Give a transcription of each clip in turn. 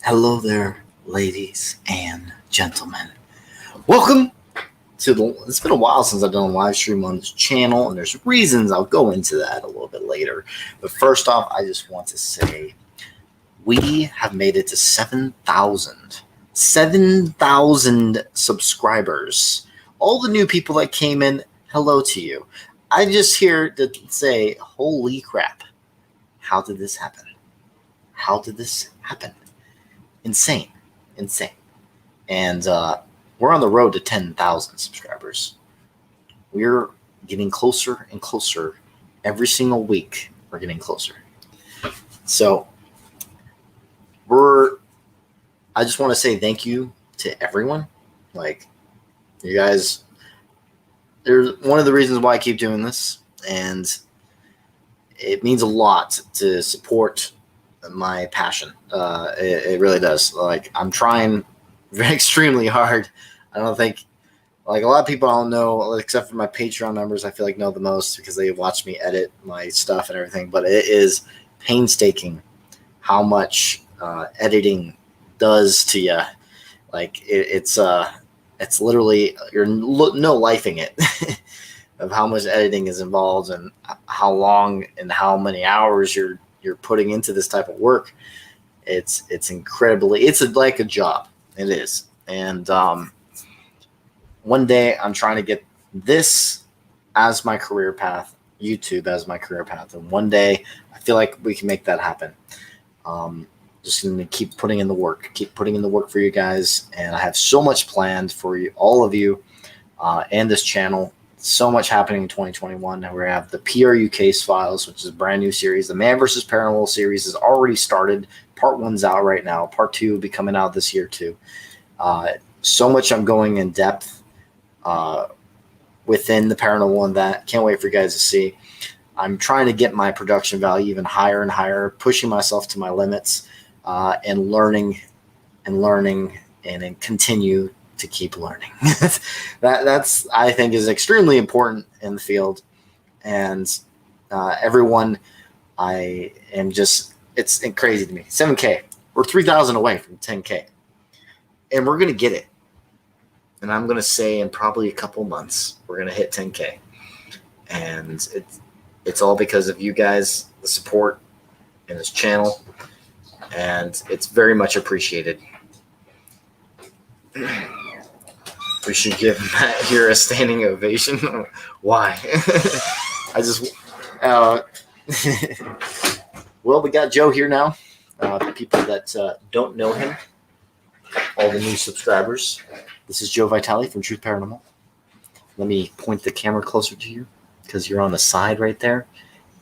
Hello there, ladies and gentlemen. Welcome to the. It's been a while since I've done a live stream on this channel, and there's reasons. I'll go into that a little bit later. But first off, I just want to say we have made it to 7,000. 7,000 subscribers. All the new people that came in, hello to you. I'm just here to say, holy crap. How did this happen? How did this happen? Insane. And we're on the road to 10,000 subscribers. We're getting closer and closer. Every single week, we're getting closer. So, I just want to say thank you to everyone. Like, you guys, there's one of the reasons why I keep doing this, and it means a lot to support my passion. It really does. Like, I'm trying extremely hard. I don't think, like, a lot of people I don't know, except for my Patreon members, I feel like know the most because they watch me edit my stuff and everything. But it is painstaking how much editing does to you. Like, it's literally, you're no lifing it of how much editing is involved and how long and how many hours you're putting into this type of work. It's incredibly, it's like a job. It is. And one day I'm trying to get this as my career path, YouTube as my career path. And one day I feel like we can make that happen. Just going to keep putting in the work for you guys. And I have so much planned for you, all of you, and this channel. So much happening in 2021. Now we have the PRU case files, which is a brand new series. The Man vs. Paranormal series has already started. Part 1's out right now. Part 2 will be coming out this year too. So much I'm going in depth within the paranormal and that. Can't wait for you guys to see. I'm trying to get my production value even higher and higher, pushing myself to my limits, and learning and then continue to keep learning. That's I think is extremely important in the field. And everyone, I am just, it's crazy to me. 7K. We're 3,000 away from 10K. And we're going to get it. And I'm going to say in probably a couple months, we're going to hit 10K. And it's all because of you guys, the support in this channel. And it's very much appreciated. We should give Matt here a standing ovation. Why? I just, well, we got Joe here now. The people that don't know him, all the new subscribers. This is Joe Vitale from Truth Paranormal. Let me point the camera closer to you because you're on the side right there.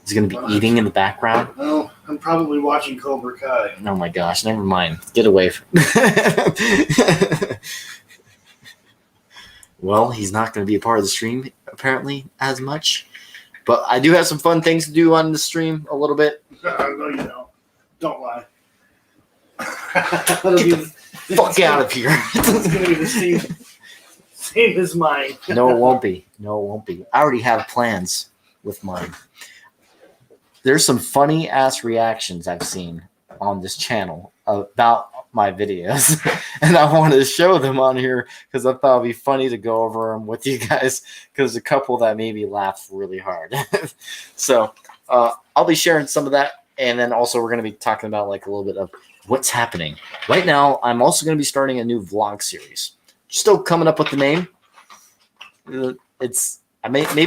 He's going to be eating in the background. Oh, I'm probably watching Cobra Kai. Oh my gosh, never mind. Get away from Well, he's not going to be a part of the stream, apparently, as much. But I do have some fun things to do on the stream a little bit. No, you don't. Don't lie. Get the fuck out of here. It's going to be the same as mine. No, it won't be. I already have plans with mine. There's some funny-ass reactions I've seen on this channel about my videos, and I wanted to show them on here because I thought it'd be funny to go over them with you guys because a couple that made me laugh really hard. So I'll be sharing some of that, and then also we're going to be talking about like a little bit of what's happening right now. I'm also going to be starting a new vlog series. Still coming up with the name. Maybe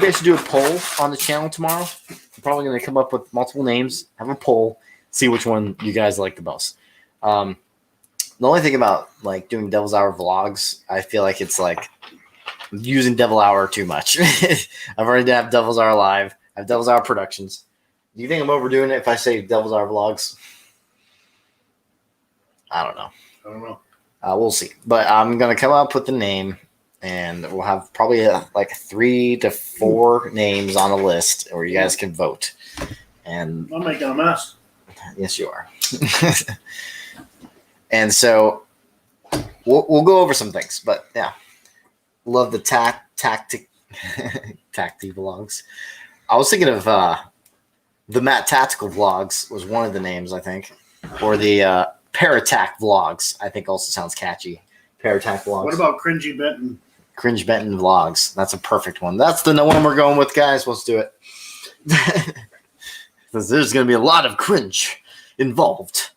I should do a poll on the channel tomorrow. I'm probably going to come up with multiple names, have a poll, see which one you guys like the most. The only thing about like doing Devil's Hour vlogs, I feel like it's like using Devil Hour too much. I've already have Devil's Hour Live. I have Devil's Hour Productions. Do you think I'm overdoing it if I say Devil's Hour Vlogs? I don't know. We'll see. But I'm going to come up with the name, and we'll have probably like 3 to 4 names on a list where you guys can vote. And I'm making a mess. Yes, you are. And so we'll go over some things, but yeah, love the tactic vlogs. I was thinking of the Matt Tactical Vlogs was one of the names, I think, or the Parattack Vlogs, I think also sounds catchy. Parattack Vlogs. What about Cringy Benton? Cringe Benton Vlogs. That's a perfect one. That's the one we're going with, guys. Let's do it. There's going to be a lot of cringe involved.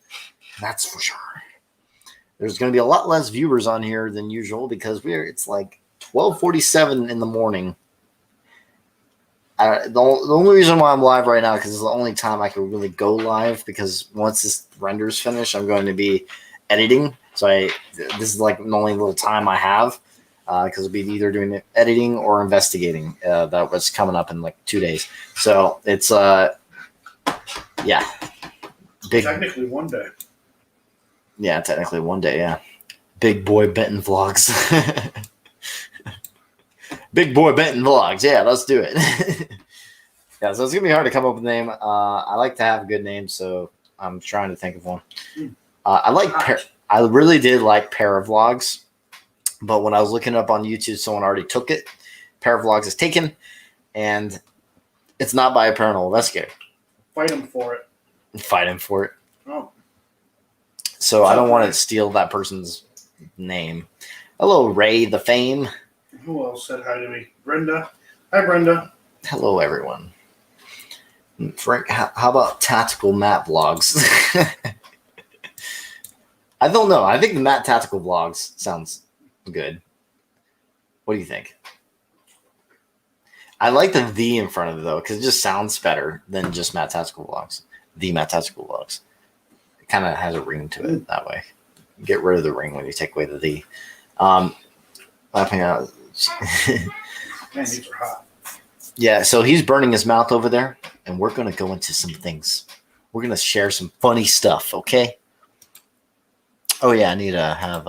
That's for sure. There's going to be a lot less viewers on here than usual because it's like 12:47 in the morning. The only reason why I'm live right now because it's the only time I can really go live because once this render's finished, I'm going to be editing. So this is like the only little time I have because I'll be either doing editing or investigating. That was coming up in like 2 days. So it's yeah, big. Technically one day. Yeah, technically one day. Yeah, Big Boy Benton Vlogs. Big Boy Benton Vlogs. Yeah, let's do it. Yeah, so it's gonna be hard to come up with a name. I like to have a good name, so I'm trying to think of one. I really did like Paravlogs, but when I was looking up on YouTube, someone already took it. Paravlogs is taken, and it's not by a paranormal investigator. Fight him for it. Fight him for it. Oh. So I don't want to steal that person's name. Hello, Ray the Fame. Who else said hi to me? Brenda. Hi, Brenda. Hello, everyone. Frank, how about Tactical Matt Vlogs? I don't know. I think the Matt Tactical Vlogs sounds good. What do you think? I like the in front of it, though, because it just sounds better than just Matt Tactical Vlogs. The Matt Tactical Vlogs. It kind of has a ring to it that way. Get rid of the ring when you take away the the. Laughing out. Man, these are hot. Yeah, so he's burning his mouth over there, and we're going to go into some things. We're going to share some funny stuff, okay? Oh, yeah, I need to have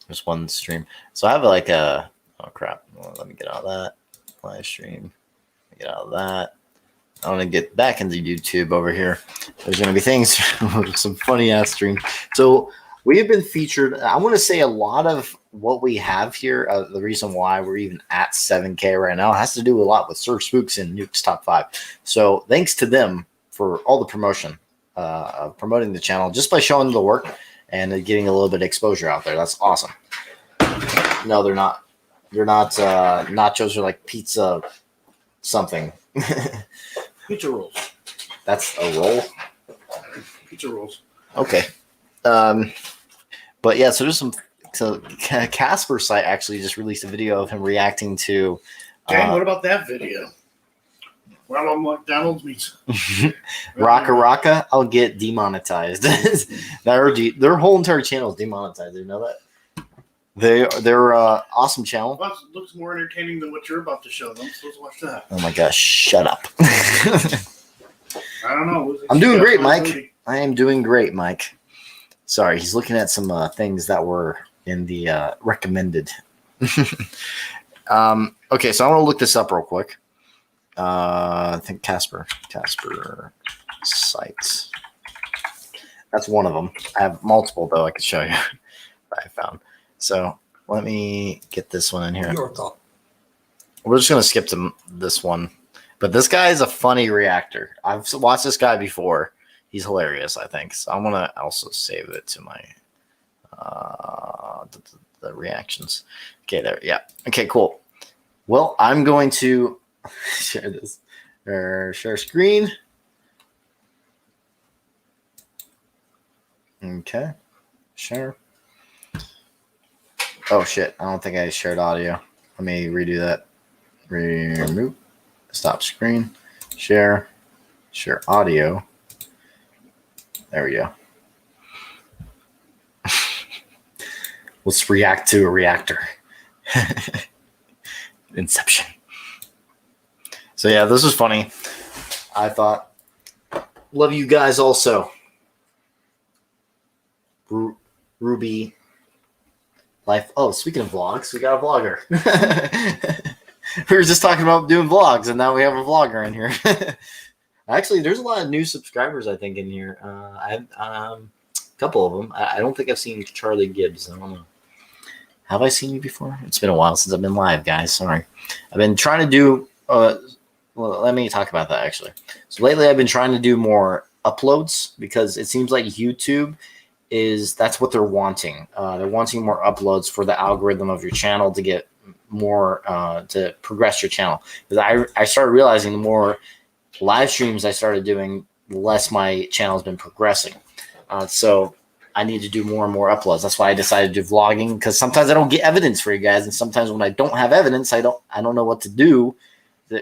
just one stream. So I have like a – oh, crap. Well, let me get out of that. Live stream. Get out of that. I want to get back into YouTube over here. There's going to be things – some funny-ass stream. So we have been featured – I want to say a lot of – what we have here, the reason why we're even at 7K right now has to do a lot with Surf Spooks and Nuke's Top 5. So thanks to them for all the promotion, promoting the channel just by showing the work and getting a little bit of exposure out there. That's awesome. No, they're not. They're not. Nachos are like pizza something. Pizza rolls. That's a roll? Pizza rolls. Okay. But yeah, so there's some. So Casper's site actually just released a video of him reacting to. Dang, what about that video? Ronald McDonald's meets Raka Raka. I'll get demonetized. Their whole entire channel is demonetized. You know that? They're awesome channel. Well, it looks more entertaining than what you're about to show them. So let's watch that. Oh my gosh! Shut up. I don't know. I'm doing great, Mike. I am doing great, Mike. Sorry, he's looking at some things that were in the recommended. Okay, so I want to look this up real quick. I think Casper sites. That's one of them. I have multiple though. I could show you that I found. So let me get this one in here. Your thought. We're just gonna skip to this one, but this guy is a funny reactor. I've watched this guy before. He's hilarious, I think. So I'm gonna also save it to my the reactions. Okay, there. Yeah. Okay, cool. Well, I'm going to share this or share screen. Okay. Share. Oh shit. I don't think I shared audio. Let me redo that. Remove. Stop screen. Share. Share audio. There we go. Let's react to a reactor. Inception. So yeah, this was funny. I thought, love you guys also. Ruby Life. Oh, speaking of vlogs, we got a vlogger. We were just talking about doing vlogs, and now we have a vlogger in here. Actually, there's a lot of new subscribers, I think, in here. I have a couple of them. I don't think I've seen Charlie Gibbs. I don't know. Have I seen you before? It's been a while since I've been live, guys. Sorry. I've been trying to do well, let me talk about that, actually. So lately I've been trying to do more uploads because it seems like YouTube is that's what they're wanting. They're wanting more uploads for the algorithm of your channel to get more to progress your channel. Because I started realizing the more live streams I started doing, the less my channel has been progressing. So I need to do more and more uploads. That's why I decided to do vlogging, because sometimes I don't get evidence for you guys, and sometimes when I don't have evidence, I don't know what to do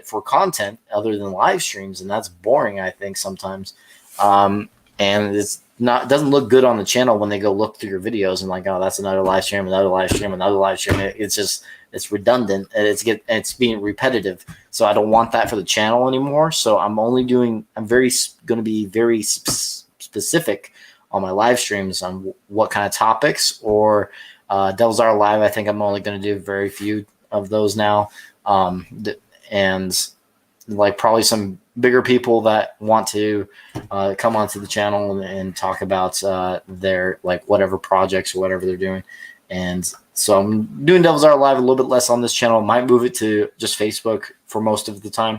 for content other than live streams, and that's boring, I think, sometimes. And it doesn't look good on the channel when they go look through your videos and like, oh, that's another live stream, another live stream, another live stream. It's redundant, and it's being repetitive. So I don't want that for the channel anymore. So I'm going to be very specific on my live streams on what kind of topics. Or Devil's Hour Live, I think I'm only going to do very few of those now. And like probably some bigger people that want to come onto the channel and talk about their like whatever projects or whatever they're doing. And so I'm doing Devil's Hour Live a little bit less on this channel. Might move it to just Facebook for most of the time.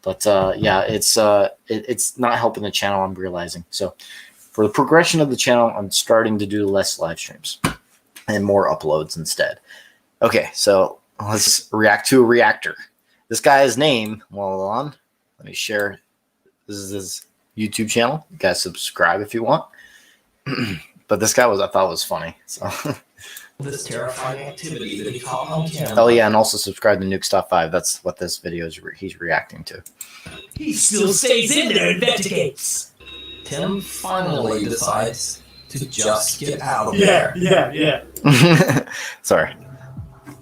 But yeah, it's not helping the channel, I'm realizing. So for the progression of the channel, I'm starting to do less live streams and more uploads instead. Okay, so let's react to a reactor. This guy's name, let me share. This is his YouTube channel. You guys subscribe if you want. But this guy I thought was funny. So this terrifying activity that he caught on camera. Oh yeah, and also subscribe to Nuke Stuff 5. That's what this video is. He's reacting to. He still stays in there and investigates. Tim finally decides to just get out of there. Yeah. Sorry.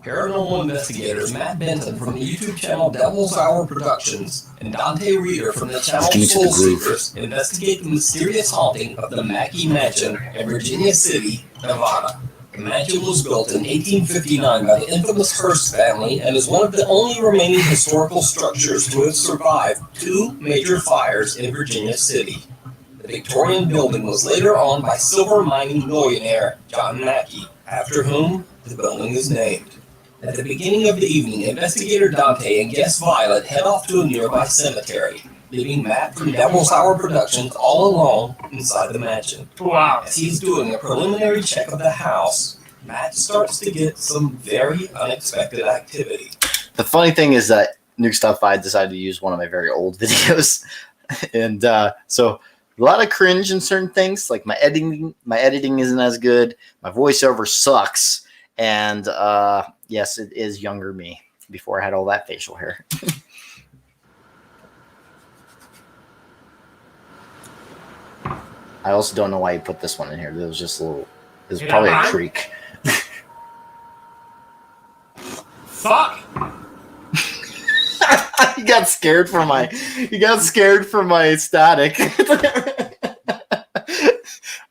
Paranormal investigators Matt Benton from the YouTube channel Devil's Hour Productions and Dante Reeder from the channel Soul Seekers investigate the mysterious haunting of the Mackey Mansion in Virginia City, Nevada. The mansion was built in 1859 by the infamous Hearst family and is one of the only remaining historical structures to have survived 2 major fires in Virginia City. The Victorian building was later owned by silver mining millionaire John Mackey, after whom the building is named. At the beginning of the evening, investigator Dante and guest Violet head off to a nearby cemetery, leaving Matt from Devil's Hour Productions all alone inside the mansion. Wow. As he's doing a preliminary check of the house, Matt starts to get some very unexpected activity. The funny thing is that Nuke Stuff 5 decided to use one of my very old videos. And so a lot of cringe in certain things. Like my editing isn't as good. My voiceover sucks. And yes, it is younger me before I had all that facial hair. I also don't know why you put this one in here. It was just a little. It was probably a creak. Fuck! He got scared for my static.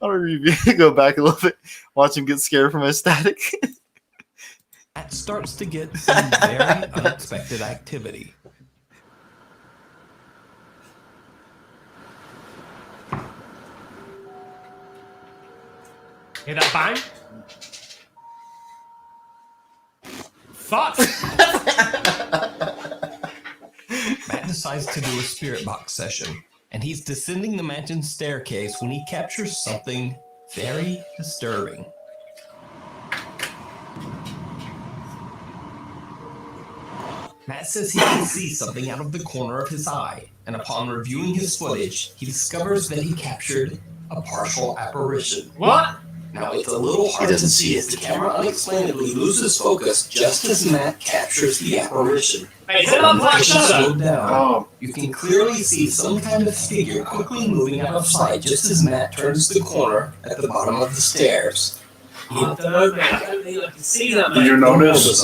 I'll review. Go back a little bit. Watch him get scared from my static. Matt starts to get some very unexpected activity. Hear that bang? Fuck! Matt decides to do a spirit box session, and he's descending the mansion staircase when he captures something very disturbing. Matt says he can see something out of the corner of his eye, and upon reviewing his footage, he discovers that he captured a partial apparition. What? Now, it's a little hard to see as the camera unexplainably loses focus just as Matt captures the apparition. Hey, hit up Black Slowed down. Oh. You can clearly see some kind of figure quickly moving out of sight just as Matt turns the corner at the bottom of the stairs. Did you notice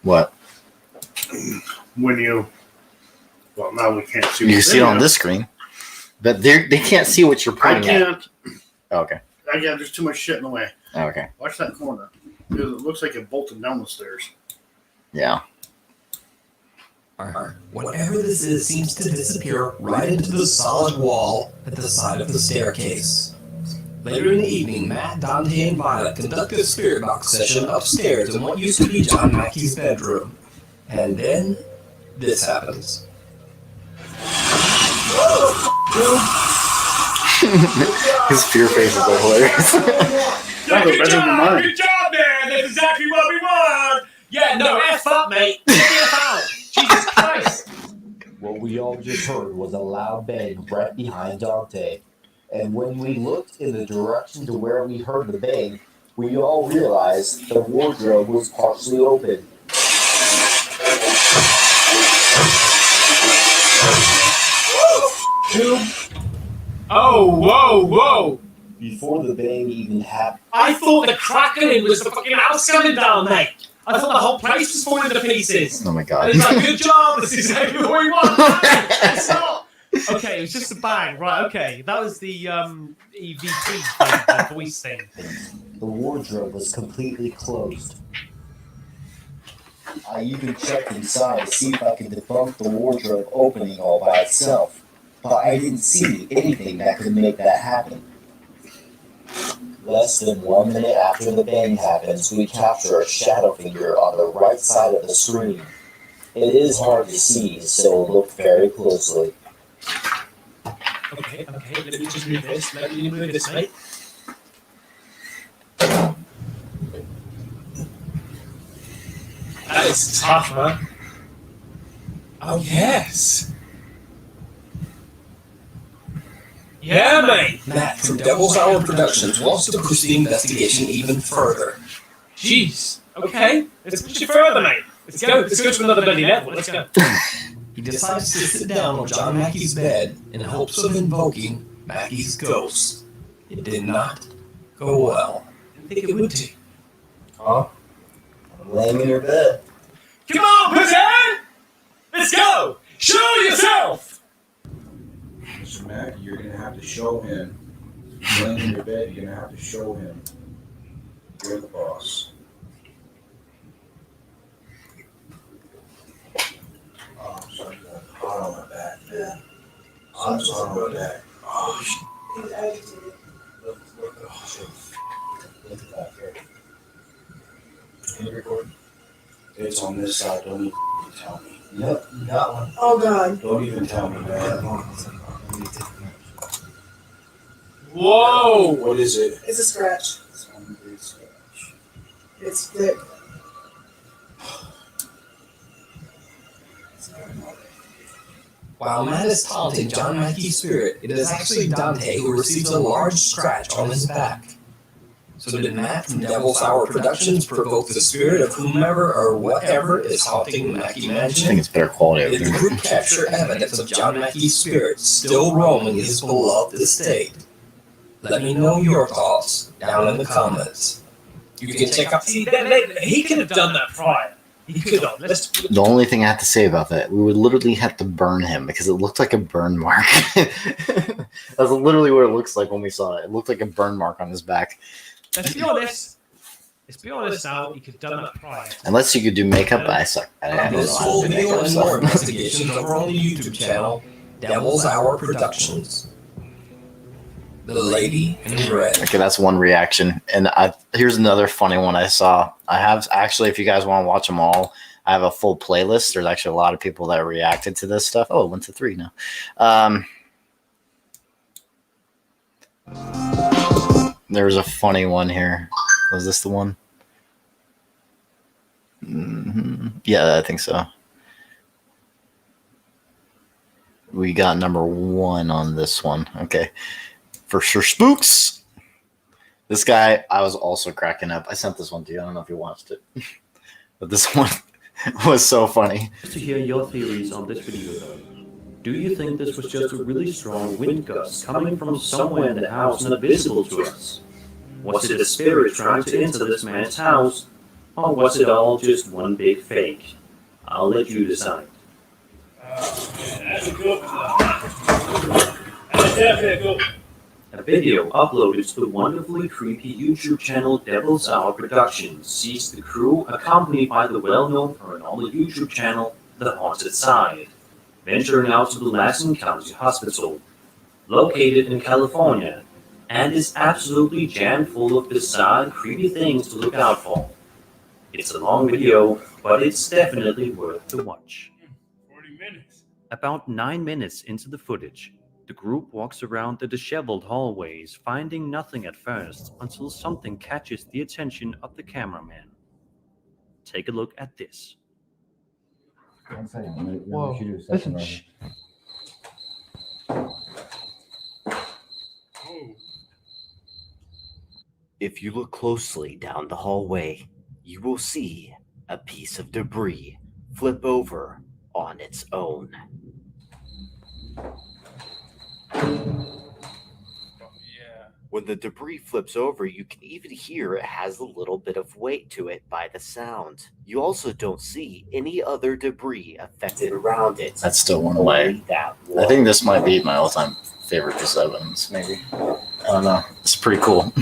What? when you? Well, now we can't see. You see it on this screen, but they can't see what you're I pointing at. can't. Oh, okay. There's too much shit in the way. Oh, okay. Watch that corner. Because it looks like it bolted down the stairs. Yeah. Whatever this is seems to disappear right into the solid wall at the side of the staircase. Later in the evening, Matt, Dante, and Violet conduct a spirit box session upstairs in what used to be John Mackey's bedroom. And then, this happens. His fear faces are hilarious. Yeah, good job, man. That's exactly what we want. Yeah, no, F up, mate. F out. Jesus Christ. What we all just heard was a loud bang right behind Dante. And when we looked in the direction to where we heard the bang, we all realized the wardrobe was partially open. Oh, whoa. Before the bang even happened, I thought the cracking was the fucking house coming down, mate. I thought the whole place was falling to pieces. Oh my god. And it's like, good job, this is exactly what we want. No, it's not. Okay, it was just a bang. Right, okay. That was the EVP thing, the voice thing. the wardrobe was completely closed. I even checked inside to see if I could debunk the wardrobe opening all by itself, but I didn't see anything that could make that happen. Less than 1 minute after the bang happens, we capture a shadow figure on the right side of the screen. It is hard to see, so look very closely. Okay, let me just move this. Let me move this, mate. That is tough, man. Oh, yes. Yeah, mate. Matt from Devil's Hour Productions wants to push the investigation even further. Jeez. Okay, let's push it further, mate. Let's go to another bloody level. Let's go. He decides to sit down on John Mackey's bed in hopes of invoking Mackey's ghost. It did not go well. I think it would do. Huh? I'm laying in your bed. Come on, Putin! Let's go! Show yourself! Mr. Mackey, you're gonna have to show him. You're laying in your bed, you're gonna have to show him. You're the boss. Oh, I'm sorry, you got hot on my back, man. I'm sorry on my back. Oh, shit. He's agitated. Look, look at that here. Can you record? It's on this side, don't even tell me. Yep, you got one. Oh God. Don't even tell me, man. Whoa! What is it? It's a scratch. It's on the big scratch. It's thick. While Matt is taunting John Mackey's spirit, it is actually Dante who receives a large scratch on his back. So did Matt from Devil's Hour Productions provoke the spirit of whomever or whatever is haunting Mackey I Mansion? think it's better quality. Did the group capture evidence of John Mackey's spirit still roaming his beloved estate? Let me know your thoughts down in the comments. You can check out. See, he could have done that prior. He could have. The only thing I have to say about that, we would literally have to burn him because it looked like a burn mark. That's literally what it looks like when we saw it. It looked like a burn mark on his back. Let's be honest. Now, he could have done that prior. Unless you could do makeup, I suck. I don't This know how full to do video makeup. and So. more investigations over on the YouTube channel, Devil's Hour Productions. The Lady in Red. Okay, that's one reaction. And here's another funny one I saw. I have actually, if you guys want to watch them all, I have a full playlist. There's actually a lot of people that reacted to this stuff. Oh, it went to 3 now. There was a funny one here. Was this the one? Yeah, I think so. We got number 1 on this one. Okay. For sure, spooks. This guy, I was also cracking up. I sent this one to you. I don't know if you watched it. But this one was so funny. To hear your theories on this video though. Do you think this was just a really strong wind gust coming from somewhere in the house and invisible to us? Was it a spirit trying to enter this man's house? Or was it all just one big fake? I'll let you decide. That's a good one. That's definitely a good one. A video uploaded to the wonderfully creepy YouTube channel Devil's Hour Productions sees the crew accompanied by the well-known paranormal YouTube channel The Haunted Side, venturing out to the Lassen County Hospital, located in California, and is absolutely jam full of bizarre, creepy things to look out for. It's a long video, but it's definitely worth the watch. 40 minutes. About 9 minutes into the footage, The group walks around the disheveled hallways, finding nothing at first until something catches the attention of the cameraman. Take a look at this. One second. Whoa. Listen. Shh. If you look closely down the hallway, you will see a piece of debris flip over on its own. When the debris flips over, you can even hear it has a little bit of weight to it by the sound. You also don't see any other debris affected around it. That's still one away. I think this might be my all-time favorite piece of evidence, maybe. I don't know. It's pretty cool.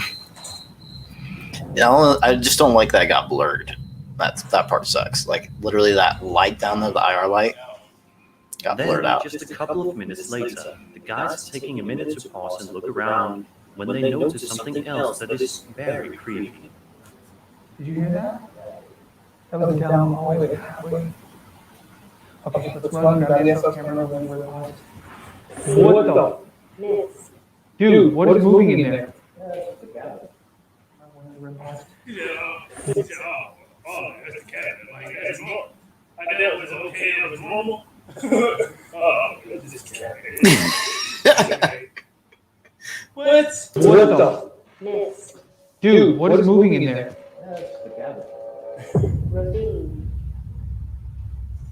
Yeah, I just don't like that it got blurred. That part sucks. Like, literally that light down there, the IR light, got blurred out. Just a couple of minutes later, the guys are taking a minute to pause and look around when they notice something else that is very creepy. Did you hear that? That was down the hallway, like halfway. Okay, let's run and grab the SL camera when we're live. What the? Dude, what is moving in there? Oh, that's the cat. Like, that's normal. I thought that was okay. That was normal. It's just cat. What? What the? Dude, what is moving in there? Ravine.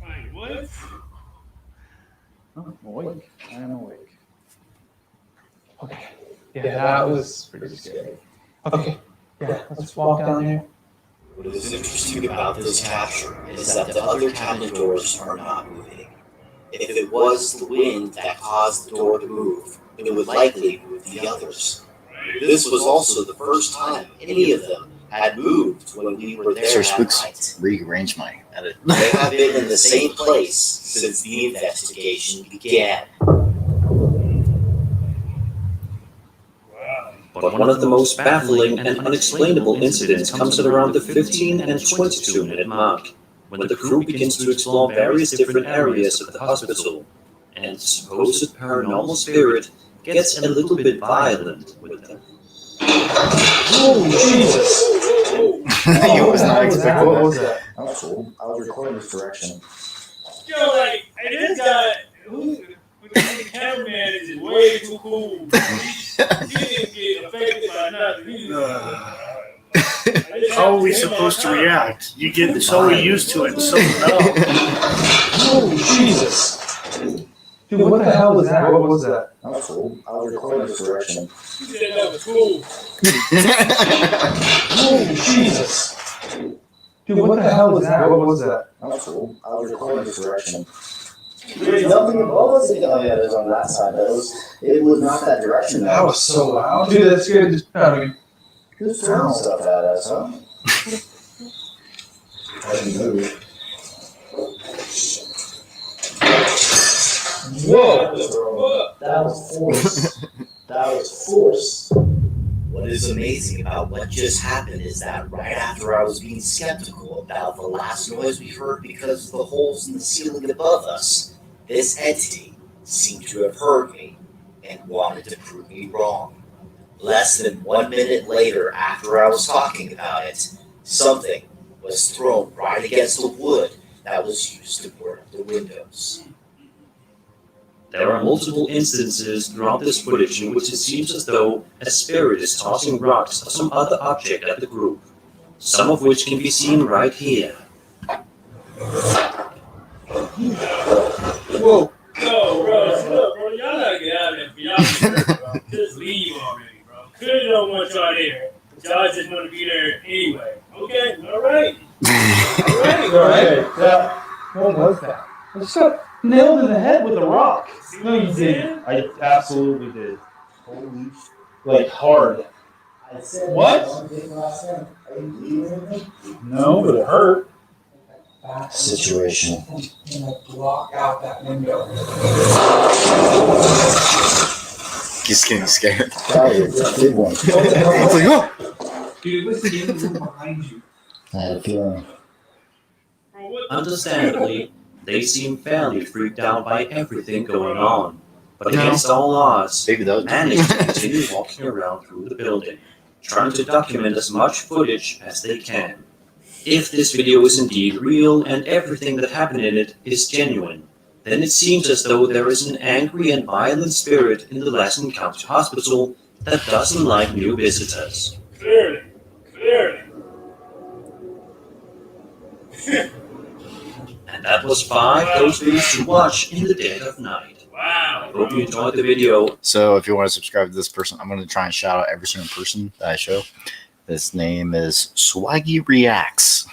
Like, what? I'm awake. I am awake. Okay. Yeah, that was pretty scary. Okay. Yeah, let's walk down there. What is interesting about this capture is that the other cabinet doors are not moving. If it was the wind that caused the door to move, it would likely move the others. This was also the first time any of them had moved when we were there Sir that Spooks, night. rearrange my edit. They have been in the same place since the investigation began. But one of the most baffling and unexplainable incidents comes at around the 15 and 22 minute mark, when the crew begins to explore various different areas of the hospital, and supposed paranormal spirit gets a little bit violent with them. Oh, Jesus! I was not expecting What that. was that? That was cool. I was recording this direction. Yo, like, hey, this guy, the cameraman is just way too cool. He didn't get affected by nothing. How are we supposed to react? You get so used to it, so no. Oh, Jesus! Dude, what the hell was that? What was that? That was cool. I was recording this direction. He said that was cool. Oh, Jesus! Dude, what the hell was that? What was that? That was cool. I was recording this direction. There's nothing above us. Oh yeah, it was on that side. It was not that direction. That was so loud. Dude, that scared the shit out of me. Who's throwing stuff at us, huh? I didn't move. Whoa! That was force. That was force. What is amazing about what just happened is that right after I was being skeptical about the last noise we heard because of the holes in the ceiling above us, this entity seemed to have heard me and wanted to prove me wrong. Less than 1 minute later, after I was talking about it, something was thrown right against the wood that was used to board up the windows. There are multiple instances throughout this footage in which it seems as though a spirit is tossing rocks or some other object at the group, some of which can be seen right here. Whoa! No, bro, y'all gotta get out of there. Y'all just leave already, bro. Clearly don't want y'all there. Y'all just want to be there anyway. Okay, all right. Alright, yeah. What was that? I just got nailed in the head with a rock. No, you didn't. I absolutely did. Holy, like hard. What? No, but it hurt. Situation. And I block out that window. He's getting scared. That was a big one. It's like, oh! Dude, it was in the room behind you. I had a feeling. Understandably, they seem fairly freaked out by everything going on. but against all odds, Maybe those. managed to continue walking around through the building, trying to document as much footage as they can. If this video is indeed real and everything that happened in it is genuine, then it seems as though there is an angry and violent spirit in the Lassen County Hospital that doesn't like new visitors. Clearly. And that was 5 ghost videos to watch in the dead of night. Wow. Hope you enjoyed the video. So if you want to subscribe to this person, I'm going to try and shout out every single person that I show. His name is Swaggy Reacts.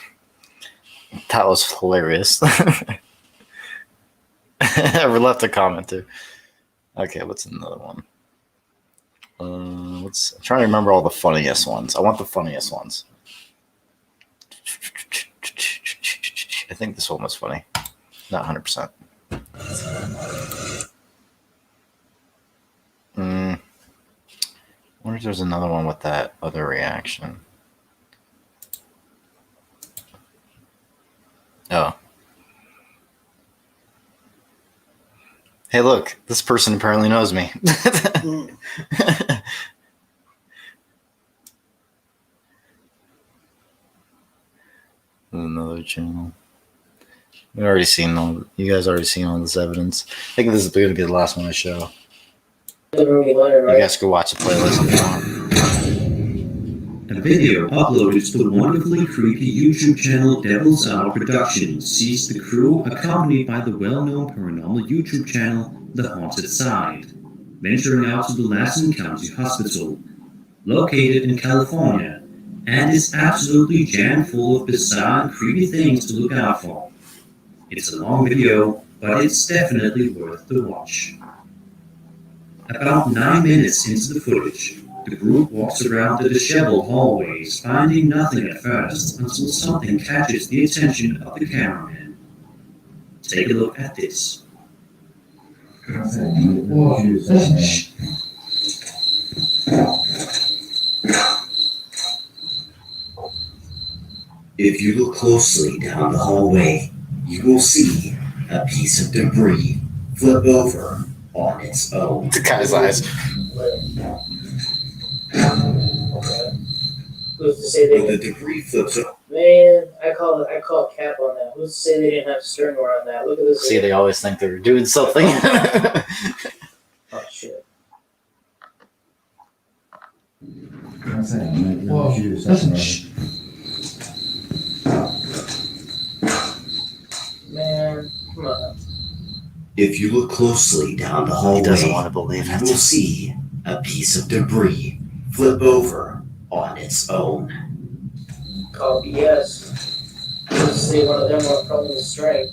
That was hilarious. I left a comment too. Okay, what's another one? I'm trying to remember all the funniest ones. I want the funniest ones. I think this one was funny. Not 100%. I wonder if there's another one with that other reaction. Oh. Hey, look, this person apparently knows me. Another channel. You guys already seen all this evidence. I think this is going to be the last one I show. You guys can watch the playlist if you want. A video uploaded to the wonderfully creepy YouTube channel Devil's Hour Productions sees the crew accompanied by the well-known paranormal YouTube channel The Haunted Side, venturing out to the Lassen County Hospital, located in California, and is absolutely jam full of bizarre and creepy things to look out for. It's a long video, but it's definitely worth the watch. About 9 minutes into the footage, the group walks around the disheveled hallways, finding nothing at first until something catches the attention of the cameraman. Take a look at this. If you look closely down the hallway, you will see a piece of debris flip over on its own. The guy's eyes. Who's to say When they? the debris flips over, Man, I call cap on that. Who's to say they didn't have string around that? Look at this. See, they always think they're doing something. Oh shit. Whoa, listen. Man, come on. if you look closely down the hallway, He doesn't want to believe you it. will see a piece of debris flip over on its own. Call BS. Who's to say one of them were pulling the string?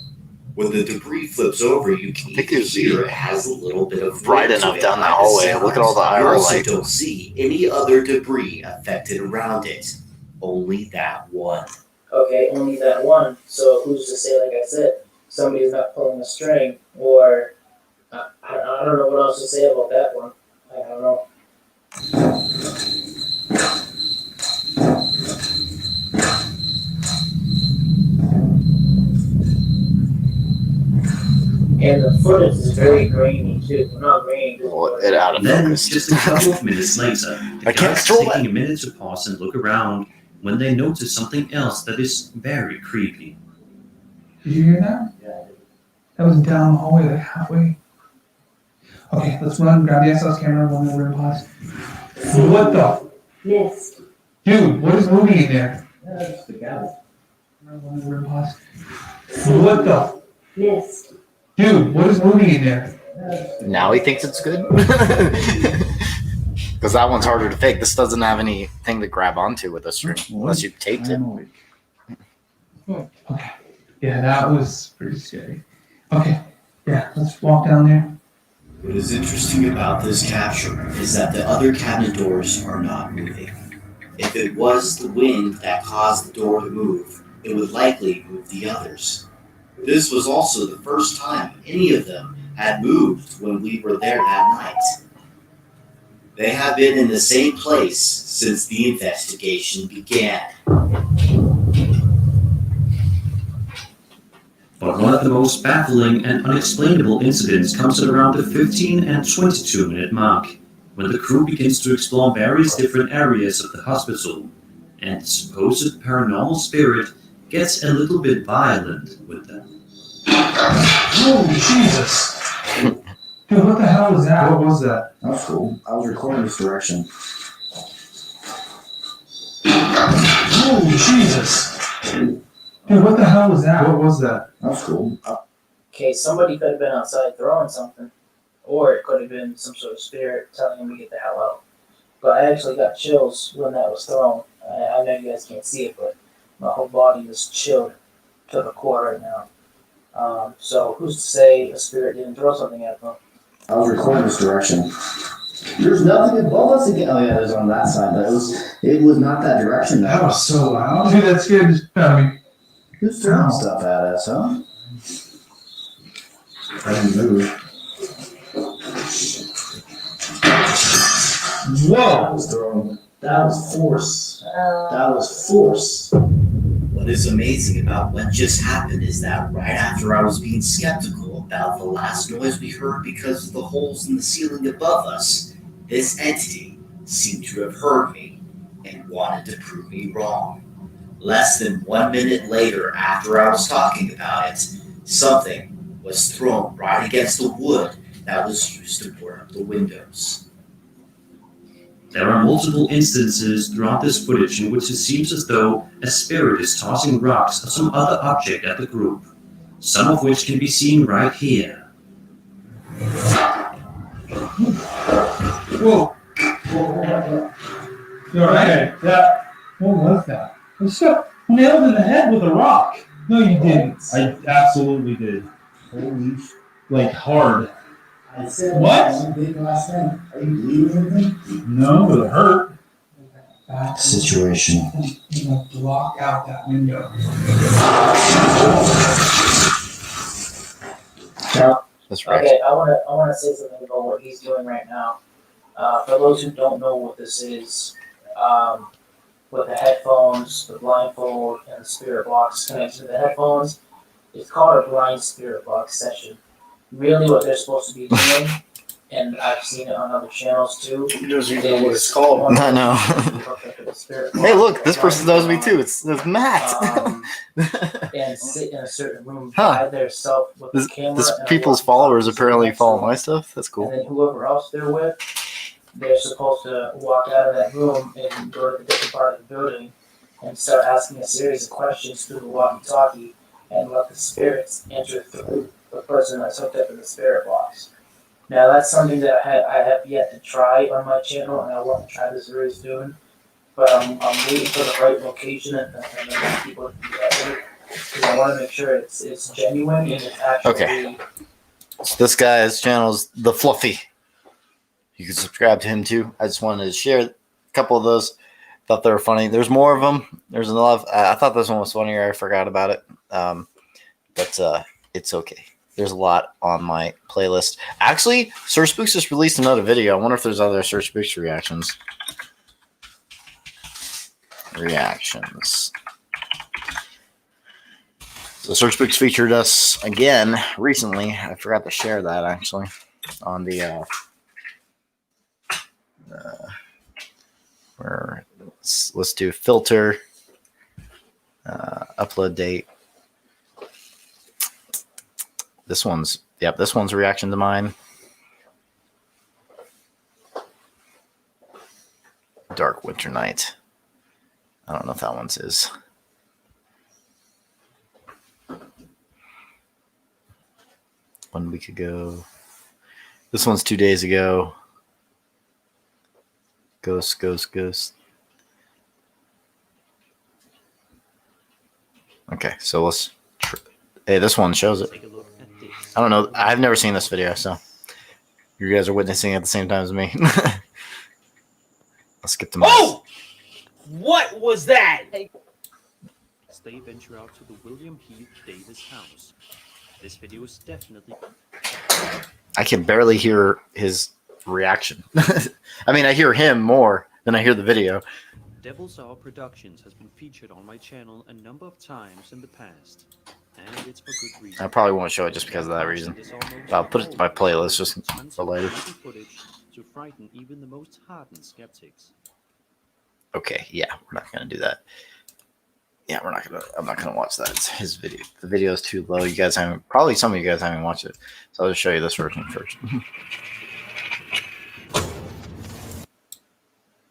When the debris flips over, you can think even it's hear it has a little bit of bright wind to enough it down that by the hallway. sounds. Look at all the You IR also light. don't see any other debris affected around it. Only that one. Okay, only that one. So who's to say, like I said, somebody's not pulling a string, or I don't know what else to say about that one. I don't know. And the footage is very grainy too. Well, not grainy. Just Well, it out of Then, focus. just a couple of minutes later, the I can't guys control taking a minute to pause and look around when they notice something else that is very creepy. Did you hear that? Yeah. That was down the hallway, like halfway. Okay, let's run, grab the SLS camera, run over and pause. What the? Missed. Dude, what is moving in there? That's the guy. Run over and pause. What the? Missed. Dude, what is moving in there? Now he thinks it's good? Because that one's harder to fake. This doesn't have anything to grab onto with a string unless you taped it. Okay. Yeah, that was pretty scary. Okay. Yeah, let's walk down there. What is interesting about this capture is that the other cabinet doors are not moving. If it was the wind that caused the door to move, it would likely move the others. This was also the first time any of them had moved when we were there that night. They have been in the same place since the investigation began. But one of the most baffling and unexplainable incidents comes at around the 15 and 22 minute mark, when the crew begins to explore various different areas of the hospital, and the supposed paranormal spirit gets a little bit violent with them. Oh, Jesus. Dude, what the hell was that? What was that? That's cool. I was recording this direction. Oh, Jesus. Dude, what the hell was that? What was that? That's cool. Okay, somebody could have been outside throwing something, or it could have been some sort of spirit telling him to get the hell out. But I actually got chills when that was thrown. I know you guys can't see it, but my whole body was chilled to the core right now. So who's to say a spirit didn't throw something at them? I was recording this direction. There's nothing above us again. Oh yeah, it was on that side. It was not that direction. That was so loud. Dude, that scared the shit out of me. Who's throwing stuff at us, huh? I didn't move. Whoa! That was force. That was force. What is amazing about what just happened is that right after I was being skeptical about the last noise we heard because of the holes in the ceiling above us, this entity seemed to have heard me and wanted to prove me wrong. Less than 1 minute later, after I was talking about it, something was thrown right against the wood that was used to board up the windows. There are multiple instances throughout this footage in which it seems as though a spirit is tossing rocks or some other object at the group, some of which can be seen right here. Whoa. You alright? Yeah. What was that? I shot nailed in the head with a rock. No, you didn't. I absolutely did. Holy Like hard. I said What? Big last night. Are you bleeding or anything? No, but it hurt. Situation. You know, block out that window. That's right. Okay, I wanna say something about what he's doing right now. For those who don't know what this is, with the headphones, the blindfold, and the spirit box connected to the headphones, it's called a blind spirit box session. Really, what they're supposed to be doing, and I've seen it on other channels too. He doesn't even know what it's called. I know. Hey, look, this person knows me too. It's Matt. And sit in a certain room Huh. by themselves with the camera. This and people's walkie-talkie followers sitting apparently next to follow them. my stuff. That's cool. And then whoever else they're with, they're supposed to walk out of that room and go to the different part of the building and start asking a series of questions through the walkie-talkie and let the spirits enter through the person that's hooked up in the spirit box. Now that's something that I have yet to try on my channel, and I want to try this very soon. But I'm waiting for the right location and the right people to do that with, because I want to make sure it's genuine and it's actually. Okay. So this guy's channel is The Fluffy. You can subscribe to him too. I just wanted to share a couple of those. Thought they were funny. There's more of them. There's a lot. I thought this one was funnier. I forgot about it. But it's okay. There's a lot on my playlist. Actually, Sir Spooks just released another video. I wonder if there's other Sir Spooks reactions. So Sir Spooks featured us again recently. I forgot to share that actually on the where let's do filter, upload date. This one's a reaction to mine. Dark Winter Night. I don't know if that one's his. 1 week ago. This one's 2 days ago. Ghost. Okay, so let's. Hey, this one shows it. I don't know. I've never seen this video, so you guys are witnessing it at the same time as me. Let's skip to Oh! What was that? They venture out to the William Heath Davis house. This video is definitely. I can barely hear his reaction. I mean, I hear him more than I hear the video. Devil's Hour Productions has been featured on my channel a number of times in the past. And it's for good reason. I probably won't show it just because of that reason. But I'll put it to my playlist just for later. Footage to frighten even the most hardened skeptics. Okay, yeah, we're not gonna do that. Yeah, I'm not gonna watch that. It's his video. The video is too low. You guys haven't. Probably some of you guys haven't watched it. So I'll just show you this version first.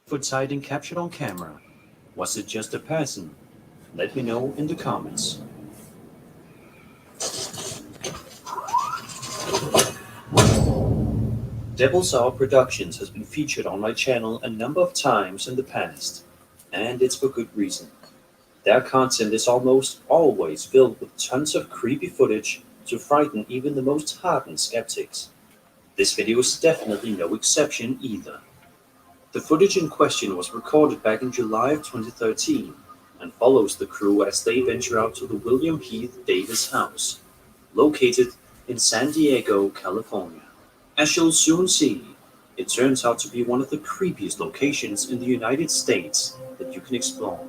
Foot sighting captured on camera. Was it just a person? Let me know in the comments. Devil's Hour Productions has been featured on my channel a number of times in the past, and it's for good reason. Their content is almost always filled with tons of creepy footage to frighten even the most hardened skeptics. This video is definitely no exception either. The footage in question was recorded back in July of 2013 and follows the crew as they venture out to the William Heath Davis house, located in San Diego, California. As you'll soon see, it turns out to be one of the creepiest locations in the United States that you can explore.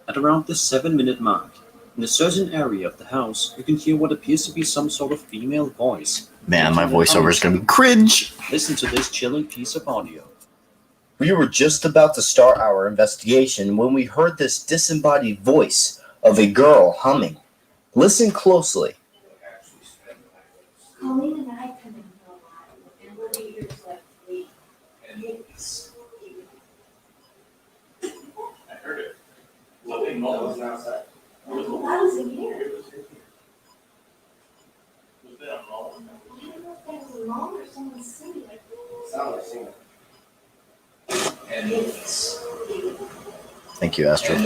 At around the 7-minute mark, in a certain area of the house, you can hear what appears to be some sort of female voice. Man, my voiceover is gonna be cringe. Listen to this chilling piece of audio. We were just about to start our investigation when we heard this disembodied voice of a girl humming. Listen closely. Colleen and I come in for a while, and we're eager to like leave. I heard it. Looking was outside. I was in here. Was that a mall? I don't know if that was a mom or someone singing. Sounded like singing. Thank you, Astrid.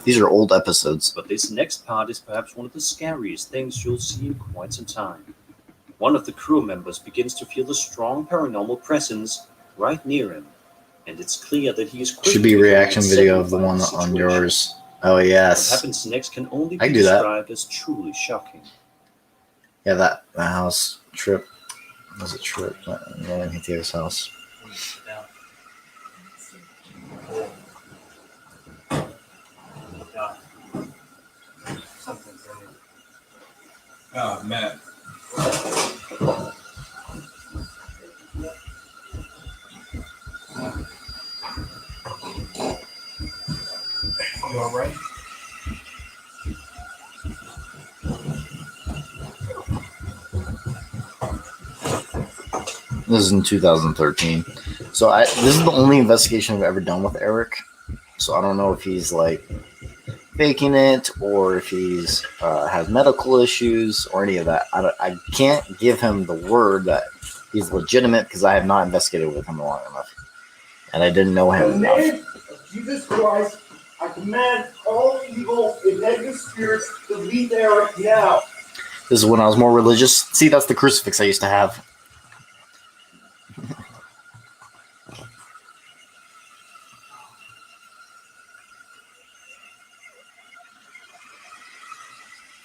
These are old episodes. But this next part is perhaps one of the scariest things you'll see in quite some time. One of the crew members begins to feel a strong paranormal presence right near him, and it's clear that he is Should be a reaction video of the one on yours. Oh What yes. happens next can only I be can do that. described as truly shocking. Yeah, that house trip was a trip. Rolling Hitio's house. Oh, Matt. You all right? This is in 2013. So this is the only investigation I've ever done with Eric. So I don't know if he's like faking it or if he's has medical issues or any of that. I can't give him the word that he's legitimate because I have not investigated with him long enough, and I didn't know him In the enough. name of Jesus Christ, I command all evil and negative spirits to leave Eric now. This is when I was more religious. See, that's the crucifix I used to have.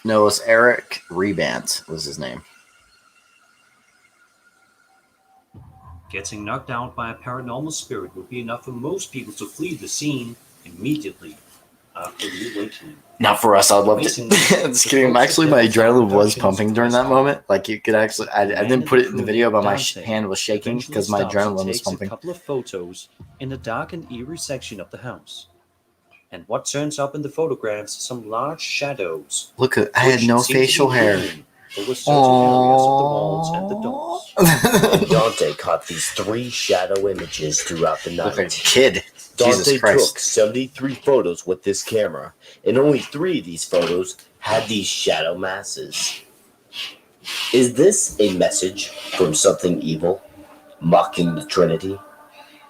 No, it was Eric Rebant was his name. Getting knocked out by a paranormal spirit would be enough for most people to flee the scene immediately after reawakening. Not for us. I'd love to. Just kidding. Actually, my adrenaline was pumping during that moment. Like you could actually. I didn't put it in the video, but my hand was shaking because my adrenaline was pumping. A couple of photos in the dark and eerie section of the house. And what turns up in the photographs are some large shadows. Look, I had no facial hair. Over certain areas of the walls and the doors. Dante caught these 3 shadow images throughout the Look like a night. kid. Dante Jesus Christ. took 73 photos with this camera, and only 3 of these photos had these shadow masses. Is this a message from something evil, mocking the Trinity?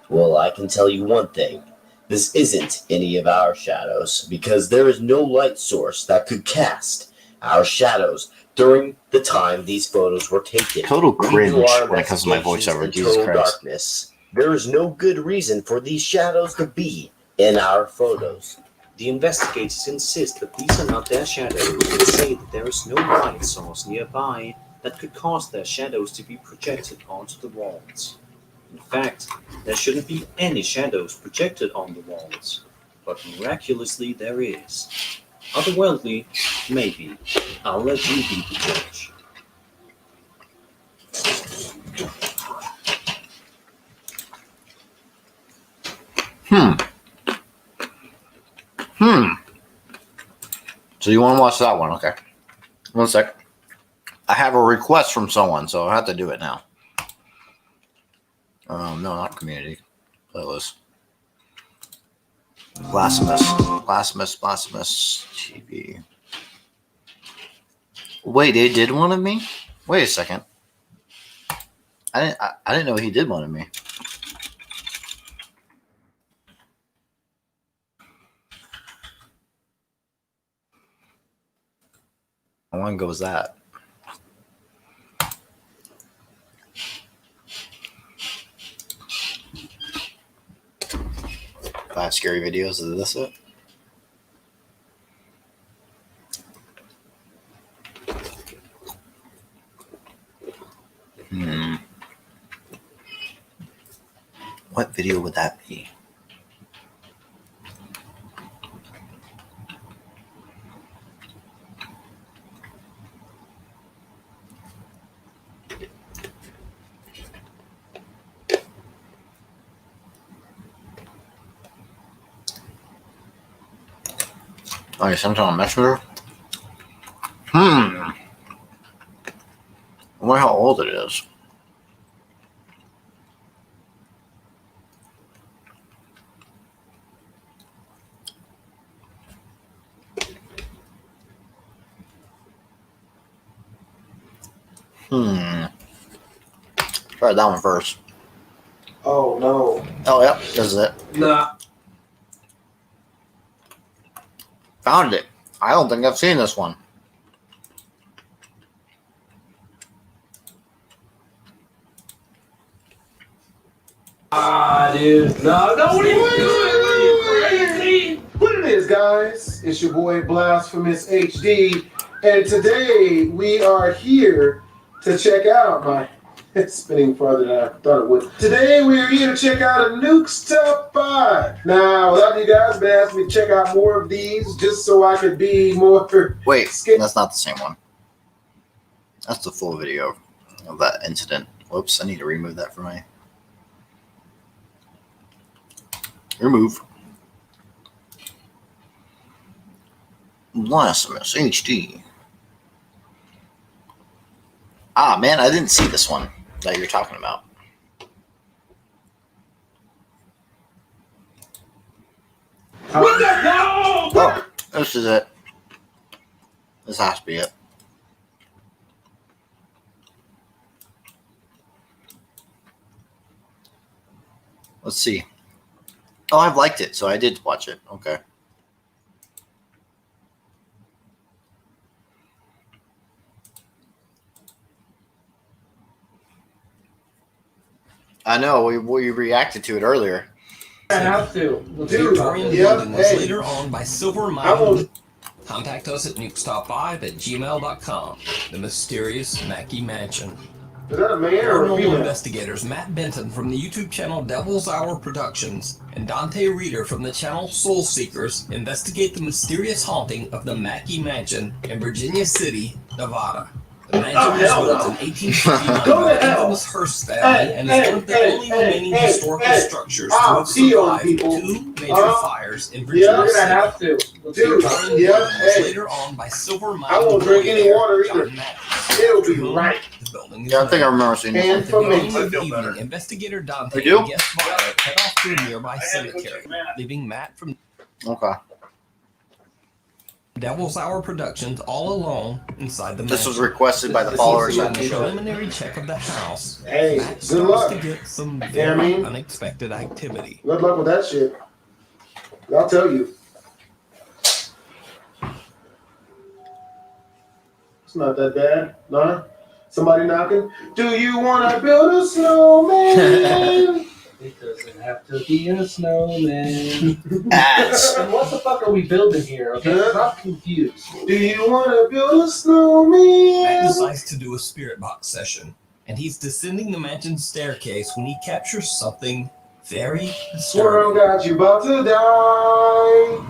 Well, I can tell you one thing. This isn't any of our shadows, because there is no light source that could cast our shadows during the time these photos were taken. Total cringe We do our when it comes to my investigations voiceover. in Jesus total Christ. darkness. There is no good reason for these shadows to be in our photos. The investigators insist that these are not their shadows and say that there is no light source nearby that could cause their shadows to be projected onto the walls. In fact, there shouldn't be any shadows projected on the walls. but miraculously there is. Otherworldly, maybe. I'll let you be the judge. So you want to watch that one? Okay. One sec. I have a request from someone, so I have to do it now. No, not community. Playlist. Blasphemous TV. Wait, they did one of me? Wait a second. I didn't know he did one of me. How long ago was that? 5 scary videos. Is this it? What video would that be? Oh, you sent it on Messenger? I wonder how old it is. Try that one first. Oh no. Oh, yep, this is it. Nah. Found it. I don't think I've seen this one. Dude. No, what are you doing? What it is, guys? It's your boy Blasphemous HD, and today we are here to check out my. It's spinning farther than I thought it would. Today we are here to check out a Nuke's Top 5. Now, a lot of you guys have been asking me to check out more of these just so I could be more. Wait, that's not the same one. That's the full video of that incident. Whoops, I need to remove that from my. Remove. Blasphemous HD. Ah, man, I didn't see this one that you're talking about. What the hell? Oh, this is it. This has to be it. Let's see. Oh, I've liked it, so I did watch it. Okay. I know, we reacted to it earlier. I have to. Victorian building was later owned by Silver Mountain. Contact us at nukestop5@gmail.com. The mysterious Mackey Mansion. Is that a man or a Paranormal female? investigators Matt Benton from the YouTube channel Devil's Hour Productions and Dante Reeder from the channel Soul Seekers investigate the mysterious haunting of the Mackey Mansion in Virginia City, Nevada. The mansion was built in 1859 by the infamous Hearst family and is one of the only remaining historical structures to have survived 2 major fires in Virginia City. have to. Dude, was later owned by Silver Mountain. I won't drink any water either. It'll be right. The building is Yeah, I think I remember seeing And it. At the for me. beginning of the evening, investigator Dante We do? and guest Violet head off to a nearby cemetery, leaving Matt from Okay. Devil's Hour Productions all alone inside the This was mansion. requested by the followers. During the preliminary check of the house, Hey, Matt good starts luck. to get some Yeah, I very mean- unexpected activity. Good luck with that shit. I'll tell you. It's not that bad. No? Somebody knocking? Do you want to build a snowman? It doesn't have to be a snowman. Ass. And what the fuck are we building here? Okay, I'm confused. Do you want to build a Matt snowman? decides to do a spirit box session, and he's descending the mansion's staircase when he captures something very Swear disturbing. got you about to die.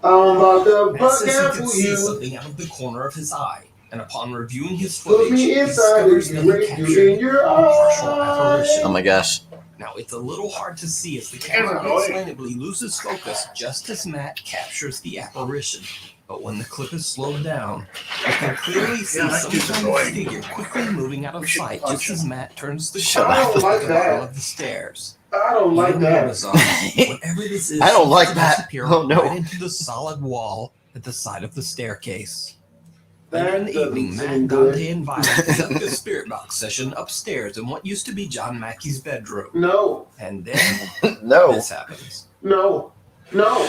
I'm about to Matt buck says he out could for see you. something out of the corner of his eye, and upon reviewing his Look footage, me he inside discovers and that you he rape you captured in your a partial eye. apparition. Oh my gosh. Now, it's a little hard to see as the It's camera kinda annoying. unexplainably loses focus just as Matt captures the apparition. But when the clip is slowed down, you can clearly see Yeah, that some dude's kind annoying. of figure quickly moving out of We should sight punch just him. as Matt turns the Shut camera up. I don't at like the bottom that. of the stairs. I don't like Even more that. bizarre, whatever this is I don't seems like to that. disappear Oh, no. right into the solid wall at the side of the staircase. Later in That the evening, doesn't Matt, seem Dante, good. and Violet conduct a spirit box session upstairs in what used to be John Mackey's bedroom. No, And then No. this happens. no, no.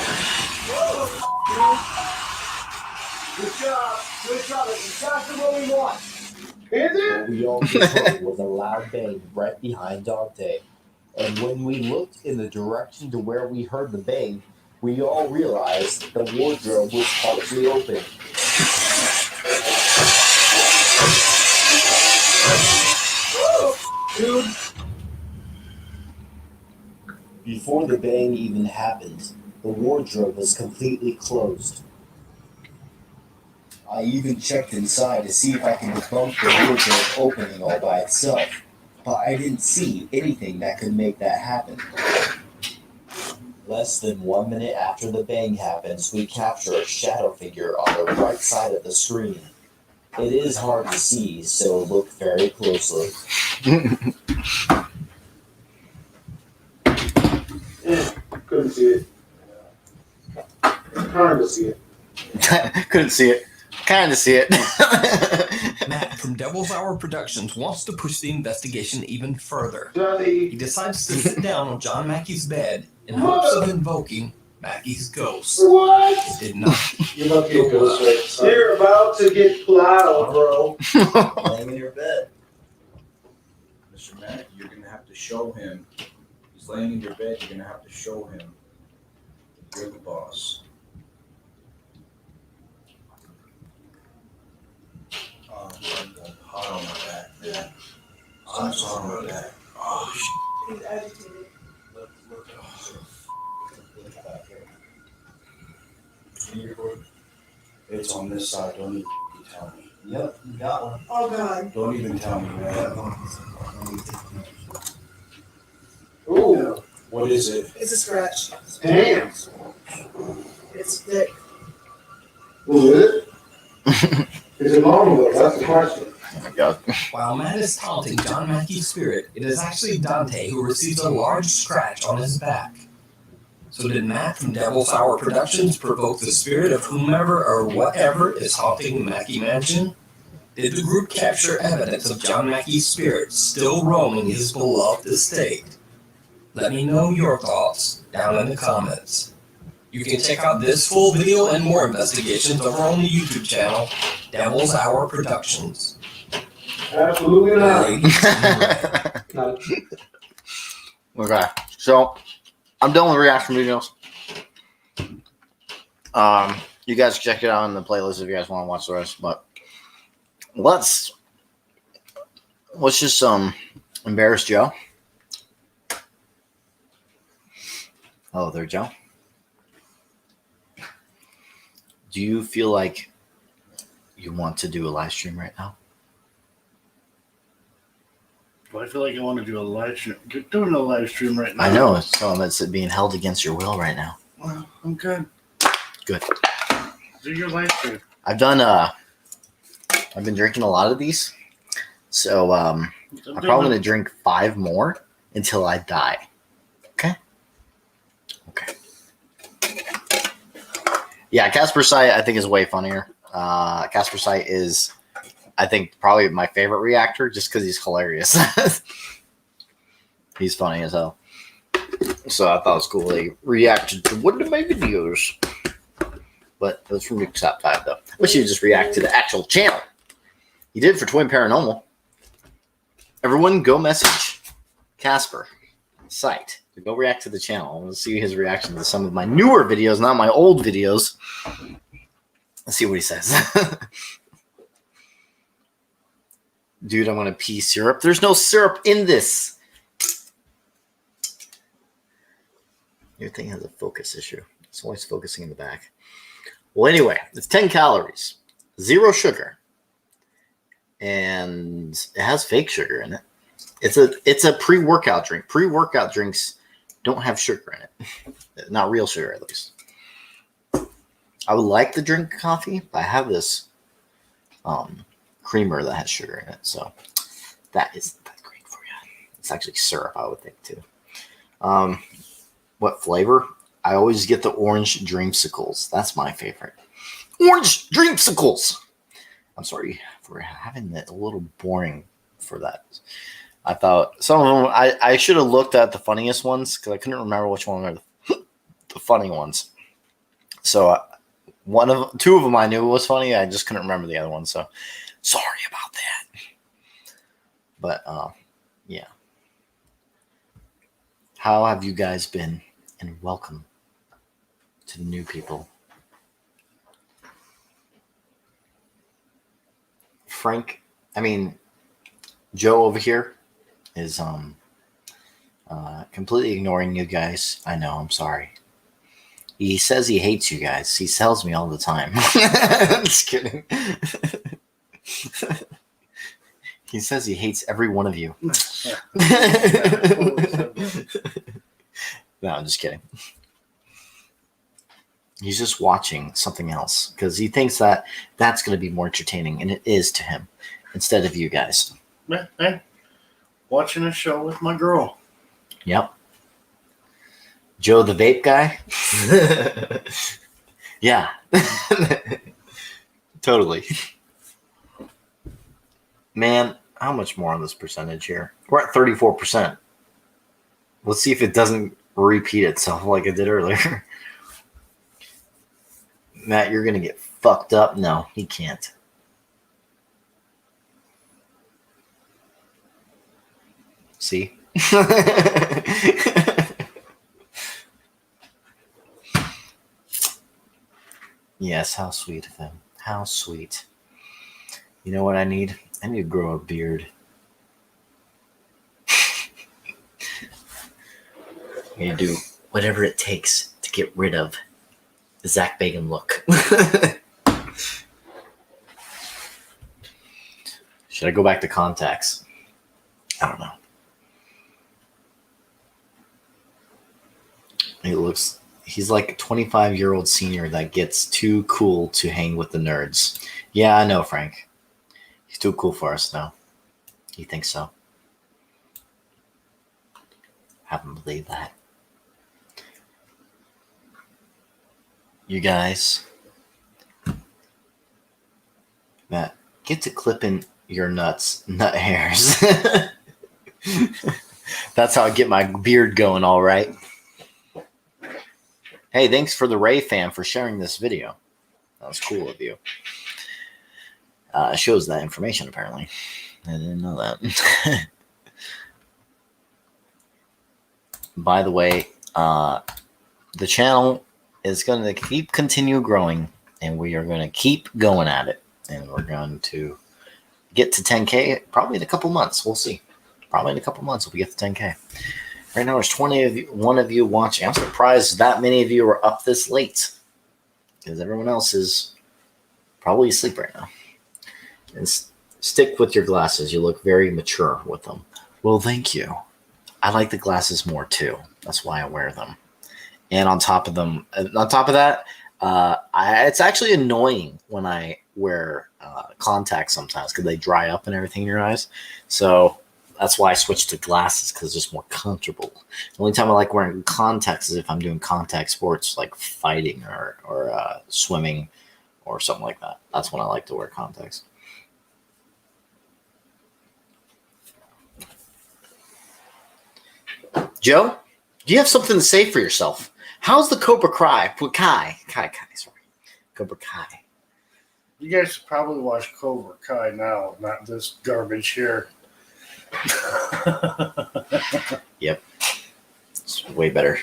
Good job. Good job. It's exactly what we want. Is it? What we all just heard was a loud bang right behind Dante. And when we looked in the direction to where we heard the bang, we all realized the wardrobe was partially open. Dude, Before the bang even happened, the wardrobe was completely closed. I even checked inside to see if I could debunk the wardrobe opening all by itself, but I didn't see anything that could make that happen. Less than 1 minute after the bang happens, we capture a shadow figure on the right side of the screen. It is hard to see, so look very closely. couldn't see it. Trying to see it. Couldn't see it. Kind of see it. Matt from Devil's Hour Productions wants to push the investigation even further. He Johnny, decides to sit down on John Mackey's bed in hopes of invoking Mackey's ghost. what? It did not. You're about to get ghost raped. You're about to get plowed, bro. Laying in your bed. Mr. Matt, you're gonna have to show him. He's laying in your bed. You're gonna have to show him that you're the boss. I'm hot on my back, man. I'm hot on my back. Oh, shit. He's agitated. Look at that here. Can you record? It's on this side. Don't even tell me. Yep, you got one. Oh God. Don't even tell me, man. Ooh, What is it? It's a scratch. damn. It's thick. Is it? Is it long though? That's the question. Oh my God. While Matt is taunting John Mackey's spirit, it is actually Dante who receives a large scratch on his back. So did Matt from Devil's Hour Productions provoke the spirit of whomever or whatever is haunting Mackey Mansion? Did the group capture evidence of John Mackey's spirit still roaming his beloved estate? Let me know your thoughts down in the comments. You can check out this full video and more investigations over on the YouTube channel, Devil's Hour Productions. Absolutely not. Ladies in red. Okay, so I'm done with reaction videos. You guys can check it out on the playlist if you guys want to watch the rest. But let's just embarrass Joe. Oh, there, Joe. Do you feel like you want to do a live stream right now? Do I feel like I want to do a live stream? You're doing a live stream right now. I know. It's being held against your will right now. Well, I'm good. Good. Do your live stream. I've been drinking a lot of these. So I'm probably going to drink 5 more until I die. Okay? Okay. Yeah, Casper Sight I think is way funnier. Casper Sight is, I think, probably my favorite reactor just because he's hilarious. He's funny as hell. So I thought it was cool they reacted to one of my videos. But it was from Nuke's Top 5, though. Wish he would just react to the actual channel. He did for Twin Paranormal. Everyone go message Casper Sight to go react to the channel. I want to see his reaction to some of my newer videos, not my old videos. Let's see what he says. Dude, I'm going to pee syrup. There's no syrup in this. Your thing has a focus issue. It's always focusing in the back. Well, anyway, it's 10 calories, 0 sugar, and it has fake sugar in it. It's a pre-workout drink. Pre-workout drinks don't have sugar in it. Not real sugar, at least. I would like to drink coffee, but I have this creamer that has sugar in it, so that isn't that great for you. It's actually syrup, I would think, too. What flavor? I always get the orange dreamsicles. That's my favorite. Orange dreamsicles! I'm sorry for having that a little boring for that. I thought some of them, I should have looked at the funniest ones because I couldn't remember which one were the funny ones. So two of them I knew was funny. I just couldn't remember the other one. So sorry about that. But yeah. How have you guys been? And welcome to the new people. Joe over here is completely ignoring you guys. I know, I'm sorry. He says he hates you guys. He tells me all the time. Just kidding. He says he hates every one of you. No, I'm just kidding. He's just watching something else because he thinks that that's going to be more entertaining, and it is to him instead of you guys. Hey, watching a show with my girl. Yep. Joe the vape guy? Yeah. Totally. Man, how much more on this percentage here? We're at 34%. Let's see if it doesn't repeat itself like it did earlier. Matt, you're going to get fucked up. No, he can't. See? Yes, how sweet of him. How sweet. You know what I need? I need to grow a beard. I need to do whatever it takes to get rid of the Zach Bagans look. Should I go back to contacts? I don't know. He's like a 25-year-old senior that gets too cool to hang with the nerds. Yeah, I know, Frank. He's too cool for us now. He thinks so. Haven't believed that. You guys, Matt, get to clipping your nut hairs. That's how I get my beard going, all right. Hey, thanks for the Ray fam for sharing this video. That was cool of you. It shows that information, apparently. I didn't know that. By the way, the channel is going to continue growing, and we are going to keep going at it. And we're going to get to 10K probably in a couple months. We'll see. Probably in a couple months we get to 10K. Right now there's 21 of you watching. I'm surprised that many of you are up this late because everyone else is probably asleep right now. And stick with your glasses. You look very mature with them. Well, thank you. I like the glasses more too. That's why I wear them. And on top of that, it's actually annoying when I wear contacts sometimes because they dry up and everything in your eyes. So that's why I switched to glasses because it's just more comfortable. The only time I like wearing contacts is if I'm doing contact sports like fighting or swimming or something like that. That's when I like to wear contacts. Joe, do you have something to say for yourself? How's the Cobra Kai? Sorry. Cobra Kai. You guys should probably watch Cobra Kai now, not this garbage here. Yep. It's way better.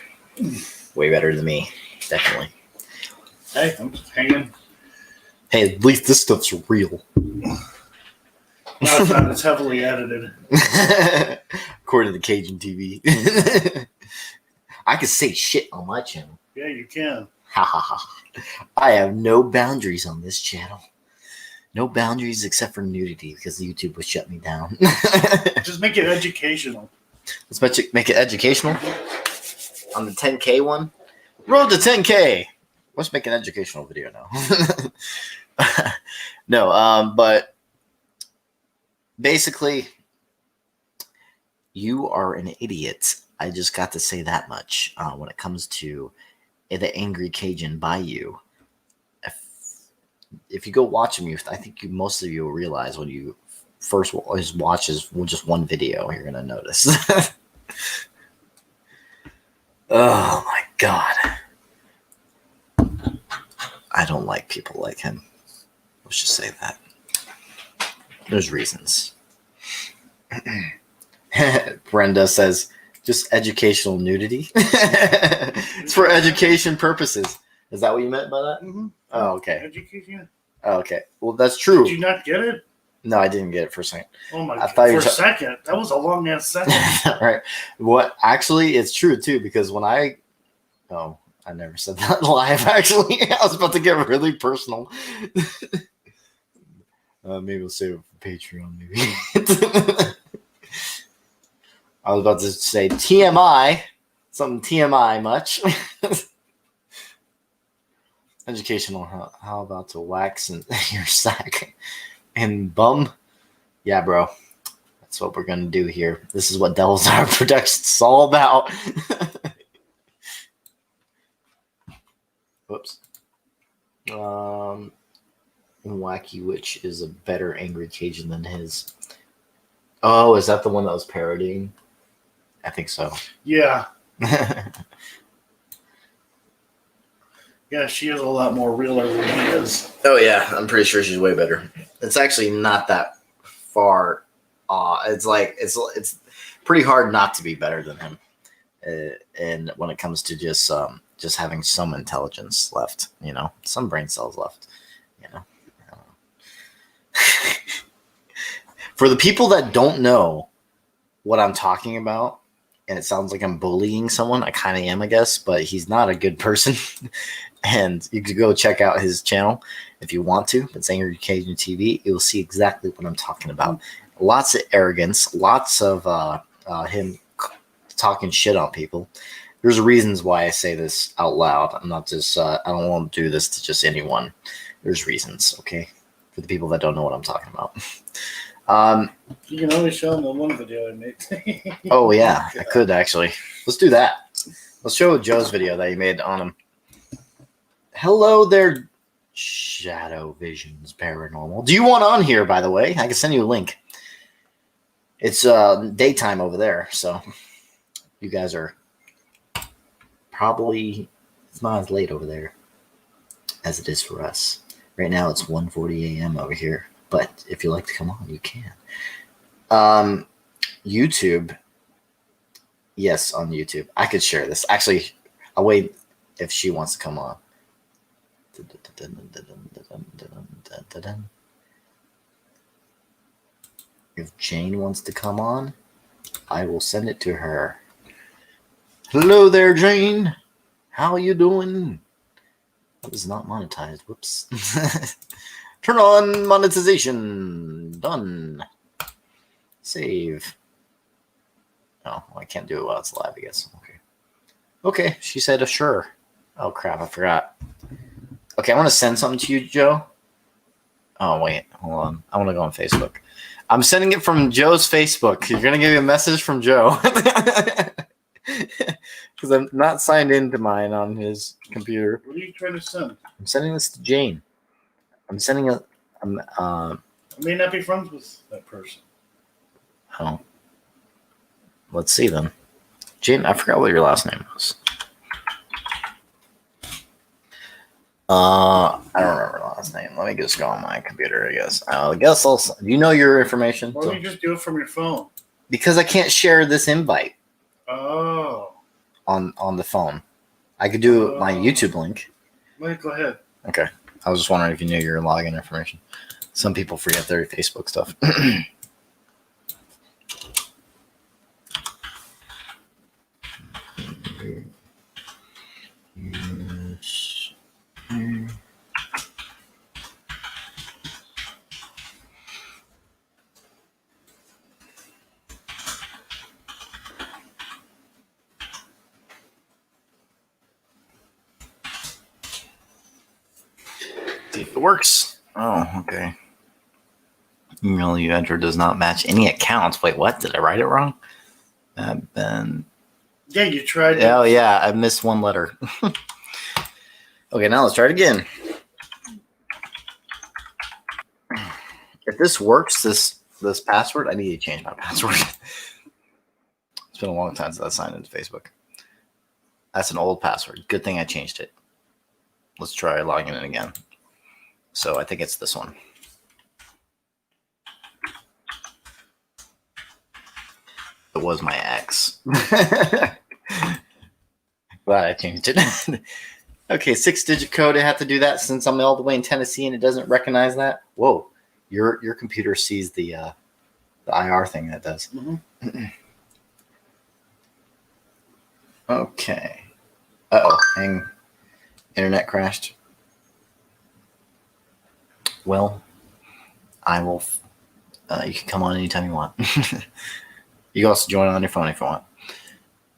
Way better than me. Definitely. Hey, I'm just hanging. Hey, at least this stuff's real. No, it's not. It's heavily edited. According to Cajun TV. I can say shit on my channel. Yeah, you can. Ha ha ha. I have no boundaries on this channel. No boundaries except for nudity because YouTube would shut me down. Just make it educational. Let's make it educational. On the 10K one. Road to 10K. Let's make an educational video now. No, but basically, you are an idiot. I just got to say that much when it comes to the Angry Cajun Bayou. If you go watch him, I think most of you will realize when you first watch just one video, you're gonna notice. Oh my god, I don't like people like him. Let's just say that. There's reasons. Brenda says, just educational nudity. It's for education purposes. Is that what you meant by that? Mm-hmm. Oh, okay. Education. Oh, okay. Well, that's true. Did you not get it? No, I didn't get it for a second. Oh my I god! thought For you a second, that was a long ass second. Right. What? Actually, it's true too because when I never said that live. Actually, I was about to get really personal. Maybe we'll save it for Patreon. Maybe. I was about to say TMI, something TMI much. Educational. How about to wax in your sack and bum? Yeah, bro. That's what we're gonna do here. This is what Devil's Hour Productions is all about. Whoops. Wacky Witch is a better Angry Cajun than his. Oh, is that the one that was parodying? I think so. Yeah. Yeah, she is a lot more realer than he is. Oh yeah, I'm pretty sure she's way better. It's actually not that far. It's like it's pretty hard not to be better than him. And when it comes to just having some intelligence left, some brain cells left, For the people that don't know what I'm talking about, and it sounds like I'm bullying someone, I kind of am, I guess, but he's not a good person. And you could go check out his channel if you want to. It's Angry Cajun TV. You'll see exactly what I'm talking about. Lots of arrogance, lots of him talking shit on people. There's reasons why I say this out loud. I'm not just, I don't want to do this to just anyone. There's reasons, okay? For the people that don't know what I'm talking about. You can only show them the one video I made. Oh, yeah, I could actually. Let's do that. Let's show Joe's video that he made on him. Hello there, Shadow Visions Paranormal. Do you want on here, by the way? I can send you a link. It's daytime over there, so you guys are probably, it's not as late over there as it is for us. Right now it's 1:40 a.m. over here, but if you like to come on, you can. YouTube. Yes, on YouTube. I could share this. Actually, I'll wait if she wants to come on. If Jane wants to come on, I will send it to her. Hello there, Jane. How you doing? That was not monetized. Whoops. Turn on monetization. Done. Save. Oh, well, I can't do it while it's live, I guess. Okay. Okay, she said, sure. Oh, crap, I forgot. Okay, I want to send something to you, Joe. Oh, wait, hold on. I want to go on Facebook. I'm sending it from Joe's Facebook. You're going to give me a message from Joe. Because I'm not signed into mine on his computer. What are you trying to send? I'm sending this to Jane. I'm sending it. I may not be friends with that person. Oh. Let's see then. Jane, I forgot what your last name was. I don't remember the last name. Let me just go on my computer, I guess. Do you know your information? Why don't you just do it from your phone? Because I can't share this invite. Oh. On the phone. I could do my YouTube link. Wait, go ahead. Okay. I was just wondering if you knew your login information. Some people forget their Facebook stuff. Yes. See if it works. Oh, okay. Email you entered does not match any accounts. Wait, what? Did I write it wrong? Ben. Yeah, you tried. Oh, yeah. I missed one letter. Okay, now let's try it again. If this works, this password, I need to change my password. It's been a long time since I signed into Facebook. That's an old password. Good thing I changed it. Let's try logging in again. So I think it's this one. It was my ex. Glad I changed it. Okay, 6-digit code. I have to do that since I'm all the way in Tennessee and it doesn't recognize that. Whoa, your computer sees the IR thing that does. Mm-hmm. Okay. Hang. Internet crashed. Well, I will. You can come on anytime you want. You can also join on your phone if you want.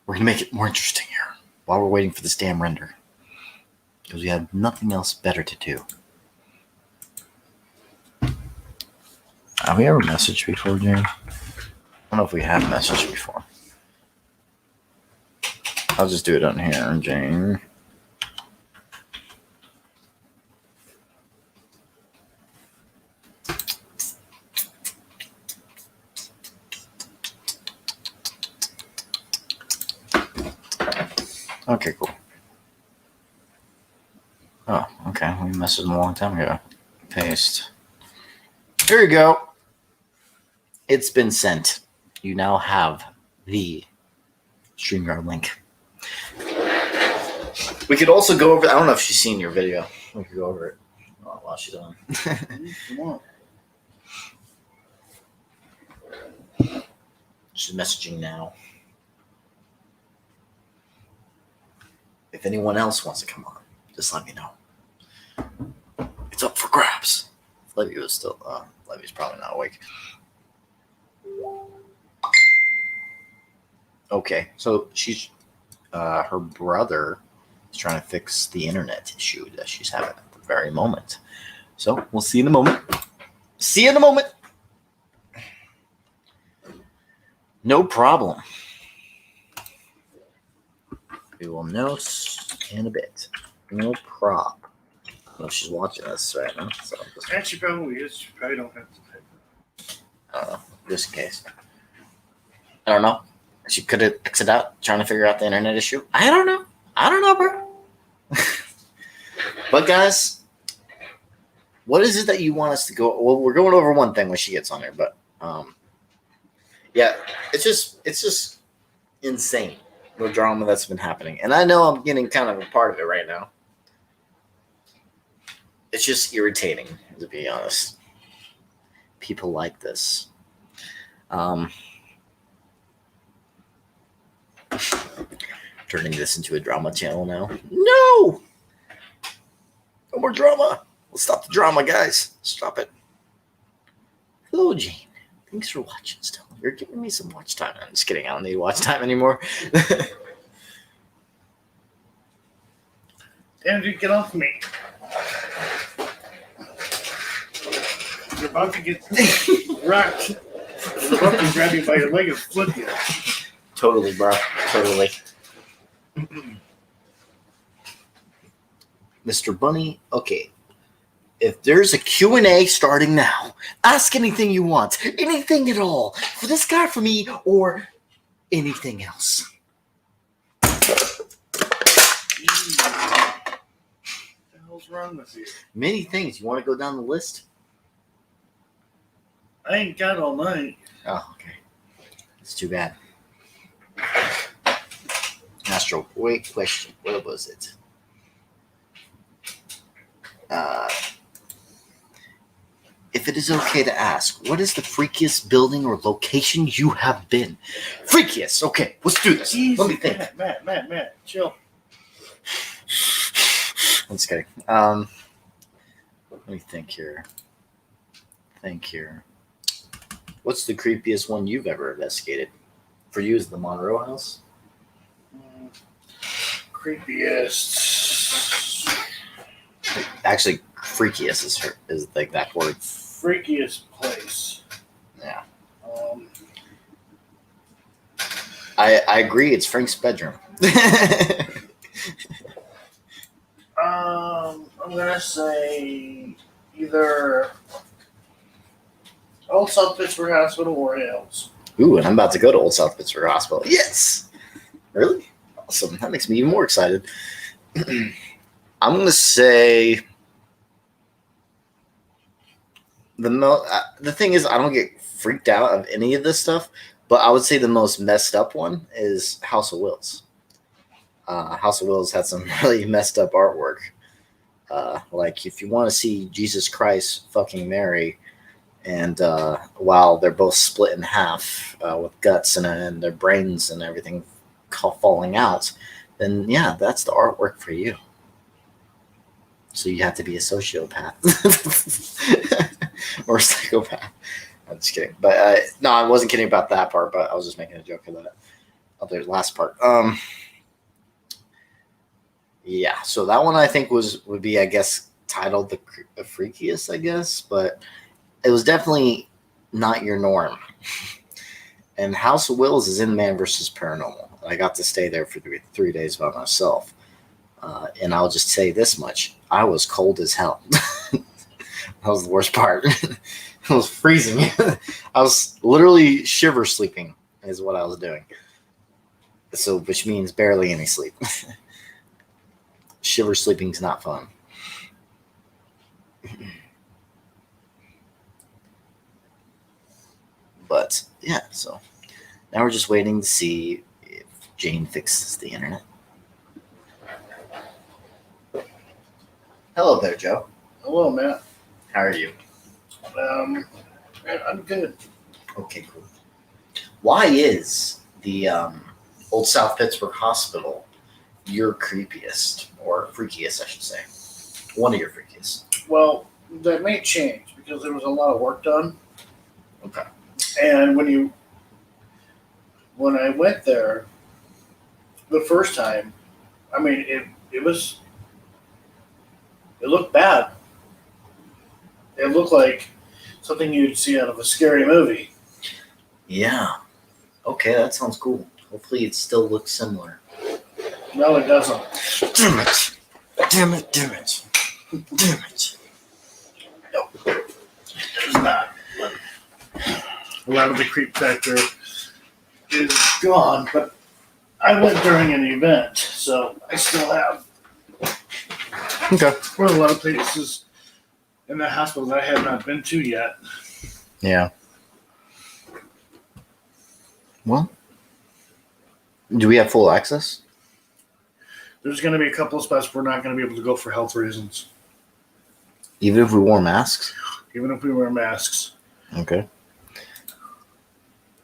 We're going to make it more interesting here while we're waiting for this damn render. Because we have nothing else better to do. Have we ever messaged before, Jane? I don't know if we have messaged before. I'll just do it on here, Jane. Okay, cool. Oh, okay. We messaged them a long time ago. Paste. Here you go. It's been sent. You now have the StreamYard link. We could also go over. I don't know if she's seen your video. We could go over it while she's on. Come on. She's messaging now. If anyone else wants to come on, just let me know. It's up for grabs. Levy was still. Levy's probably not awake. Okay, so she's. Her brother is trying to fix the internet issue that she's having at the very moment. So we'll see in a moment. See you in a moment. No problem. We will know in a bit. No prob. I don't know if she's watching us right now. So Actually, probably is. She probably don't have to type. I don't know. Just in case. I don't know. She could have exited out trying to figure out the internet issue. I don't know, bro. But guys, what is it that you want us to go? Well, we're going over one thing when she gets on here, but yeah, it's just insane the drama that's been happening, and I know I'm getting kind of a part of it right now. It's just irritating, to be honest. People like this. Turning this into a drama channel now. No more drama. Let's stop the drama, guys. Stop it. Hello, Jane. Thanks for watching still. You're giving me some watch time. I'm just kidding. I don't need watch time anymore. Damn, dude, get off me. You're about to get rocked. You're about to grab you by your leg and flip you. Totally, bro. Totally. Mr. Bunny, okay. If there's a Q&A starting now, ask anything you want. Anything at all. For this guy, for me, or anything else. What the hell's wrong with you? Many things. You want to go down the list? I ain't got all night. Oh, okay. It's too bad. Astro, wait, question. What was it? If if it is okay to ask, what is the freakiest building or location you have been? Freakiest. Okay, let's do this. Let me think. Matt, chill. I'm just kidding. Let me think here. What's the creepiest one you've ever investigated? For you, is the Monroe House? Creepiest. Actually, freakiest is like that word. Freakiest place. Yeah. Um, I agree. It's Frank's bedroom. I'm gonna say either Old South Pittsburgh Hospital or Hales. Ooh, and I'm about to go to Old South Pittsburgh Hospital. Yes. Really? Awesome. That makes me even more excited. I'm gonna say the thing is, I don't get freaked out of any of this stuff, but I would say the most messed up one is House of Wills. House of Wills had some really messed up artwork. Like if you want to see Jesus Christ fucking Mary, and while they're both split in half with guts and their brains and everything falling out, then yeah, that's the artwork for you. So you have to be a sociopath or a psychopath. I'm just kidding. But no, I wasn't kidding about that part, but I was just making a joke of that other last part. Yeah, so that one I think would be, I guess, titled the freakiest, I guess, but it was definitely not your norm. And House of Wills is in Man vs. Paranormal. I got to stay there for 3 days by myself. And I'll just say this much. I was cold as hell. That was the worst part. I was freezing. I was literally shiver sleeping is what I was doing. So, which means barely any sleep. Shiver sleeping is not fun. But yeah, so now we're just waiting to see if Jane fixes the internet. Hello there, Joe. Hello, Matt. How are you? I'm good. Okay, cool. Why is the Old South Pittsburgh Hospital your creepiest, or freakiest, I should say? One of your freakiest. Well, that may change because there was a lot of work done. Okay. And when I went there the first time, I mean, it looked bad. It looked like something you'd see out of a scary movie. Yeah. Okay, that sounds cool. Hopefully it still looks similar. No, it doesn't. Damn it. Damn it, damn it. Damn it. No, it does not. A lot of the creep factor is gone, but I went during an event, so I still have. Okay. There are a lot of places in the hospital that I have not been to yet. Yeah. Well, do we have full access? There's going to be a couple of spots we're not going to be able to go for health reasons. Even if we wore masks? Even if we wear masks. Okay.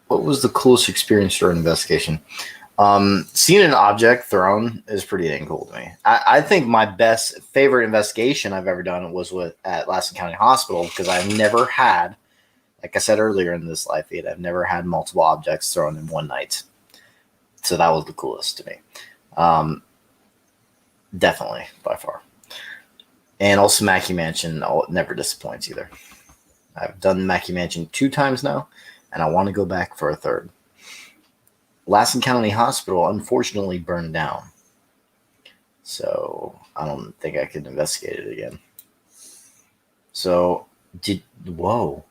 What was the coolest experience during investigation? Seeing an object thrown is pretty dang cool to me. I think my favorite investigation I've ever done was at Lassen County Hospital, because I've never had, like I said earlier in this live feed, I've never had multiple objects thrown in one night. So that was the coolest to me. Definitely, by far. And also Mackey Mansion never disappoints either. I've done Mackey Mansion 2 times now, and I want to go back for a third. Lassen County Hospital unfortunately burned down. So I don't think I could investigate it again. So, whoa.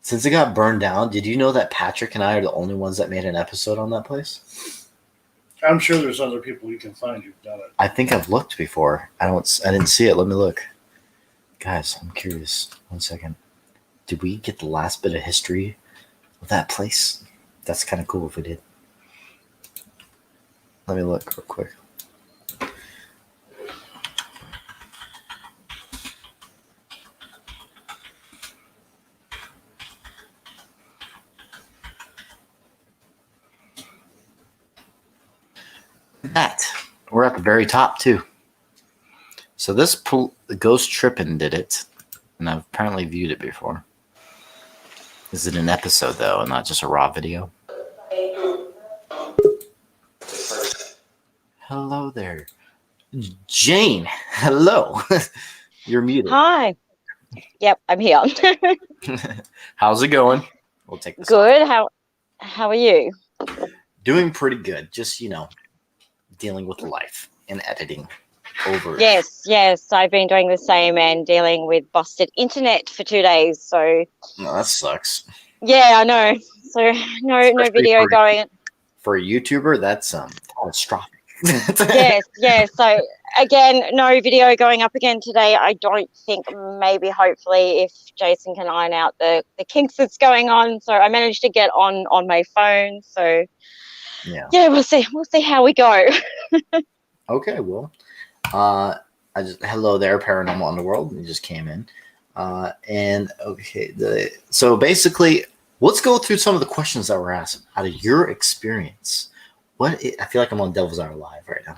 Since it got burned down, did you know that Patrick and I are the only ones that made an episode on that place? I'm sure there's other people you can find who've done it. I think I've looked before. I didn't see it. Let me look. Guys, I'm curious. 1 second. Did we get the last bit of history of that place? That's kind of cool if we did. Let me look real quick. that. We're at the very top too. So this Ghost Trippin' did it, and I've apparently viewed it before. Is it an episode though, and not just a raw video? Hello there, Jane. Hello. You're muted. Hi. Yep, I'm here. How's it going? We'll take this. Good. How are you? Doing pretty good. Just dealing with life and editing. Yes. I've been doing the same and dealing with busted internet for 2 days. So. No, that sucks. Yeah, I know. So no video going. For a YouTuber, that's catastrophic. Yes. So again, no video going up again today. I don't think. Maybe, hopefully, if Jason can iron out the kinks that's going on. So I managed to get on my phone. So yeah, we'll see how we go. Okay, well, hello there, Paranormal Underworld. You just came in, and okay, so basically, let's go through some of the questions that were asked out of your experience. I feel like I'm on Devil's Hour Live right now.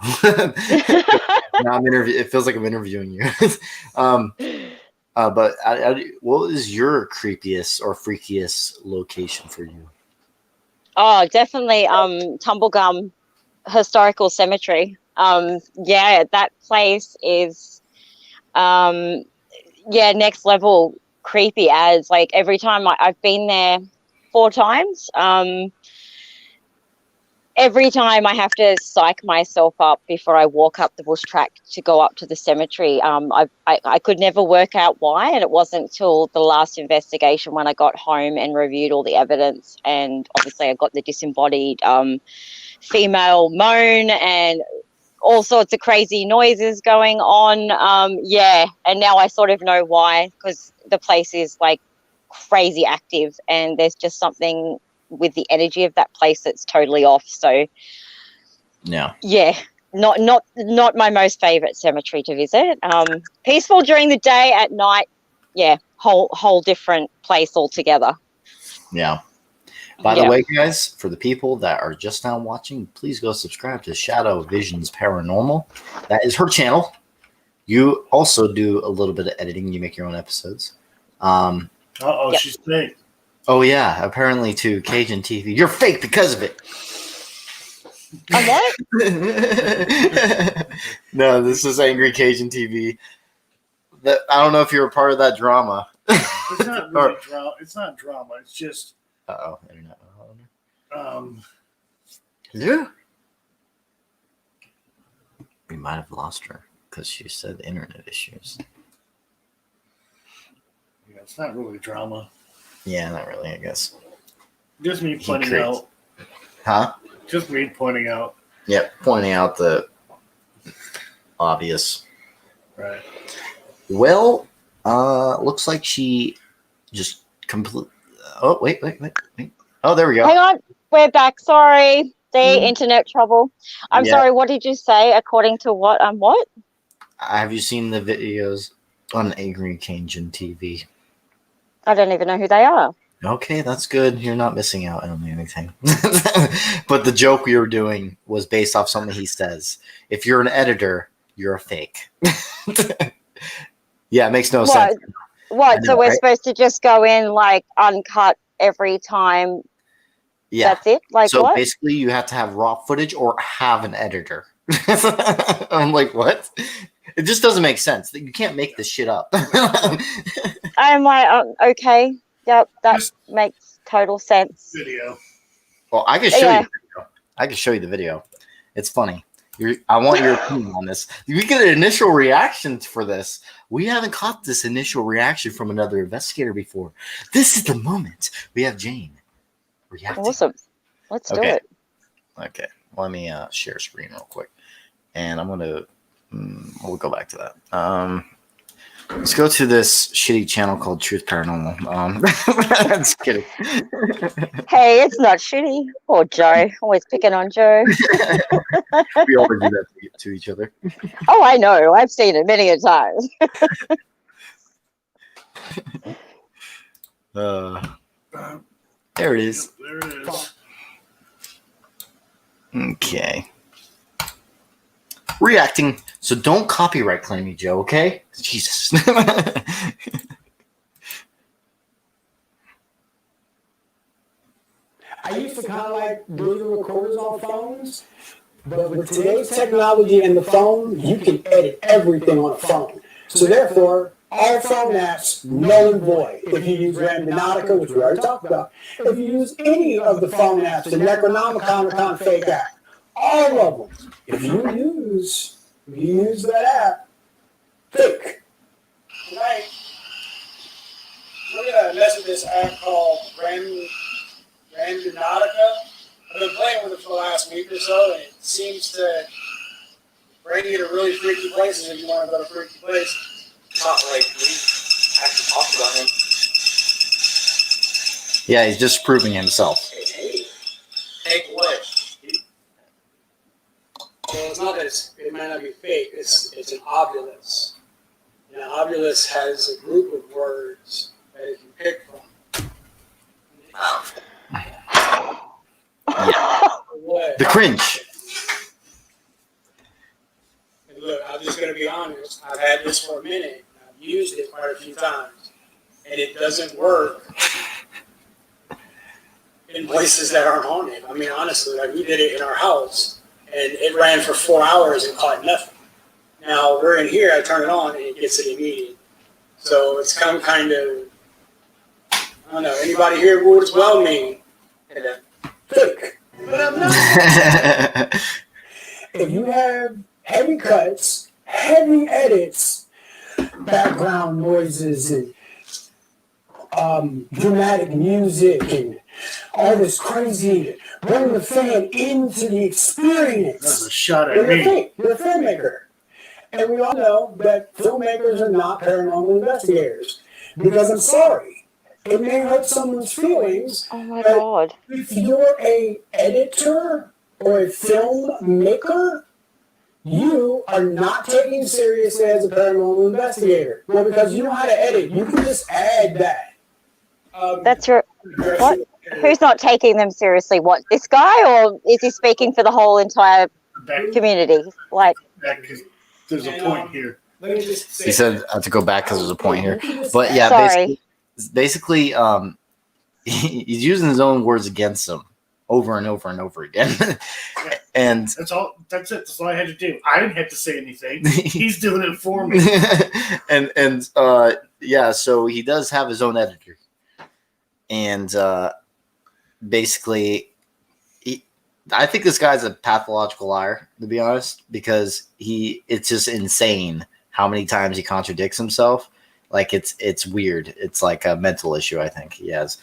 Now it feels like I'm interviewing you. But what is your creepiest or freakiest location for you? Oh, definitely Tumblegum Historical Cemetery. Yeah, that place is next level creepy. As like every time I've been there 4 times. Every time I have to psych myself up before I walk up the bush track to go up to the cemetery. I could never work out why, and it wasn't till the last investigation when I got home and reviewed all the evidence, and obviously I got the disembodied female moan and all sorts of crazy noises going on. And now I sort of know why, because the place is like crazy active, and there's just something with the energy of that place that's totally off. So not my most favorite cemetery to visit. Peaceful during the day, at night whole different place altogether. By the way, guys, for the people that are just now watching, please go subscribe to Shadow Visions Paranormal. That is her channel. You also do a little bit of editing. You make your own episodes. She's fake. Oh, yeah, apparently to Cajun TV. You're fake because of it. What? No, this is Angry Cajun TV. I don't know if you're a part of that drama. It's not really drama. It's not drama. It's just... internet. Yeah. We might have lost her because she said internet issues. Yeah, it's not really drama. Yeah, not really, I guess. Just me pointing out. Huh? Just me pointing out. Yep, pointing out the obvious. Right. Well, looks like she just Oh, wait. Oh, there we go. Hang on, we're back. Sorry, internet trouble. I'm sorry. What did you say? According to what? What? Have you seen the videos on Angry Cajun TV? I don't even know who they are. Okay, that's good. You're not missing out on anything. But the joke we were doing was based off something he says. If you're an editor, you're a fake. Yeah, it makes no sense. What? So we're supposed to just go in like uncut every time? Yeah. That's it? Like so what? Basically you have to have raw footage or have an editor. I'm like, what? It just doesn't make sense. You can't make this shit up. I'm like, okay. Yep, that makes total sense. Video. Well, I can show you the video. I can show you the video. It's funny. I want your opinion on this. We get initial reactions for this. We haven't caught this initial reaction from another investigator before. This is the moment. We have Jane reacting. Awesome. Let's do it. Okay. Let me share screen real quick. And I'm going to... we'll go back to that. Let's go to this shitty channel called Truth Paranormal. Just kidding. Hey, it's not shitty. Or Joe. Always picking on Joe. We always do that to each other. Oh, I know. I've seen it many a times. There it is. There it is. Okay. reacting. So don't copyright claim me, Joe. Okay? Jesus. I used to kind of like digital recorders on phones, but with today's technology and the phone, you can edit everything on a phone. So therefore, all phone apps, null and void. If you use Randonautica, which we already talked about, if you use any of the phone apps, the Necronomicon or Fake app, all of them, if you use that app, fake. Tonight, we're going to mess with this app called Randonautica. I've been playing with it for the last week or so, and it seems to bring you to really freaky places if you want to go to freaky places. It's not like we actually talked about him. Yeah, he's just proving himself. Hey, fake what? Well, it's not that it might not be fake. It's an obulus. And an obulus has a group of words that it can pick from. The cringe. And look, I'm just going to be honest. I've had this for a minute. I've used it quite a few times. And it doesn't work in places that aren't haunted. I mean, honestly, like we did it in our house, and it ran for 4 hours and caught nothing. Now, we're in here, I turn it on, and it gets it immediate. So it's kind of, I don't know, anybody here what does well mean? Fake. But I'm not. If you have heavy cuts, heavy edits, background noises, and dramatic music, and all this crazy, bring the fan into the experience. That's a shot at me. You're a filmmaker. And we all know that filmmakers are not paranormal investigators. Because I'm sorry, it may hurt someone's feelings. Oh my God. If you're a editor or a filmmaker, you are not taken seriously as a paranormal investigator. Well, because you know how to edit, you can just add that. That's your what? Who's not taking them seriously? What, this guy, or is he speaking for the whole entire community? Like, there's a point here. He said I have to go back because there's a point here. But yeah, sorry. basically, he's using his own words against him over and over and over again. And that's all. That's it. That's all I had to do. I didn't have to say anything. He's doing it for me. and yeah, so he does have his own editor, and basically, I think this guy's a pathological liar, to be honest, because it's just insane how many times he contradicts himself. Like it's weird. It's like a mental issue. I think he has.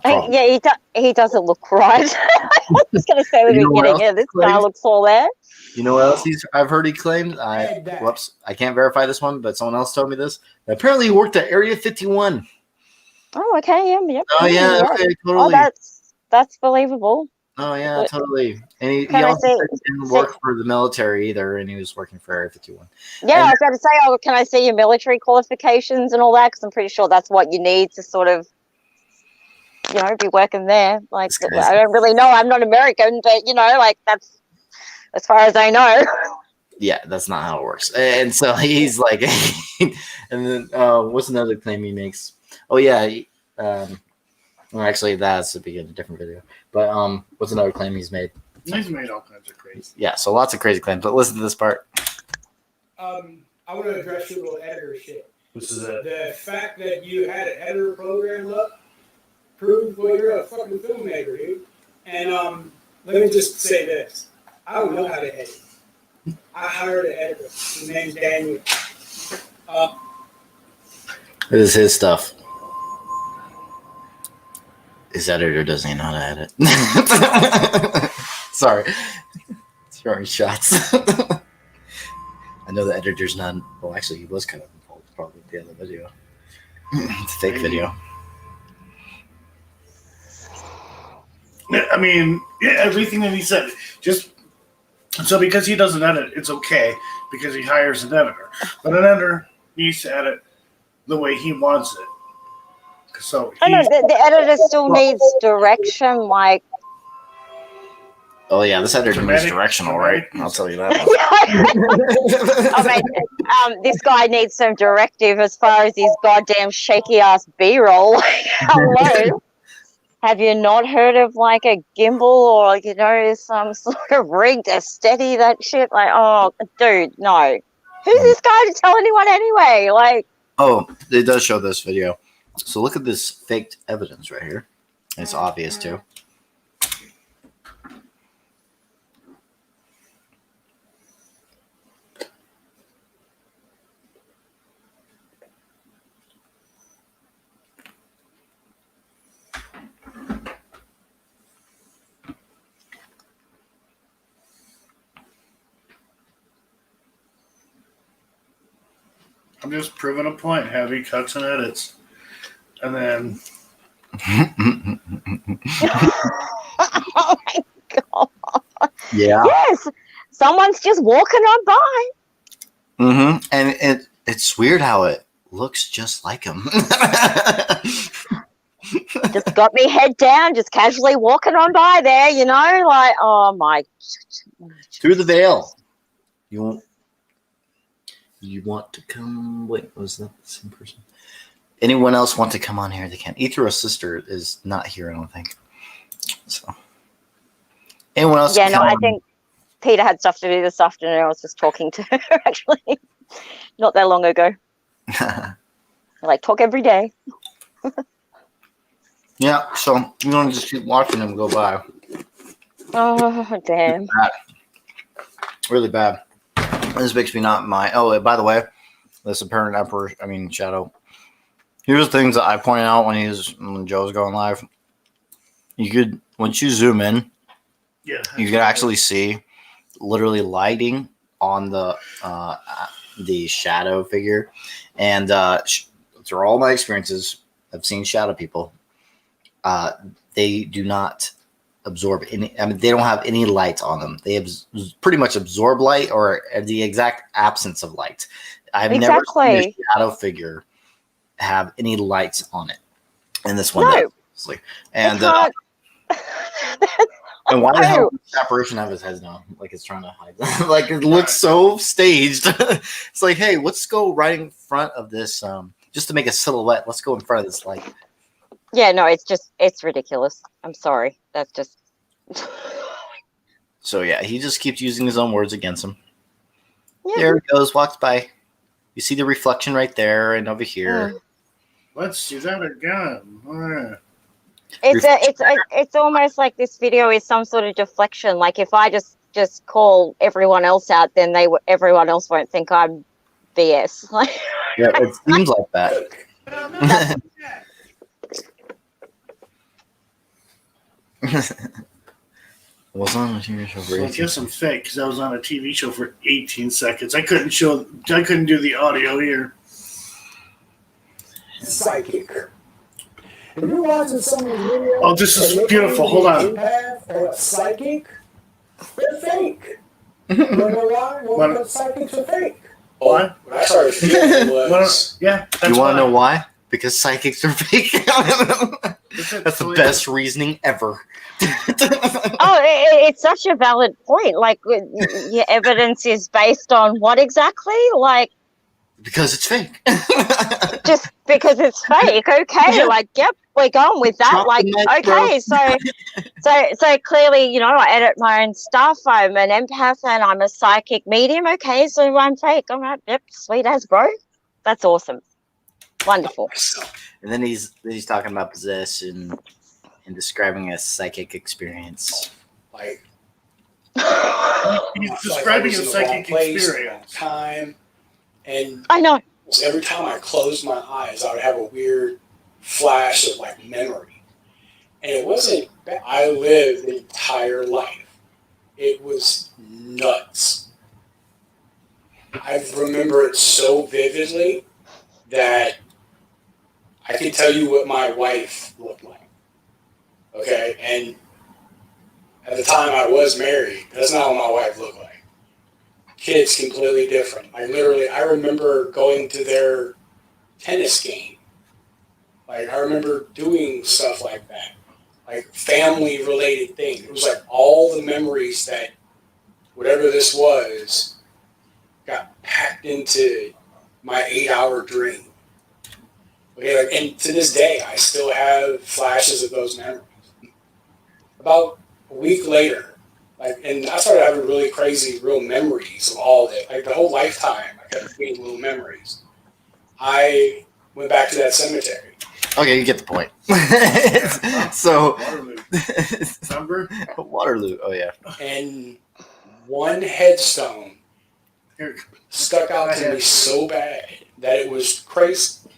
Yeah, he doesn't look right. I was going to say the beginning. Yeah, this guy looks all there. You know what else I've heard he claimed? Whoops, I can't verify this one, but someone else told me this. Apparently, he worked at Area 51. Oh, okay, yeah. Oh yeah, okay, totally. Oh, that's believable. Oh yeah, totally. And he also didn't work for the military either, and he was working for Area 51. Yeah, I was going to say, can I see your military qualifications and all that? Because I'm pretty sure that's what you need to sort of, be working there. Like, I don't really know. I'm not American, but like that's as far as I know. Yeah, that's not how it works. And so he's like, and then what's another claim he makes? Oh yeah, well, actually that's to be in a different video. But what's another claim he's made? He's made all kinds of crazy. Yeah, so lots of crazy claims. But listen to this part. I want to address your little editor shit. This is it. The fact that you had an editor program up proves, well, you're a fucking filmmaker, dude. And let me just say this. I don't know how to edit. I hired an editor. His name's Daniel. This is his stuff. His editor doesn't even know how to edit. Sorry. Throwing shots. I know the editor's not. Well, actually, he was kind of involved probably with the other video. It's a fake video. I mean, yeah, everything that he said. Just so because he doesn't edit, it's okay because he hires an editor. But an editor needs to edit the way he wants it. So I know the editor still needs direction. Like, Oh yeah, this editor is directional, right? I'll tell you that. I mean, this guy needs some directive as far as his goddamn shaky ass B-roll. Like, hello. Have you not heard of like a gimbal or some sort of rig to steady that shit? Like, oh, dude, no. Who's this guy to tell anyone anyway? Like, oh, it does show this video. So look at this faked evidence right here. It's obvious too. I'm just proving a point. Heavy cuts and edits. And then. oh my god. Yeah. Yes. Someone's just walking on by. Mm-hmm. And it's weird how it looks just like him. Just got me head down, just casually walking on by there, like, oh my. Through the veil. You want to come? Wait, was that the same person? Anyone else want to come on here? They can. Ethra's sister is not here, I don't think. So, anyone else? Yeah, no, I think Peter had stuff to do this afternoon. I was just talking to her actually, not that long ago. Like talk every day. Yeah, so you want to just keep watching them go by. Oh damn! Bad. Really bad. This makes me not my. Oh, by the way, this apparent emperor. I mean, Shadow. Here's the things that I pointed out when Joe was going live. You could, once you zoom in, you could actually see literally lighting on the shadow figure. And through all my experiences, I've seen shadow people. They do not absorb any. I mean, they don't have any light on them. They pretty much absorb light or the exact absence of light. I've never seen a shadow figure have any lights on it, and this one does. And and why the hell does the apparition have his head down? Like it's trying to hide. Like it looks so staged. It's like, hey, let's go right in front of this, just to make a silhouette. Let's go in front of this light. Yeah, no, it's ridiculous. I'm sorry. That's just. So yeah, he just keeps using his own words against him. Yeah. There he goes, walks by. You see the reflection right there and over here. Let's see that again. It's almost like this video is some sort of deflection. Like if I just call everyone else out, then everyone else won't think I'm BS. Like yeah, it seems like that. Was on a TV show for 18 I guess I'm fake because I was on a TV show for 18 seconds. I couldn't do the audio here. Psychic. If you're watching someone's video, oh, this is beautiful. Hold on. Or a psychic, they're fake. You know why? Well, because psychics are fake. Why? When I started feeling was yeah. You want to know why? Because psychics are fake. That's the best reasoning ever. It's such a valid point. Like, your evidence is based on what exactly? Like, because it's fake. Just because it's fake, okay? Like, yep, we're going with that. Like, okay, so clearly, I edit my own stuff. I'm an empath and I'm a psychic medium. Okay, so I'm fake. All right, yep, sweet as bro. That's awesome, wonderful. And then he's talking about possession and describing a psychic experience. Like he's describing a psychic experience. Time, and I know. Every time I closed my eyes, I would have a weird flash of like memory, and it wasn't. I lived the entire life. It was nuts. I remember it so vividly that I can tell you what my wife looked like. Okay, and at the time I was married. That's not what my wife looked like. Kids completely different. I remember going to their tennis game. Like I remember doing stuff like that. like family related thing. It was like all the memories that whatever this was got packed into my 8-hour dream. Okay, like, and to this day, I still have flashes of those memories. About a week later, like, and I started having really crazy, real memories of all of it. Like the whole lifetime, I kept getting little memories. I went back to that cemetery. Okay, you get the point. So Waterloo. Remember? Waterloo. Oh yeah. And one headstone stuck out to me so bad that it was crazy.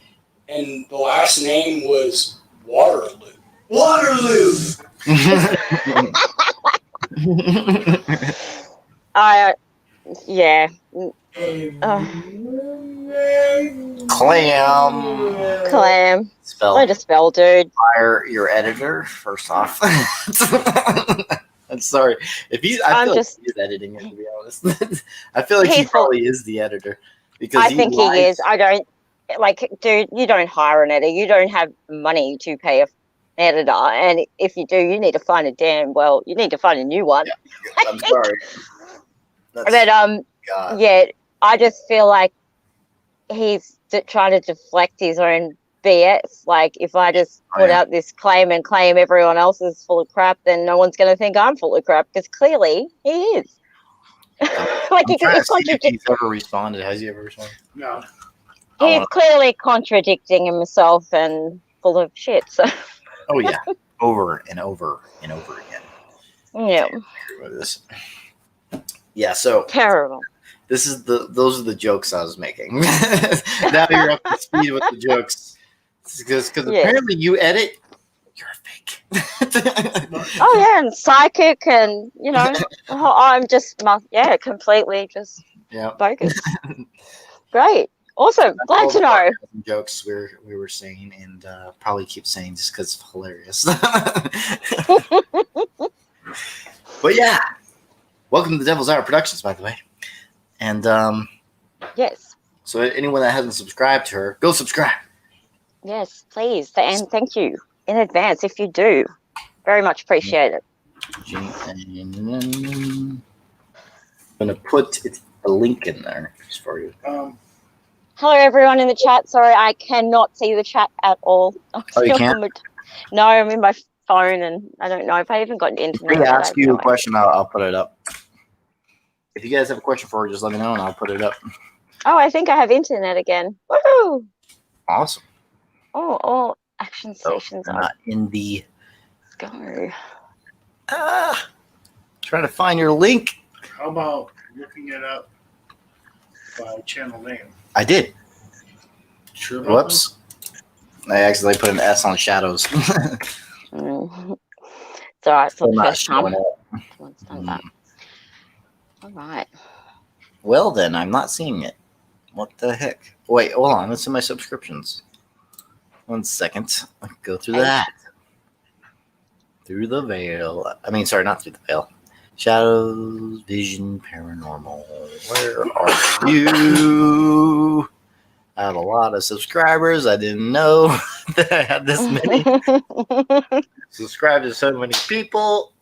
And the last name was Waterloo. Waterloo! Yeah. Clam. Spell. Learn to spell, dude. Fire your editor first off. I'm sorry if he's. I feel like he's editing it. To be honest, I feel like he probably is the editor because I think he is. I don't like, dude. You don't hire an editor. You don't have money to pay an editor, and if you do, you need to find a you need to find a new one. Yeah, I'm sorry. But yeah, I just feel like he's trying to deflect his own BS. Like, if I just put out this claim and claim everyone else is full of crap, then no one's going to think I'm full of crap, because clearly he is. Like, he's ever responded. Has he ever responded? No. He's clearly contradicting himself and full of shit. So. Oh yeah, over and over and over again. Yeah. Yeah. So terrible. Those are the jokes I was making. Now you're up to speed with the jokes, because apparently you edit. You're a fake. Oh yeah, and psychic, and I'm just completely just bogus. Great, awesome, glad to know. Jokes we were saying, and probably keep saying just because it's hilarious. But yeah, welcome to the Devil's Hour Productions, by the way. And yes. So anyone that hasn't subscribed to her, go subscribe. Yes, please, and thank you in advance if you do. Very much appreciate it. I'm gonna put a link in there just for you. Hello, everyone in the chat. Sorry, I cannot see the chat at all. Oh, you can't? No, I'm in my phone, and I don't know if I even got internet. If I ask you a question, I'll put it up. If you guys have a question for her, just let me know and I'll put it up. Oh, I think I have internet again. Woohoo! Awesome. Oh, all action stations are not in the. Let's go. Trying to find your link. How about looking it up by channel name? I did. Sure. Whoops. I accidentally put an S on shadows. It's all right. It's the first time. Someone's done that. All right. Well, then, I'm not seeing it. What the heck? Wait, hold on. Let's see my subscriptions. 1 second. I can go through that. Through the veil. I mean, sorry, not through the veil. Shadows, Vision, Paranormal. Where are you? I have a lot of subscribers. I didn't know that I had this many. Subscribed to so many people.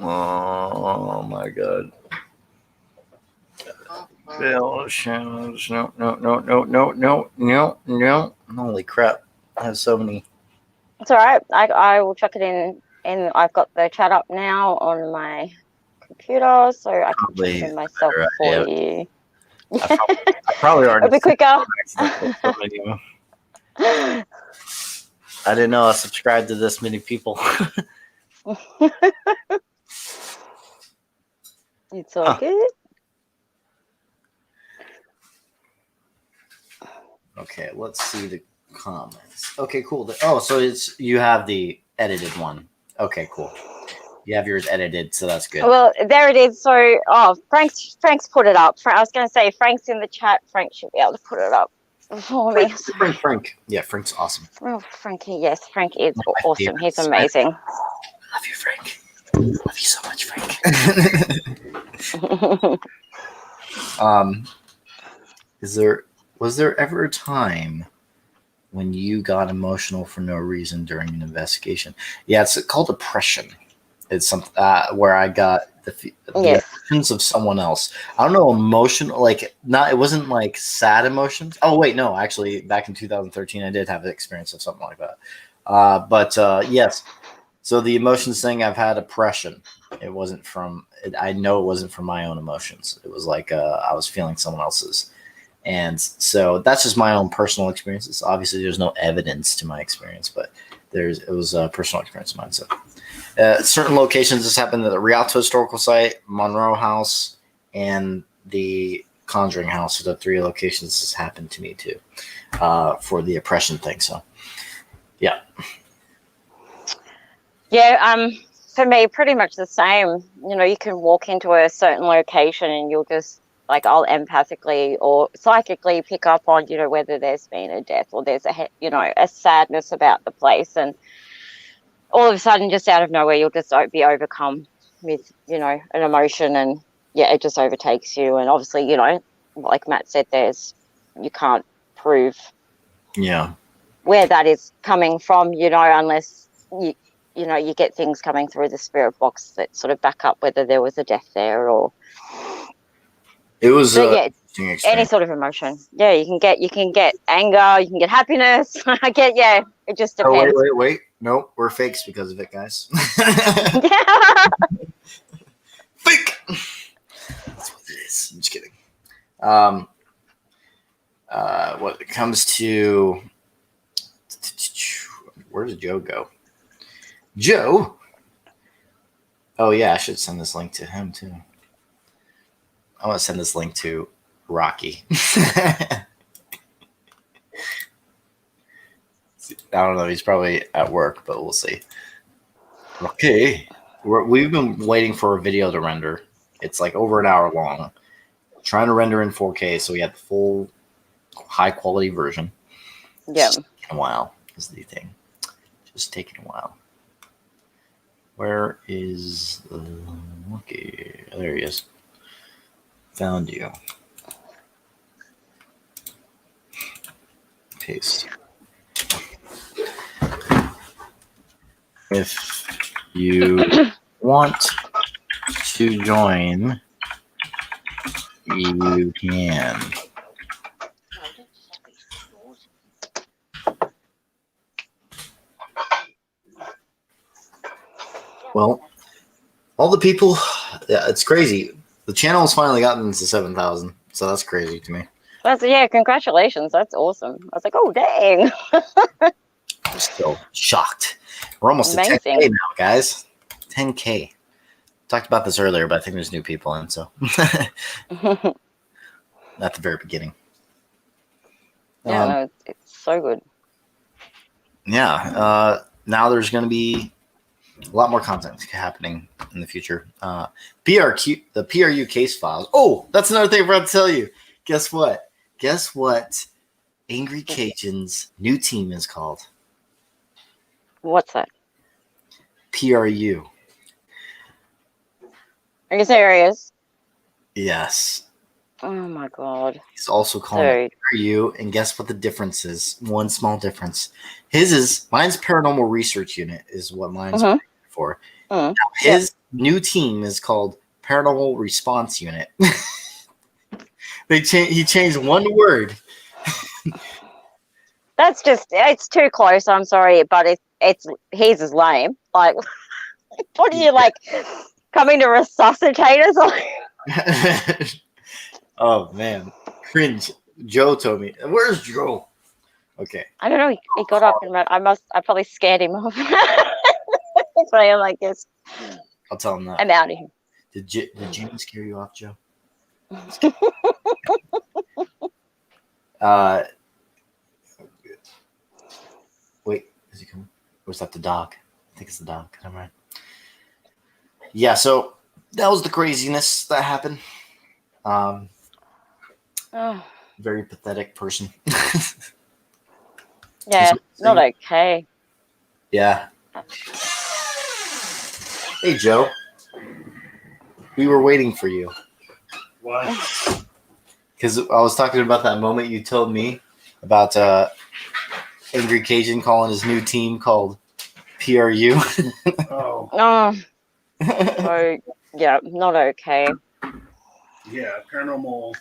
Oh my god. Veil, shadows. No. Holy crap. I have so many. It's all right. I will chuck it in. And I've got the chat up now on my computer, so I can chuck it in myself for you. I probably already. It'll be quicker. I didn't know I subscribed to this many people. It's all good. Okay, let's see the comments. Okay, cool. So you have the edited one. Okay, cool. You have yours edited, so that's good. Well, there it is. So, Frank's put it up. I was going to say Frank's in the chat. Frank should be able to put it up for me. Frank. Yeah, Frank's awesome. Oh, Frankie, yes, Frank is awesome. He's amazing. Love you, Frank. Love you so much, Frank. Was there ever a time when you got emotional for no reason during an investigation? Yeah, it's called depression. It's something where I got the emotions of someone else. I don't know, emotional, like not. It wasn't like sad emotions. Oh wait, no, actually, back in 2013, I did have an experience of something like that. But yes, so the emotions thing, I've had depression. It wasn't from. I know it wasn't from my own emotions. It was like I was feeling someone else's. And so that's just my own personal experiences. Obviously, there's no evidence to my experience, but it was a personal experience of mine. So, certain locations, this happened at the Rialto Historical Site, Monroe House, and the Conjuring House. So the 3 locations this happened to me too, for the oppression thing. So, yeah. Yeah, for me, pretty much the same. You know, you can walk into a certain location and you'll just, like, I'll empathically or psychically pick up on, you know, whether there's been a death or there's a sadness about the place. And all of a sudden, just out of nowhere, you'll just be overcome with, you know, an emotion, and yeah, it just overtakes you. And obviously, you know, like Matt said, you can't prove where that is coming from, you know, unless you get things coming through the spirit box that sort of back up whether there was a death there or. It was any sort of emotion. Yeah, you can get anger, you can get happiness. It just depends. Oh, wait. Nope, we're fakes because of it, guys. Fake. That's what it is. I'm just kidding. When it comes to where did Joe go? Joe. Oh yeah, I should send this link to him too. I want to send this link to Rocky. I don't know. He's probably at work, but we'll see. Okay. We've been waiting for a video to render. It's like over an hour long. Trying to render in 4K, so we had the full high quality version. Yeah. Just taking a while is the thing. Just taking a while. Where is the... Okay. There he is. Found you. Paste. If you want to join, you can. Well, all the people, yeah, it's crazy. The channel has finally gotten to 7,000, so that's crazy to me. Congratulations. That's awesome. I was like, oh, dang. I'm still shocked. We're almost at 10K now, guys. 10K. Talked about this earlier, but I think there's new people in, so. At the very beginning. Yeah, it's so good. Yeah. Now there's going to be a lot more content happening in the future. The PRU case files. Oh, that's another thing I forgot to tell you. Guess what? Angry Cajun's new team is called? What's that? PRU. Are you serious? Yes. Oh my god. He's also calling it PRU, and guess what the difference is? One small difference. Mine's Paranormal Research Unit is what mine's for. Now, his new team is called Paranormal Response Unit. He changed one word. That's it's too close. I'm sorry, but he's as lame. Like, what are you like coming to resuscitate us? Oh man, cringe. Joe told me. Where's Joe? Okay. I don't know. He got up and I probably scared him off. So I'm like this. I'll tell him that. I'm out of here. Did June scare you off, Joe? Wait, is he coming? Or is that the dog? I think it's the dog. Am I right? Yeah, so that was the craziness that happened. Very pathetic person. Yeah, not okay. Yeah. Hey, Joe. We were waiting for you. Why? Because I was talking about that moment you told me about Angry Cajun calling his new team called PRU. Oh, Oh, yeah, not okay. yeah, paranormal.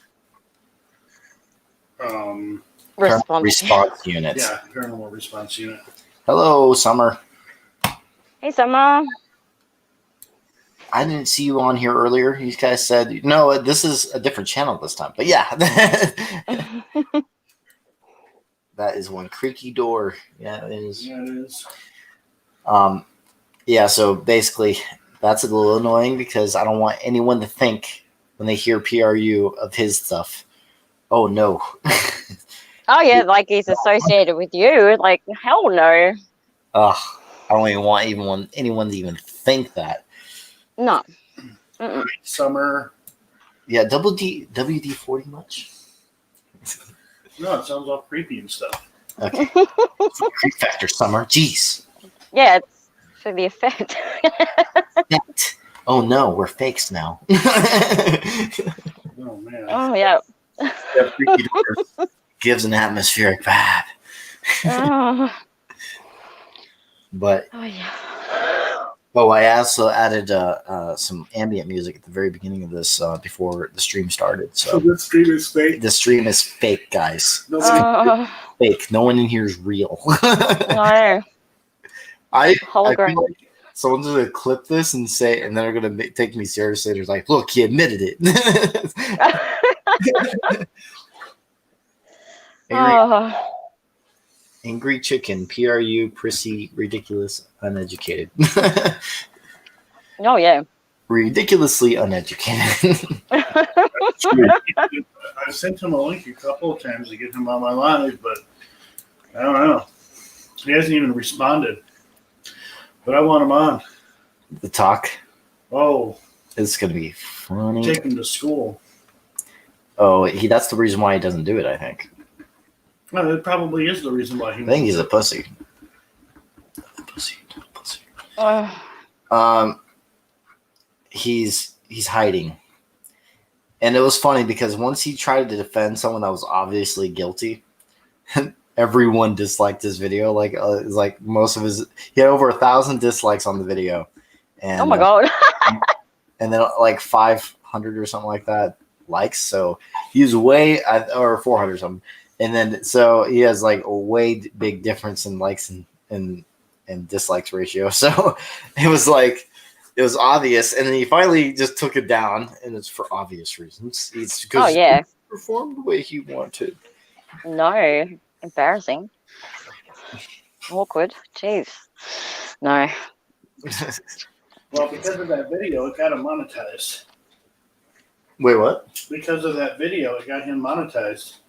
Response unit. Yeah, paranormal response unit. Hello, Summer. Hey, Summer. I didn't see you on here earlier. You guys said no. This is a different channel this time. But yeah, that is one creaky door. Yeah, it is. Yeah, it is. Yeah. So basically, that's a little annoying because I don't want anyone to think when they hear PRU of his stuff. Oh no. Oh yeah, like he's associated with you. Like hell no. Ugh. I don't even want anyone to even think that. No. Summer. Yeah, WD-40 much? No, it sounds all creepy and stuff. Okay. Creep factor, Summer. Jeez. Yeah, it's for the effect. Oh no, we're fakes now. Oh man. Oh yeah. Gives an atmospheric vibe. Oh. But oh yeah. oh, I also added some ambient music at the very beginning of this before the stream started. So the stream is fake. The stream is fake, guys. Fake. No one in here is real. No. I Hologram. feel like someone's gonna clip this and say, and they're gonna take me seriously. They're like, "Look, he admitted it." Angry chicken, PRU, prissy, ridiculous, uneducated. Oh yeah. Ridiculously uneducated. I've sent him a link a couple of times to get him on my live, but I don't know. He hasn't even responded. But I want him on. The talk. Oh. It's gonna be funny. Take him to school. Oh, that's the reason why he doesn't do it, I think. Well, it probably is the reason why he. I think he's a pussy. Pussy. He's hiding, and it was funny because once he tried to defend someone that was obviously guilty, everyone disliked his video. Like, it's like most of his. He had over 1,000 dislikes on the video, and oh my god, and then like 500 or something like that likes. So he's way or 400 or something. And then, so he has like a way big difference in likes and dislikes ratio. So it was obvious. And then he finally just took it down, and it's for obvious reasons. It's because he performed the way he wanted. No, embarrassing. Awkward. Jeez. No. Well, because of that video, it got him monetized. Wait, what? Because of that video, it got him monetized.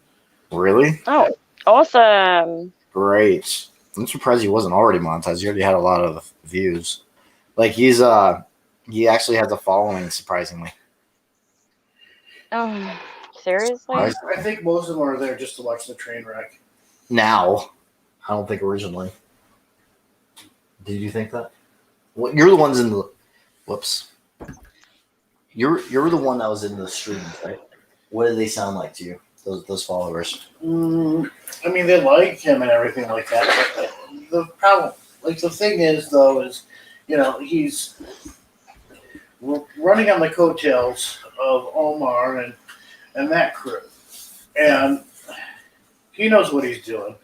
Really? Oh, awesome. Great. I'm surprised he wasn't already monetized. He already had a lot of views. Like he actually has a following, surprisingly. Oh, seriously? I think most of them are there just to watch the train wreck. Now, I don't think originally. Did you think that? Well, you're the ones in the. Whoops. You're the one that was in the stream, right? What did they sound like to you? Those followers. I mean, they like him and everything like that. But the problem, the thing is, though, is he's running on the coattails of Omar and that crew, and he knows what he's doing.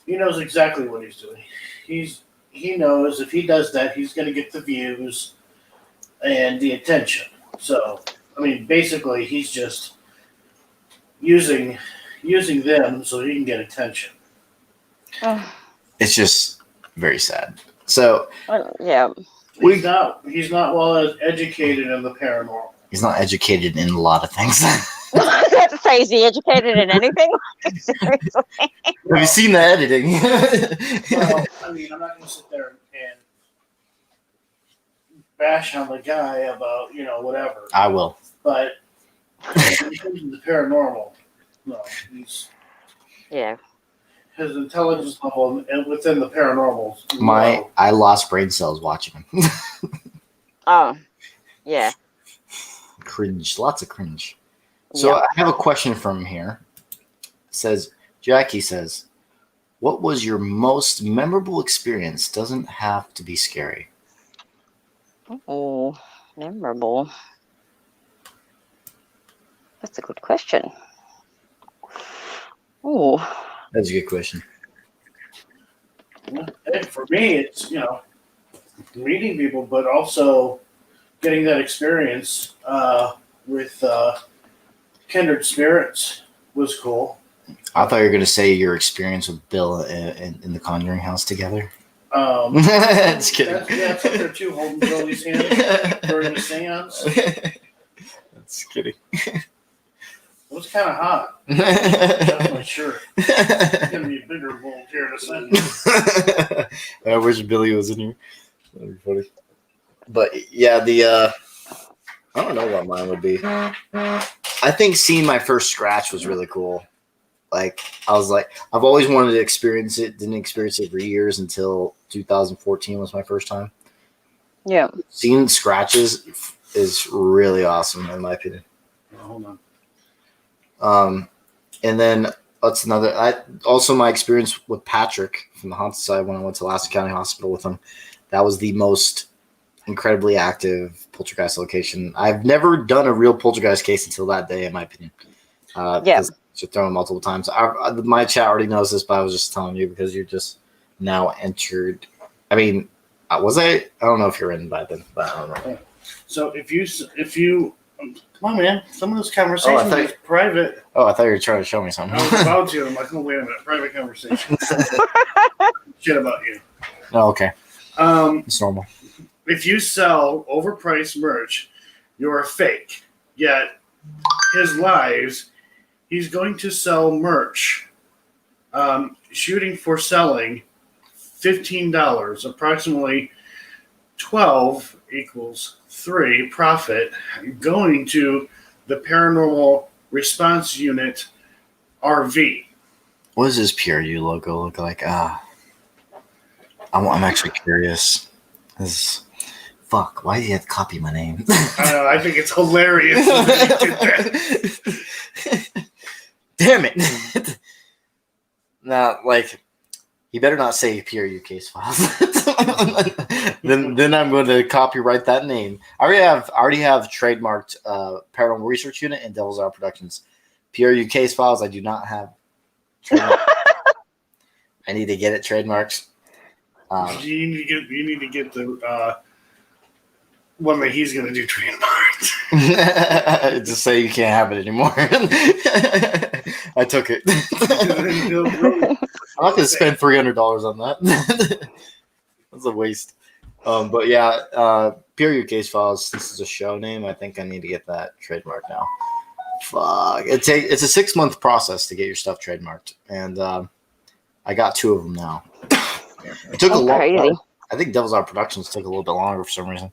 He knows exactly what he's doing. He knows if he does that, he's going to get the views and the attention. So, I mean, basically, he's just using them so he can get attention. It's just very sad. So yeah, he's not well educated in the paranormal. He's not educated in a lot of things. I was about to say, is he educated in anything? Seriously? Have you seen the editing? Well, I mean, I'm not going to sit there and bash on the guy about whatever. I will. But in terms of the paranormal, no, his intelligence level and within the paranormal. I lost brain cells watching him. Oh, yeah. Cringe, lots of cringe. So I have a question from here. It says, Jackie says, what was your most memorable experience? Doesn't have to be scary. Oh, memorable. That's a good question. Oh, That's a good question. Hey, for me, it's meeting people, but also getting that experience with kindred spirits was cool. I thought you were going to say your experience with Bill in the Conjuring house together. Just kidding. That's up there too, holding Billy's hand during the seance. That's kidding. It was kind of hot. That's my shirt. It's going to be a bigger bulge here in a second. I wish Billy was in here. That'd be funny. But yeah, I don't know what mine would be. I think seeing my first scratch was really cool. Like, I was like, I've always wanted to experience it. Didn't experience it for years until 2014 was my first time. yeah. Seeing scratches is really awesome, in my opinion. Hold on. And then that's another. Also, my experience with Patrick from the Haunted Side when I went to Alaska County Hospital with him. That was the most incredibly active poltergeist location. I've never done a real poltergeist case until that day, in my opinion. Because you're throwing multiple times. My chat already knows this, but I was just telling you because you're just now entered. I mean, was I? I don't know if you're in by then, but I don't know. So if you come on, man, some of this conversation is private. Oh, I thought you were trying to show me something. I was about to. I'm like, oh wait a minute, private conversation. Shit about you. Oh, okay. It's normal. If you sell overpriced merch, you're a fake. Yet his lives, he's going to sell merch, shooting for selling $15, approximately 12 equals 3 profit, going to the Paranormal Response Unit RV. What does this PRU logo look like? I'm actually curious. Fuck, why did you have to copy my name? I think it's hilarious that he did that. Damn it. Now, like, you better not say PRU case files. then I'm going to copyright that name. I already have trademarked Paranormal Research Unit and Devil's Hour Productions. PRU case files, I do not have trademarked. I need to get it trademarked. You need to get the one that he's going to do trademarked. Just say you can't have it anymore. I took it. I'm not going to spend $300 on that. That's a waste. But yeah, PRU case files. This is a show name. I think I need to get that trademarked now. Fuck. It's a 6-month process to get your stuff trademarked, and I got 2 of them now. It took a long time. I think Devil's Hour Productions took a little bit longer for some reason.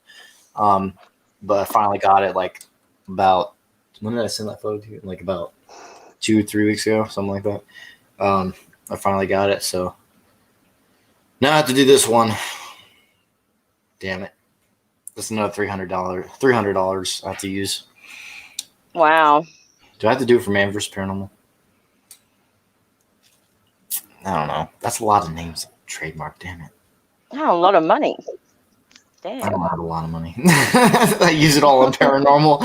But I finally got it like about, when did I send that photo to you? Like about 2-3 weeks ago, something like that. I finally got it, so now I have to do this one. Damn it. That's another $300 I have to use. Wow. Do I have to do it for Man vs. Paranormal? I don't know. That's a lot of names. Trademark, damn it. Oh, a lot of money. Damn. I don't have a lot of money. I use it all on Paranormal.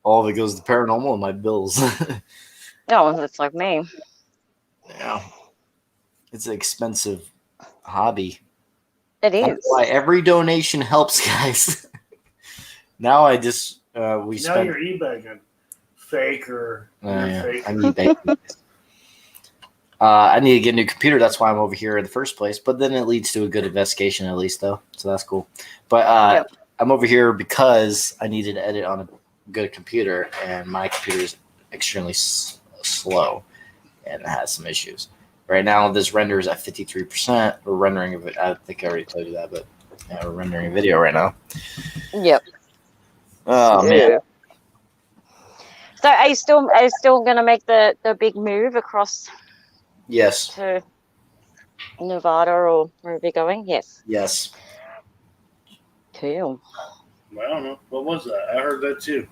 All of it goes to Paranormal and my bills. Oh, that's like me. Yeah. It's an expensive hobby. It is. That's why every donation helps, guys. Now I just Now you're e-bagging. Fake or fake. I need bacon. I need to get a new computer. That's why I'm over here in the first place. But then it leads to a good investigation at least, though. So that's cool. But I'm over here because I needed to edit on a good computer, and my computer is extremely slow and it has some issues. Right now, this render is at 53%. We're rendering of it. I think I already told you that, but yeah, we're rendering a video right now. Yep. Oh man. So are you still going to make the big move across? Yes. To Nevada or where are we going? Yes. Yes. Cool. I don't know. What was that? I heard that too.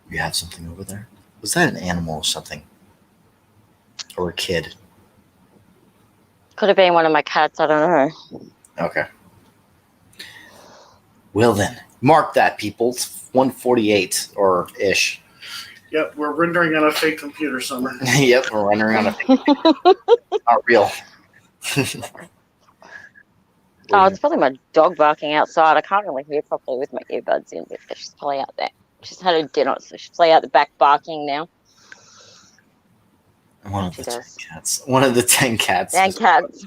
You have something over there? Was that an animal or something? Or a kid? Could have been one of my cats. I don't know. Okay. Well then, mark that, people. It's 1:48 or ish. Yep, we're rendering on a fake computer, Summer. Yep, we're rendering on a fake computer. Not real. Oh, it's probably my dog barking outside. I can't really hear properly with my earbuds in, but she's probably out there. She's had her dinner, so she's probably out the back barking now. One of the 10 cats. One of the 10 cats. 10 cats.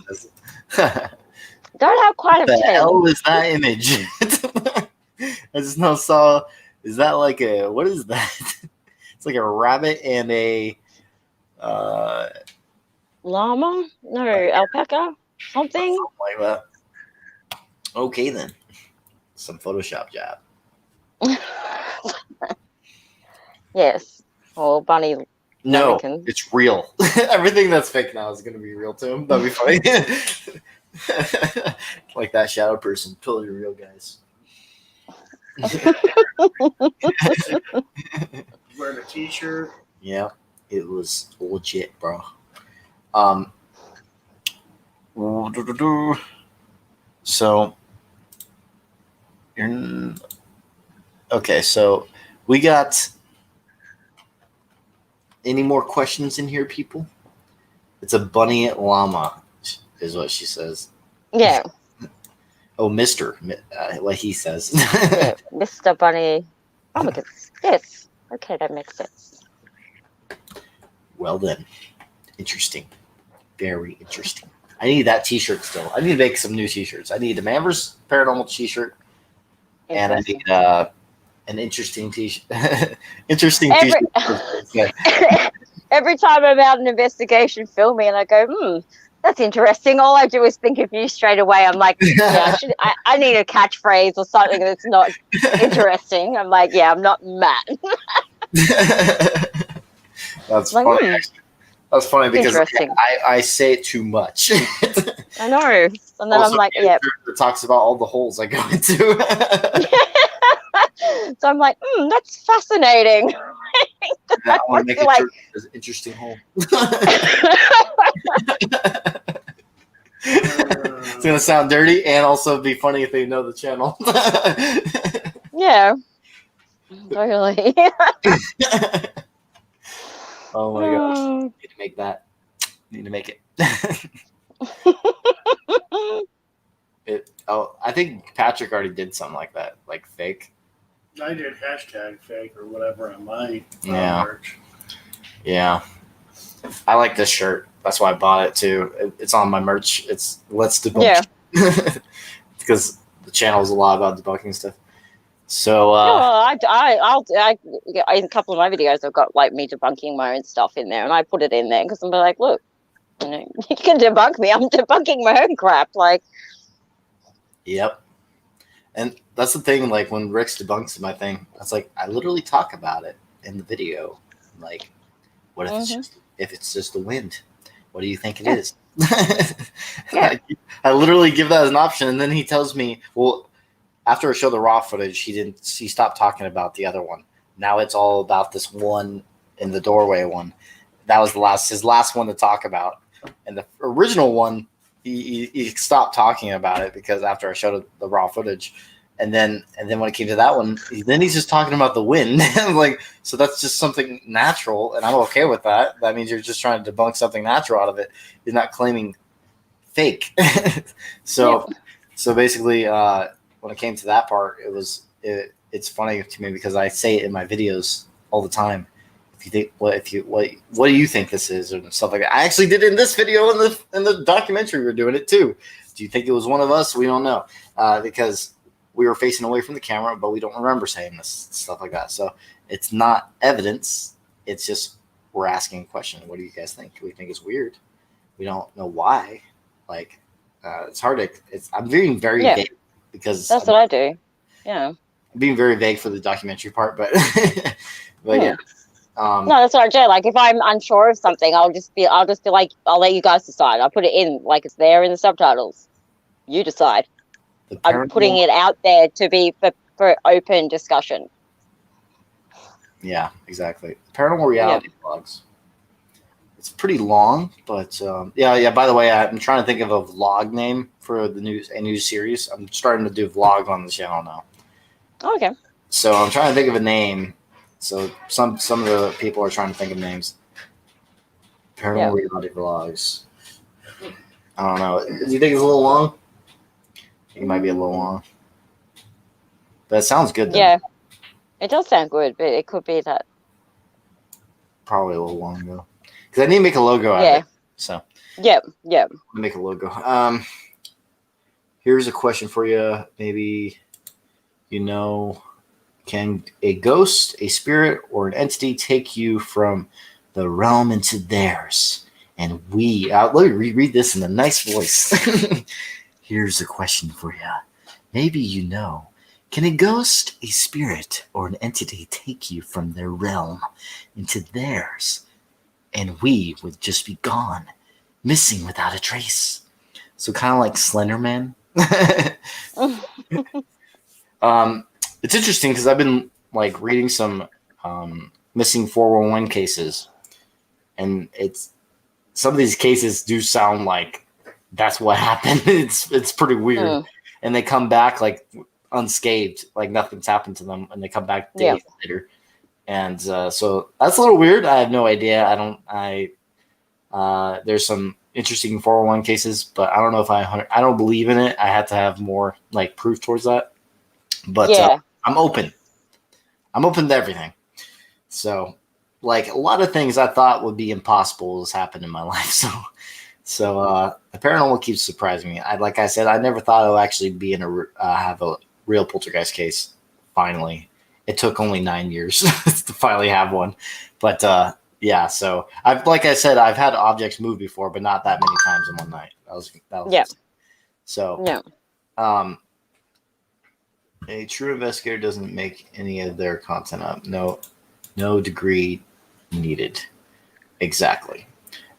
Don't have quite a What the 10. hell is that image? I just now saw. Is that like a. What is that? It's like a rabbit and a. Llama? No, alpaca? Something? Something like that. Okay, then. Some Photoshop job. Yes. Or bunny. No, ramekin. it's real. Everything that's fake now is going to be real to him. That'd be funny. Like that shadow person. Totally real, guys. Wearing a t-shirt. Yeah, it was legit, bro. So you're okay. So we got any more questions in here, people? It's a bunny llama, is what she says. Yeah. Oh, Mister, what he says. Yeah, Mr. Bunny. Oh, my goodness. Yes. Okay, that makes sense. Well then, interesting, very interesting. I need that T-shirt still. I need to make some new T-shirts. I need a Manverse Paranormal T-shirt, and I need an interesting T-shirt. Interesting T-shirt. Every time I'm out an investigation filming, and I go, that's interesting. All I do is think of you straight away. I'm like, yeah, I need a catchphrase or something that's not interesting. I'm like, yeah, I'm not Matt. That's like, funny. That's funny because interesting. I say it too much. I know. And then Also, I'm like, yeah. It talks about all the holes I go into. So I'm like, that's fascinating. I want to make it an interesting hole. It's gonna sound dirty and also be funny if they know the channel. Yeah. Totally. Oh my gosh. Need to make that. Need to make it. I think Patrick already did something like that, like fake. I did hashtag fake or whatever on my merch. Yeah. I like this shirt. That's why I bought it too. It's on my merch. It's Let's Debunk. Yeah. Because the channel is a lot about debunking stuff. So I'll in a couple of my videos I've got like me debunking my own stuff in there, and I put it in there because I'm like, look, you can debunk me. I'm debunking my own crap. Like, yep. And that's the thing. Like when Rick's debunks my thing, it's like I literally talk about it in the video. Like, what if it's just the wind? What do you think it is? Yeah. I literally give that as an option, and then he tells me, well, after I show the raw footage, he stopped talking about the other one. Now it's all about this one in the doorway one. That was his last one to talk about. And the original one, he stopped talking about it because after I showed the raw footage, and then when it came to that one, then he's just talking about the wind. Like, so that's just something natural, and I'm okay with that. That means you're just trying to debunk something natural out of it. You're not claiming fake. So basically, when it came to that part, it's funny to me because I say it in my videos all the time. If you think what do you think this is and stuff like that. I actually did it in this video in the documentary we're doing it too. Do you think it was one of us? We don't know because we were facing away from the camera, but we don't remember saying this stuff like that. So it's not evidence. It's just we're asking a question. What do you guys think? We think it's weird. We don't know why. Like it's hard to. I'm being very vague because that's what I do. Yeah, I'm being very vague for the documentary part, but yeah. No, that's what I do. Like if I'm unsure of something, I'll just be like, I'll let you guys decide. I'll put it in like it's there in the subtitles. You decide. I'm putting it out there to be for open discussion. Yeah, exactly. Paranormal reality vlogs. It's pretty long, but yeah. By the way, I'm trying to think of a vlog name for a new series. I'm starting to do vlog on the channel now. Okay. So I'm trying to think of a name. So some of the people are trying to think of names. Paranormal reality vlogs. I don't know. Do you think it's a little long? I think it might be a little long. But it sounds good though. Yeah. It does sound good, but it could be that. Probably a little long though. Because I need to make a logo out of it. So. Yep. Make a logo. Here's a question for you. Maybe can a ghost, a spirit, or an entity take you from the realm into theirs? And let me reread this in a nice voice. Here's a question for you. Maybe can a ghost, a spirit, or an entity take you from their realm into theirs? And we would just be gone, missing without a trace. So kind of like Slender Man. It's interesting because I've been like reading some missing 411 cases, and some of these cases do sound like that's what happened. It's pretty weird, and they come back like unscathed, like nothing's happened to them, and they come back days later, and so that's a little weird. I have no idea. There's some interesting 401 cases, but I don't know if I don't believe in it. I have to have more like proof towards that. But I'm open. I'm open to everything. So, like a lot of things I thought would be impossible has happened in my life. So the paranormal keeps surprising me. Like I said, I never thought I would actually be have a real poltergeist case. Finally, it took only 9 years to finally have one. But yeah, so like I said, I've had objects move before, but not that many times in one night. That was so. A true investigator doesn't make any of their content up. No degree needed. Exactly.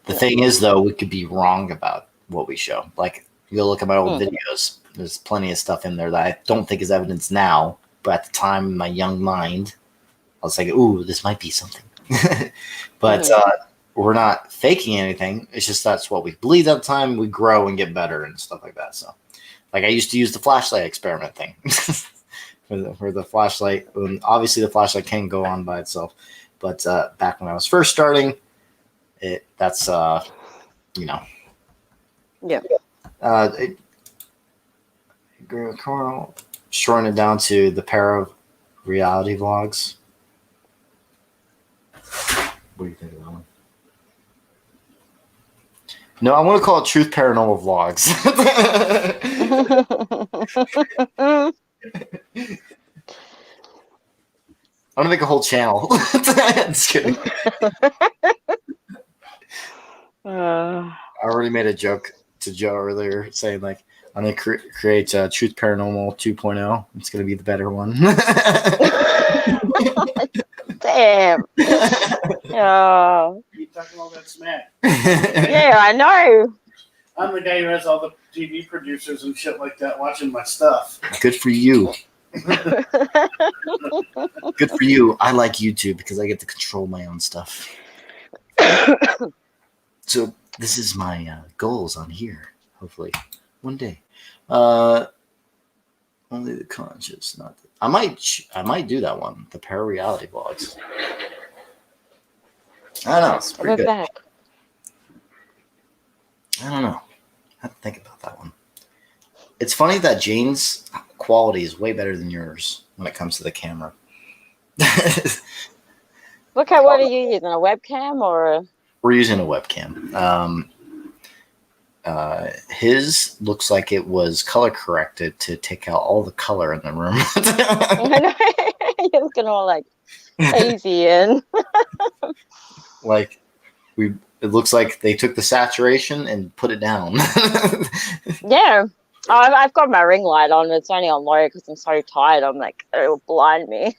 The thing is, though, we could be wrong about what we show. Like, you go look at my old videos. There's plenty of stuff in there that I don't think is evidence now, but at the time, in my young mind, I was like, "Ooh, this might be something." But we're not faking anything. It's just that's what we believe at the time. We grow and get better and stuff like that. So, like, I used to use the flashlight experiment thing. For the flashlight, obviously the flashlight can go on by itself, but back when I was first starting, that's shorten it down to the pair of reality vlogs. What do you think of that one? No, I want to call it Truth Paranormal Vlogs. I'm gonna make a whole channel. Just kidding. I already made a joke to Joe earlier saying like I'm gonna create Truth Paranormal 2.0. It's gonna be the better one. Damn. You talking all that smack? Yeah, I know. I'm the guy who has all the TV producers and shit like that watching my stuff. Good for you. Good for you. I like YouTube because I get to control my own stuff. So this is my goals on here. Hopefully, one day. Only the conscious, not. I might do that one. The para-reality vlogs. I don't know. It's pretty good. I don't know. I have to think about that one. It's funny that Jane's quality is way better than yours when it comes to the camera. Okay, what are you using? A webcam or? We're using a webcam. His looks like it was color corrected to take out all the color in the room. I know. You're looking all like hazy and like it looks like they took the saturation and put it down. Yeah. Oh, I've got my ring light on. It's only on low because I'm so tired. I'm like, it'll blind me.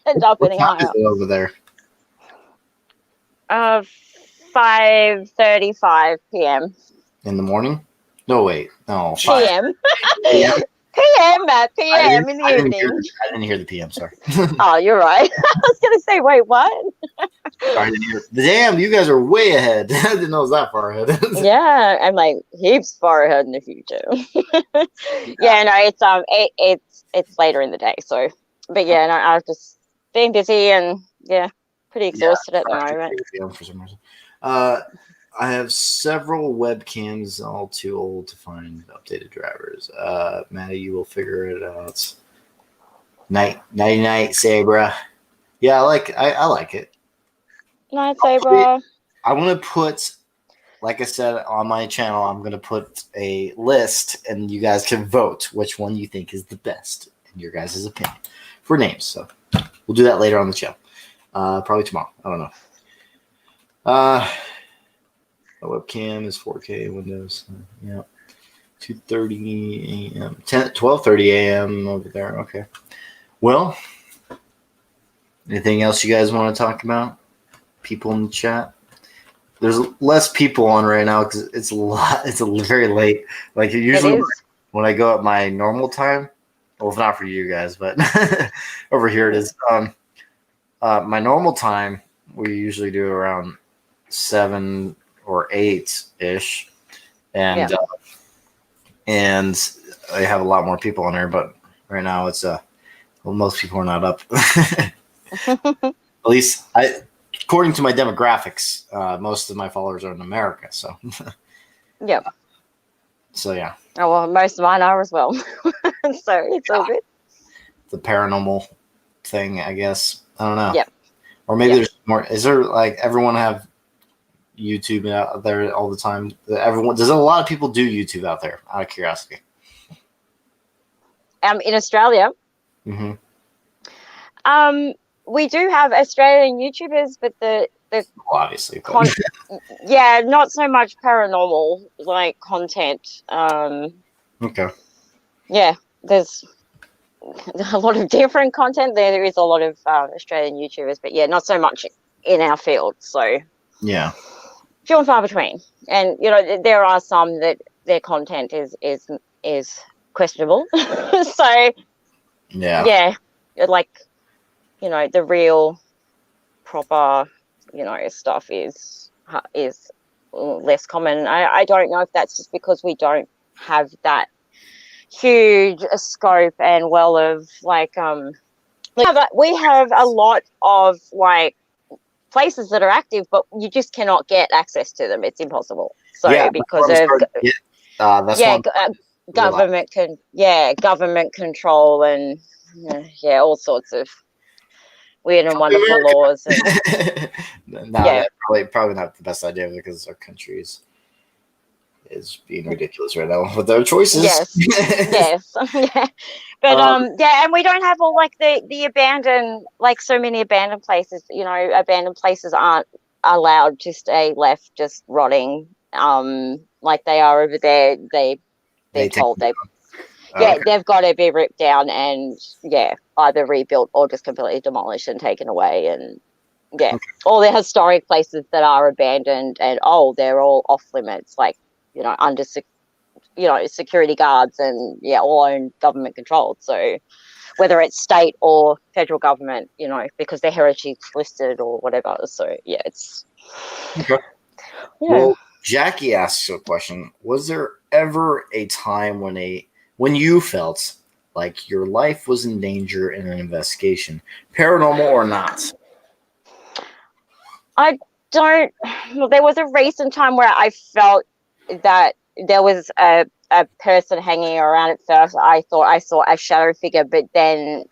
End up getting higher. Over there. 5:35 p.m. In the morning? No, wait. No. PM. PM, Matt. I PM didn't, in the I didn't hear evening. I didn't hear the PM. Sorry. Oh, you're right. I was gonna say, wait, what? Sorry, I didn't hear. Damn, you guys are way ahead. I didn't know it was that far ahead. Yeah, I'm like heaps far ahead in the future. Yeah, no, it's later in the day, so but yeah, no, I was just being busy and yeah, pretty exhausted at the sorry, I moment. didn't hear the PM for some reason. Uh, I have several webcams, all too old to find updated drivers. Maddie, you will figure it out. Nighty night, Sabra. Yeah, I like it. Night Saber. I want to put, like I said on my channel, I'm going to put a list, and you guys can vote which one you think is the best in your guys' opinion for names. So we'll do that later on the channel. Probably tomorrow. I don't know. My webcam is 4K Windows. Yeah. 2:30 a.m. 12:30 a.m. over there. Okay. Well, anything else you guys want to talk about? People in the chat. There's less people on right now because it's a lot. It's very late. Like usually when I go at my normal time. Well, it's not for you guys, but over here it is. My normal time we usually do around 7 or 8 ish, and I have a lot more people on there. But right now it's well, most people are not up. At least according to my demographics, most of my followers are in America. So Yep. So yeah. Oh well, most of mine are as well. So it's all good. The paranormal thing, I guess. I don't know. Yep. Or maybe there's more. Is there like everyone have YouTube out there all the time? Everyone does. A lot of people do YouTube out there. Out of curiosity. In Australia. Mm-hmm. We do have Australian YouTubers, but the obviously, yeah, not so much paranormal like content. Okay. Yeah, there's a lot of different content. There is a lot of Australian YouTubers, but yeah, not so much in our field. So yeah, few and far between. And you know, there are some that their content is questionable. So yeah, like you know, the real proper stuff is less common. I don't know if that's just because we don't have that huge scope and well of we have a lot of like places that are active, but you just cannot get access to them. It's impossible. So because of government control and all sorts of weird and wonderful laws. And probably not the best idea because our country is being ridiculous right now with their choices. Yes. But and we don't have all like the abandoned, like so many abandoned places. You know, abandoned places aren't allowed to stay left just rotting like they are over there. They've got to be ripped down and either rebuilt or just completely demolished and taken away. And all the historic places that are abandoned and they're all off limits, like under security guards and all owned government controlled. So whether it's state or federal government, because they're heritage listed or whatever. So it's Well, Jackie asks a question: was there ever a time when you felt like your life was in danger in an investigation, paranormal or not? I don't. Well, there was a recent time where I felt that there was a person hanging around. At first, I thought I saw a shadow figure, but then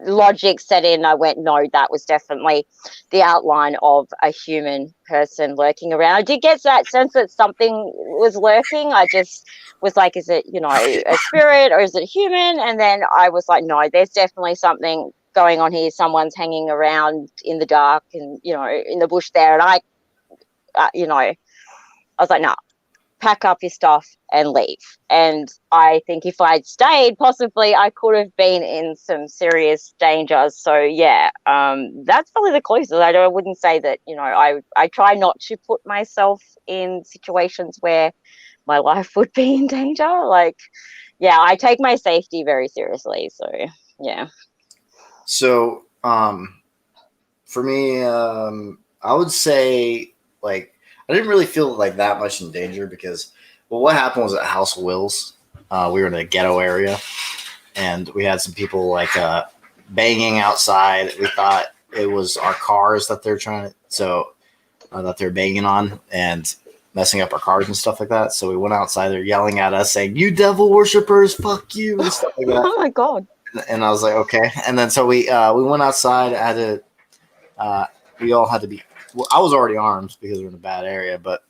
logic set in. I went, no, that was definitely the outline of a human person lurking around. I did get that sense that something was lurking. I just was like, is it, a spirit or is it human? And then I was like, no, there's definitely something going on here. Someone's hanging around in the dark and, in the bush there. And I was like, no, pack up your stuff and leave. And I think if I'd stayed, possibly I could have been in some serious danger. So that's probably the closest. I wouldn't say that, I try not to put myself in situations where my life would be in danger. Like, Yeah, I take my safety very seriously. So yeah. So, for me, I would say like I didn't really feel like that much in danger because, well, what happened was at House of Wills, we were in a ghetto area, and we had some people like banging outside. We thought it was our cars that they're trying to, that they're banging on and messing up our cars and stuff like that. So we went outside. They're yelling at us, saying, "You devil worshippers, fuck you," and stuff like that. Oh my god. And I was like, okay. And then so we went outside. I had to. We all had to be. Well, I was already armed because we're in a bad area, but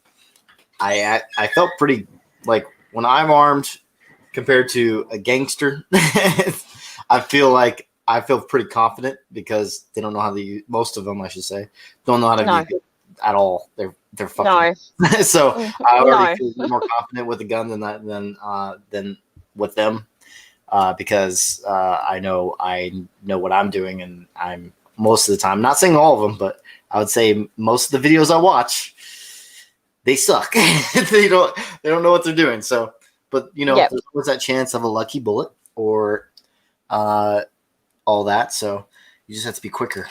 I felt pretty like when I'm armed compared to a gangster. I feel pretty confident because they don't know how to use, most of them, I should say, don't know how to use it at all. They're fucking. No. So I already No. feel more confident with a gun than with them. Because I know what I'm doing, and I'm most of the time, not saying all of them, but I would say most of the videos I watch, they suck. they don't know what they're doing. So, but there's always that chance of a lucky bullet or all that. So you just have to be quicker,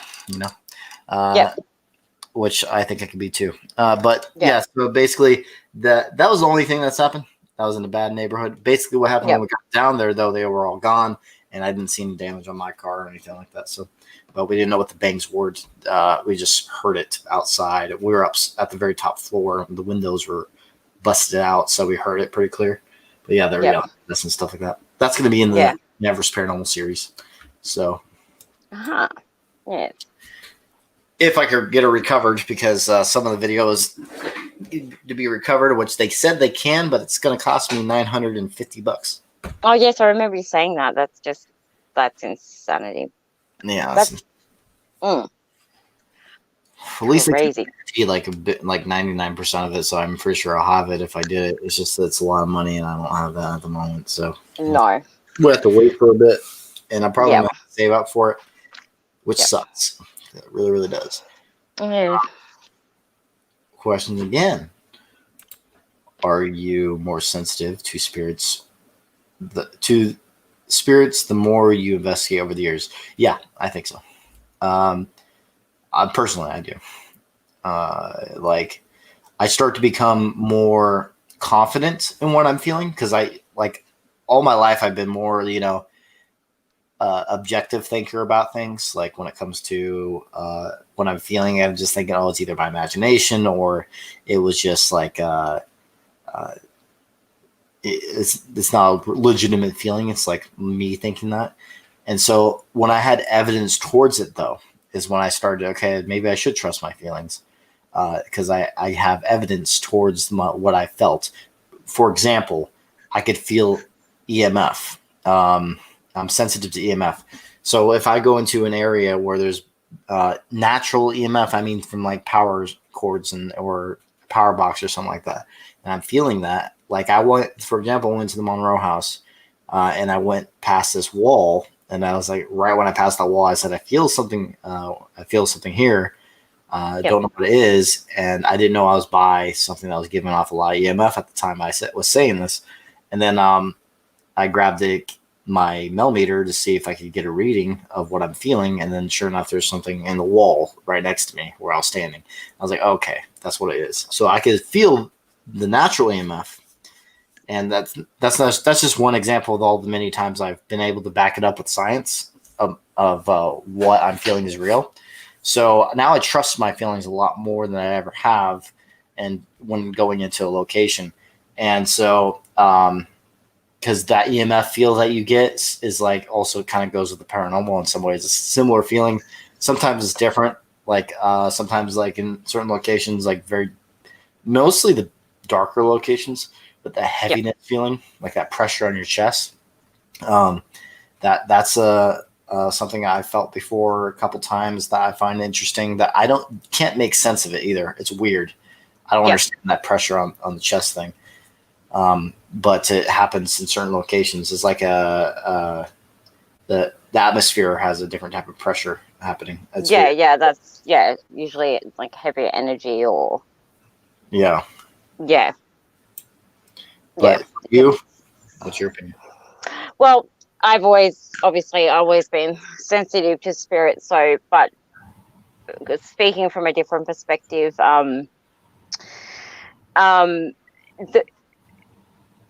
which I think I can be too. But yeah, so basically that was the only thing that's happened. That was in a bad neighborhood. Basically, what happened when we got down there, though, they were all gone, and I didn't see any damage on my car or anything like that. So, but we didn't know what the bangs were. We just heard it outside. We were up at the very top floor. The windows were busted out, so we heard it pretty clear. But yeah, they were yelling at us and stuff like that. That's going to be in the Never's Paranormal series. So, Yeah. If I could get it recovered, because some of the videos to be recovered, which they said they can, but it's going to cost me $950. Oh yes, I remember you saying that. That's insanity. Yeah, that's at least crazy. They like a bit, like 99% of it. So I'm pretty sure I'll have it if I did it. It's just that it's a lot of money, and I don't have that at the moment. So no, we'll have to wait for a bit, and I'm probably going to save up for it, which sucks. It really, really does. Yeah. Question again. Are you more sensitive to spirits? The more you investigate over the years? Yeah, I think so. Personally, I do. Like, I start to become more confident in what I'm feeling, because all my life I've been more, objective thinker about things. Like when it comes to when I'm feeling it, I'm just thinking, oh, it's either my imagination or it was just like it's not a legitimate feeling. It's like me thinking that. And so when I had evidence towards it, though, is when I started, okay, maybe I should trust my feelings, because I have evidence towards what I felt. For example, I could feel EMF. I'm sensitive to EMF. So if I go into an area where there's natural EMF, I mean from like power cords or power box or something like that, and I'm feeling that. Like I went, for example, I went to the Monroe house, and I went past this wall, and I was like, right when I passed that wall, I said, I feel something here. Don't know what it is, and I didn't know I was by something that was giving off a lot of EMF at the time I was saying this. And then I grabbed my millimeter to see if I could get a reading of what I'm feeling, and then sure enough, there's something in the wall right next to me where I was standing. I was like, okay, that's what it is. So I could feel the natural EMF, and that's just one example of all the many times I've been able to back it up with science of what I'm feeling is real. So now I trust my feelings a lot more than I ever have, and when going into a location. And so because that EMF feel that you get is like also kind of goes with the paranormal in some ways. It's a similar feeling. Sometimes it's different. Like sometimes like in certain locations, like mostly the darker locations, but the heaviness feeling, like that pressure on your chest. That's something I felt before a couple times that I find interesting, that I can't make sense of it either. It's weird. I don't understand that pressure on the chest thing. But it happens in certain locations. It's like the atmosphere has a different type of pressure happening. It's weird. That's usually it's like heavier energy or But you, what's your opinion? Well, I've always been sensitive to spirits. So, but speaking from a different perspective, the,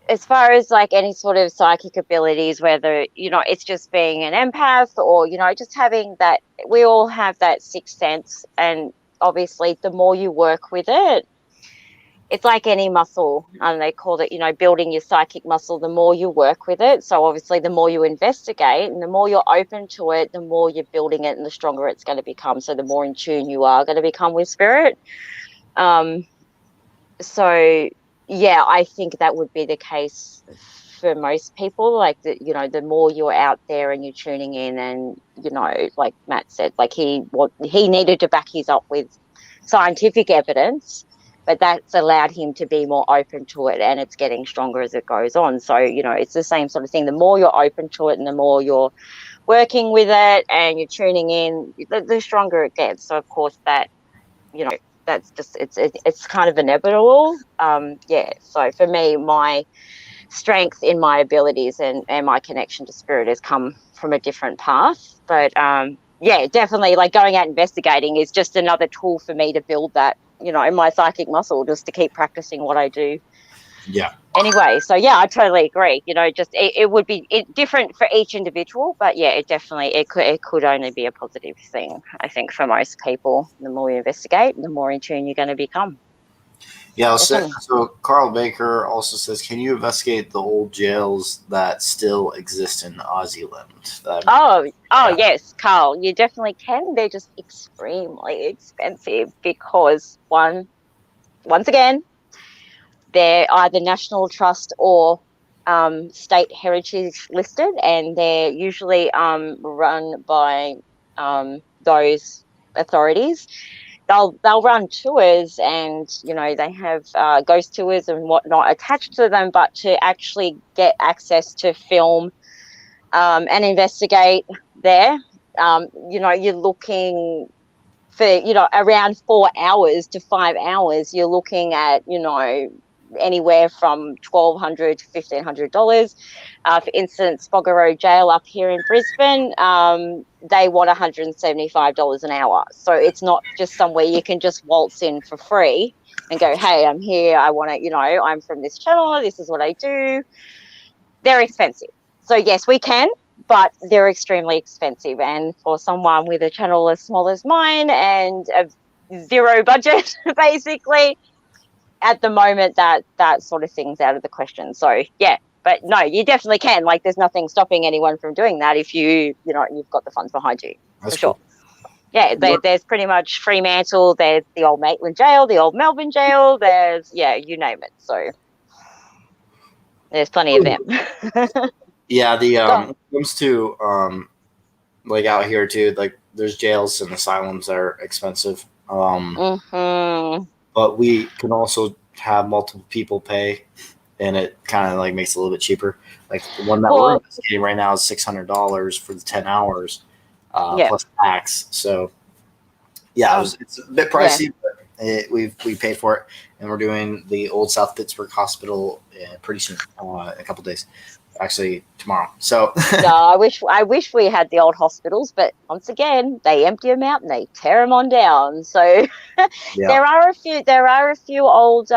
as far as like any sort of psychic abilities, whether, it's just being an empath or, just having that, we all have that sixth sense. And obviously, the more you work with it, it's like any muscle, and they call it, building your psychic muscle. The more you work with it, so obviously the more you investigate and the more you're open to it, the more you're building it and the stronger it's going to become. So the more in tune you are going to become with spirit. So yeah, I think that would be the case for most people. Like the more you're out there and you're tuning in, and like Matt said, like he needed to back his up with scientific evidence, but that's allowed him to be more open to it, and it's getting stronger as it goes on. So it's the same sort of thing. The more you're open to it and the more you're working with it and you're tuning in, the stronger it gets. So of course that, that's just it's kind of inevitable. Yeah, so for me, my strength in my abilities and my connection to spirit has come from a different path. But yeah, definitely, like, going out investigating is just another tool for me to build that, my psychic muscle, just to keep practicing what I do. Yeah. Anyway, so yeah, I totally agree. Just it would be different for each individual, but yeah, it could only be a positive thing, I think, for most people. The more you investigate, the more in tune you're going to become. Yeah, Definitely. so Carl Baker also says, can you investigate the old jails that still exist in Aussie-land? Yes, Carl, you definitely can. They're just extremely expensive because once again, they're either National Trust or state heritage listed, and they're usually run by those authorities. They'll run tours, and they have ghost tours and whatnot attached to them. But to actually get access to film and investigate there, you're looking for around 4 hours to 5 hours. You're looking at anywhere from $1,200 to $1,500. For instance, Bogger Road Jail up here in Brisbane, they want $175 an hour. So it's not just somewhere you can just waltz in for free and go, hey, I'm here, I want to, I'm from this channel, this is what I do. They're expensive. So yes, we can, but they're extremely expensive. And for someone with a channel as small as mine and a zero budget, basically, at the moment, that sort of thing's out of the question. So yeah, but no, you definitely can. Like, there's nothing stopping anyone from doing that if you've got the funds behind you. That's for sure. Cool. Yeah, there's pretty much Fremantle, there's the old Maitland Jail, the old Melbourne Jail, there's, you name it. So there's plenty of them. Yeah, when it comes to like out here too, like there's jails and asylums that are expensive. But we can also have multiple people pay, and it kind of like makes it a little bit cheaper. Like the one that we're investigating right now is $600 for the 10 hours plus tax. So yeah, it's a bit pricey, but we paid for it, and we're doing the old South Pittsburgh Hospital pretty soon, a couple days. Actually, tomorrow. So no, I wish we had the old hospitals, but once again, they empty them out and they tear them on down. So there are a few old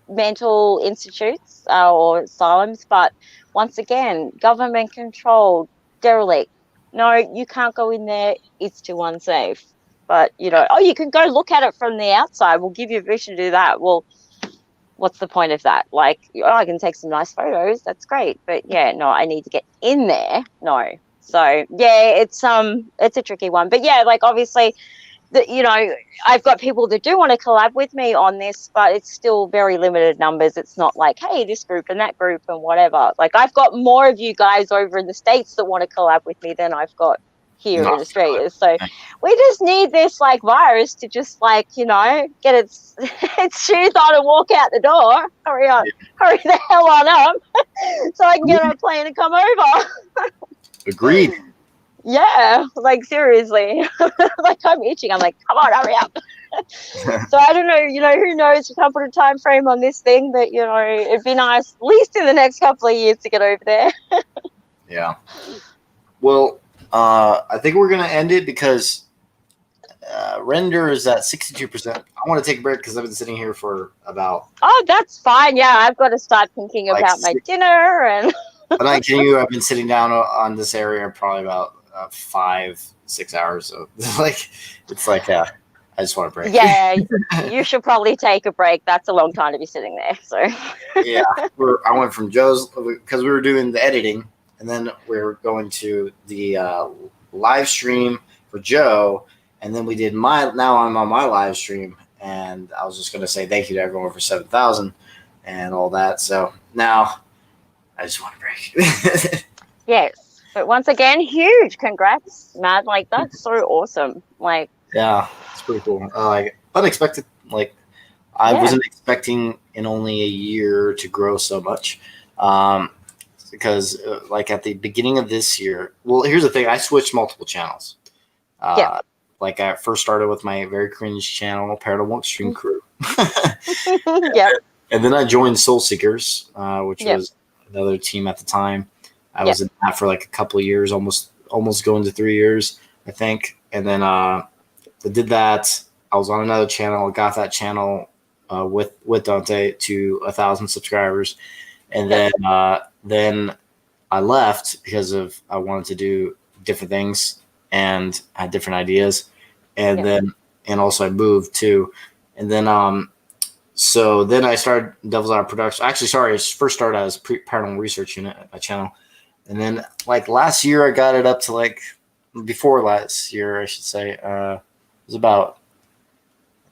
mental institutes or asylums, but once again, government controlled, derelict. No, you can't go in there. It's too unsafe. But you can go look at it from the outside. We'll give you permission to do that. Well, what's the point of that? Like, I can take some nice photos. That's great. But yeah, no, I need to get in there. No. So yeah, it's a tricky one. But yeah, like, obviously, I've got people that do want to collab with me on this, but it's still very limited numbers. It's not like, hey, this group and that group and whatever. Like, I've got more of you guys over in the States that want to collab with me than I've got here in Australia. So we just need this like virus to just like, get its shoes on and walk out the door. Hurry the hell on up so I can get on a plane and come over. Agreed. Yeah, like, seriously. Like, I'm itching. I'm like, come on, hurry up. So I don't know, who knows, we can't put a time frame on this thing, but it'd be nice at least in the next couple of years to get over there. Yeah. Well, I think we're gonna end it because render is at 62%. I want to take a break because I've been sitting here for about. Oh, that's fine. Yeah, I've got to start thinking Like about my dinner and. I'm not kidding you. I've been sitting down on this area probably about 5-6 hours. So like, it's like I just want a break. Yeah, you should probably take a break. That's a long time to be sitting there. So. Yeah, I went from Joe's because we were doing the editing, and then we were going to the live stream for Joe, and then we did my. Now I'm on my live stream, and I was just going to say thank you to everyone for 7,000 and all that. So now I just want a break. Yes, but once again, huge congrats, Matt. Like that's so awesome. Like. Yeah, it's pretty cool. Like unexpected. Like I wasn't expecting in only a year to grow so much. Because like at the beginning of this year, well, here's the thing: I switched multiple channels. Like I first started with my very cringe channel, Paranormal Extreme Crew. Yeah. And then I joined Soul Seekers, which was another team at the time. I was in that for like a couple of years, almost going to 3 years, I think. And then I did that. I was on another channel. I got that channel with Dante to 1,000 subscribers, and then I left because of I wanted to do different things and had different ideas, and then also I moved too, and then so then I started Devil's Hour Production. Actually, sorry, I first started as Paranormal Research Unit, my channel, and then like last year I got it up to like before last year I should say it was about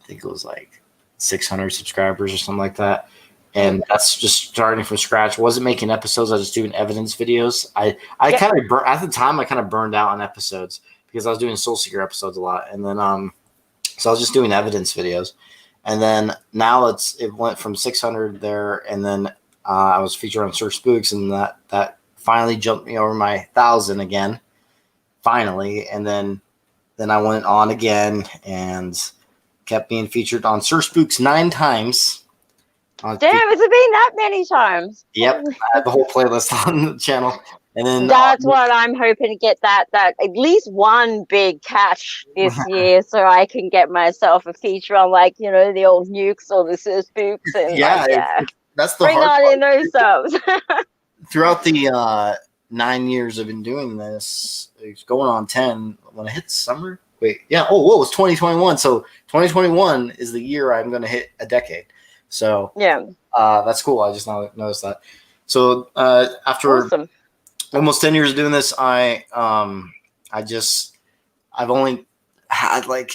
I think it was like 600 subscribers or something like that. And that's just starting from scratch. Wasn't making episodes. I was just doing evidence videos. I kind of at the time I kind of burned out on episodes because I was doing Soul Seeker episodes a lot, and then so I was just doing evidence videos, and then now it went from 600 there, and then I was featured on Search Spooks, and that finally jumped me over my 1,000 again, finally, and then I went on again and kept being featured on Search Spooks 9 times. Damn, has it been that many times? Yep, I had the whole playlist on the channel, and then that's what I'm hoping to get that at least one big catch this year, so I can get myself a feature on like the old nukes or the spooks and that's the bring hard on part. in those subs. Throughout the 9 years I've been doing this, it's going on 10. When I hit summer, it's 2021. So 2021 is the year I'm going to hit a decade. So that's cool. I just noticed that. So after almost 10 years of doing this, I've only had like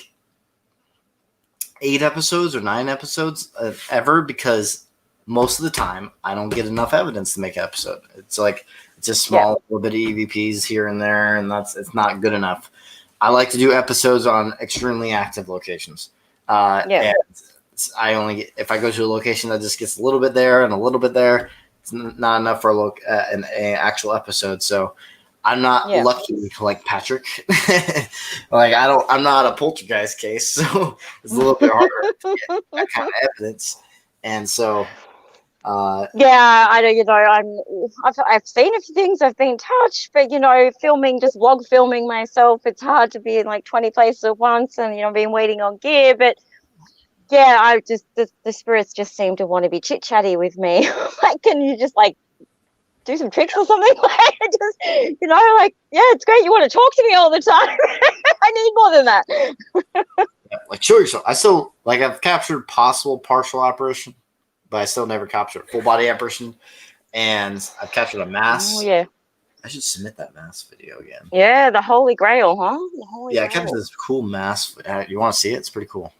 8 episodes or 9 episodes ever because most of the time I don't get enough evidence to make an episode. It's like it's just small little bit of EVPs here and there, and it's not good enough. I like to do episodes on extremely active locations. And I only get, if I go to a location that just gets a little bit there and a little bit there, it's not enough for an actual episode. So I'm not lucky like Patrick. Like I'm not a poltergeist case, so it's a little bit harder to get that kind of evidence. And so I know. I've seen a few things. I've been touched, but vlog filming myself, it's hard to be in like 20 places at once, and been waiting on gear, but. Yeah, I just the spirits just seem to want to be chit chatty with me. Like, can you just like do some tricks or something? Like, it's great you want to talk to me all the time. I need more than that. Like show yourself. I still I've captured possible partial apparition, but I still never captured full body apparition. And I've captured a mass. Oh yeah. I should submit that mass video again. Yeah, the Holy Grail, huh? I captured this cool mass. You want to see it? It's pretty cool.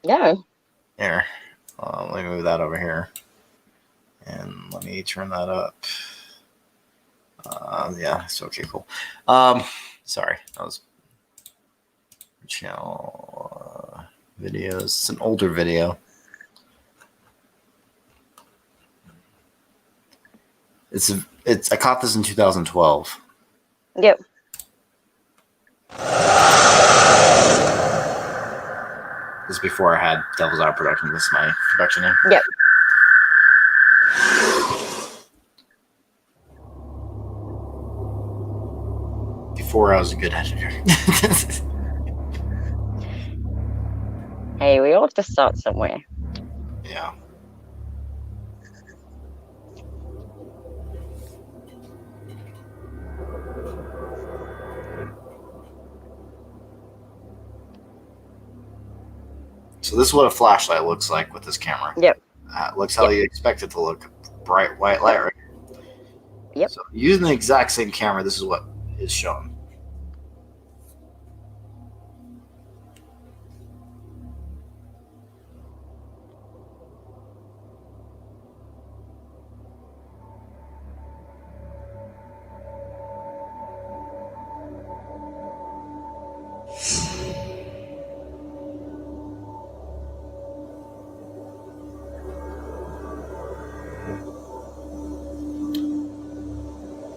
Yeah. Here. Let me move that over here. And let me turn that up. It's okay, cool. Sorry. That was channel videos. It's an older video. I caught this in 2012. Yep. This is before I had Devil's Hour Production. This is my production name. Yep. before I was a good editor. Hey, we all have to start somewhere. Yeah. So this is what a flashlight looks like with this camera. Yep. Looks how you expect it to look. Bright white light, right? Yep. So using the exact same camera, this is what is shown.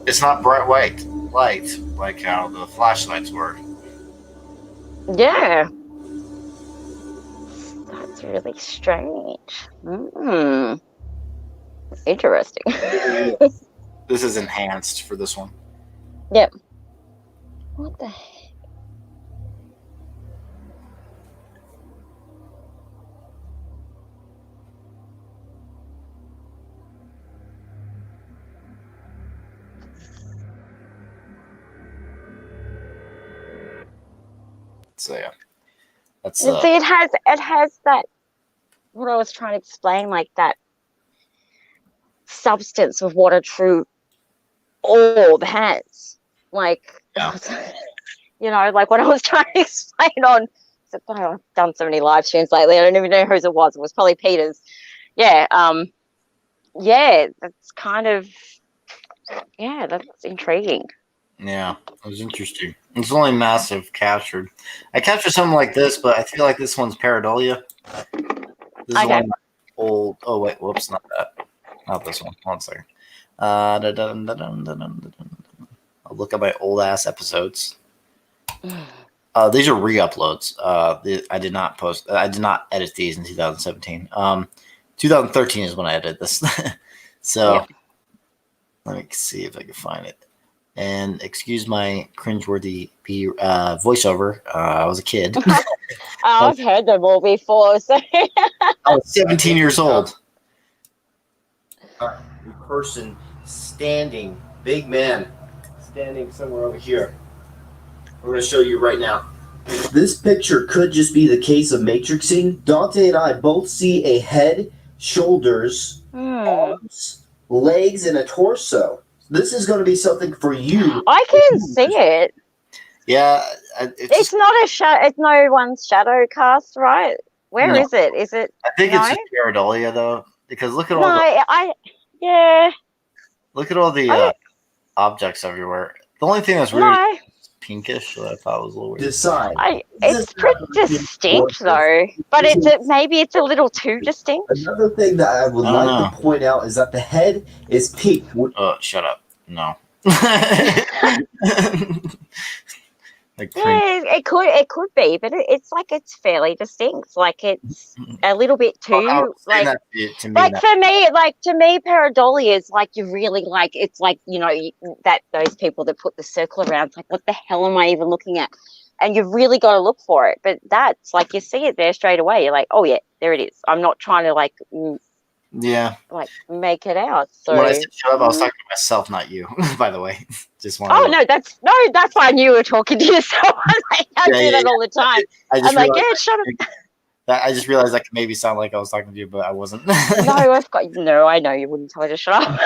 It's not bright white light like how the flashlights were. Yeah. That's really strange. Interesting. This is enhanced for this one. Yep. What the heck? So yeah, that's See, it has that. What I was trying to explain, like that substance of what a true orb has. Like, yeah. you know, like what I was trying to explain on. I've done so many live streams lately. I don't even know whose it was. It was probably Peter's. Yeah. Yeah. That's kind of. Yeah, that's intriguing. Yeah, it was interesting. It's only massive captured. I captured something like this, but I feel like this one's pareidolia. This is one old. Oh wait, whoops, not that. Not this one. 1 second. I'll look at my old ass episodes. These are re-uploads. I did not post. I did not edit these in 2017. 2013 is when I edited this. So let me see if I can find it. And excuse my cringeworthy voiceover. I was a kid. I've heard them all before. So I was 17 years old. Person standing, big man, standing somewhere over here. I'm going to show you right now. This picture could just be the case of matrixing. Dante and I both see a head, shoulders, arms, legs, and a torso. This is going to be something for you. I can see it. Yeah, it's not a shadow. It's no one's shadow cast, right? Where is it? Is it? I think it's just pareidolia, though, because look at all look at all the objects everywhere. The only thing that's weird is pinkish that I thought was a little weird. Decide. It's pretty distinct though, but maybe it's a little too distinct. Another thing that I would like to point out is that the head is pink. Oh, shut up! No. It could be, but it's like it's fairly distinct. Like it's a little bit too to me, pareidolia is like you really like. It's like that those people that put the circle around. It's like, what the hell am I even looking at? And you've really got to look for it. But that's like you see it there straight away. You're like, oh yeah, there it is. I'm not trying to like make it out. So when I said shut up, I was talking to myself, not you. By the way, just one. That's why I knew you were talking to yourself. I do that all the time. I'm like, shut up. I just realized that could maybe sound like I was talking to you, but I wasn't. I know you wouldn't tell me to shut up.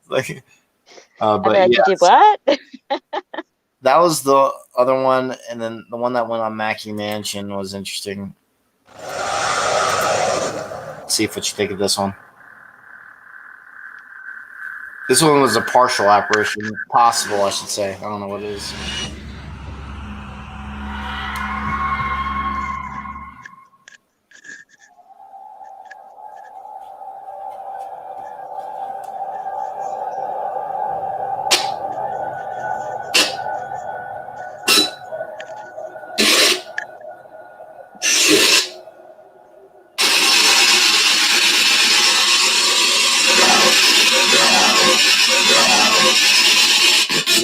But you did what? That was the other one, and then the one that went on Mackie Mansion was interesting. See what you think of this one. This one was a partial apparition. Possible, I should say. I don't know what it is.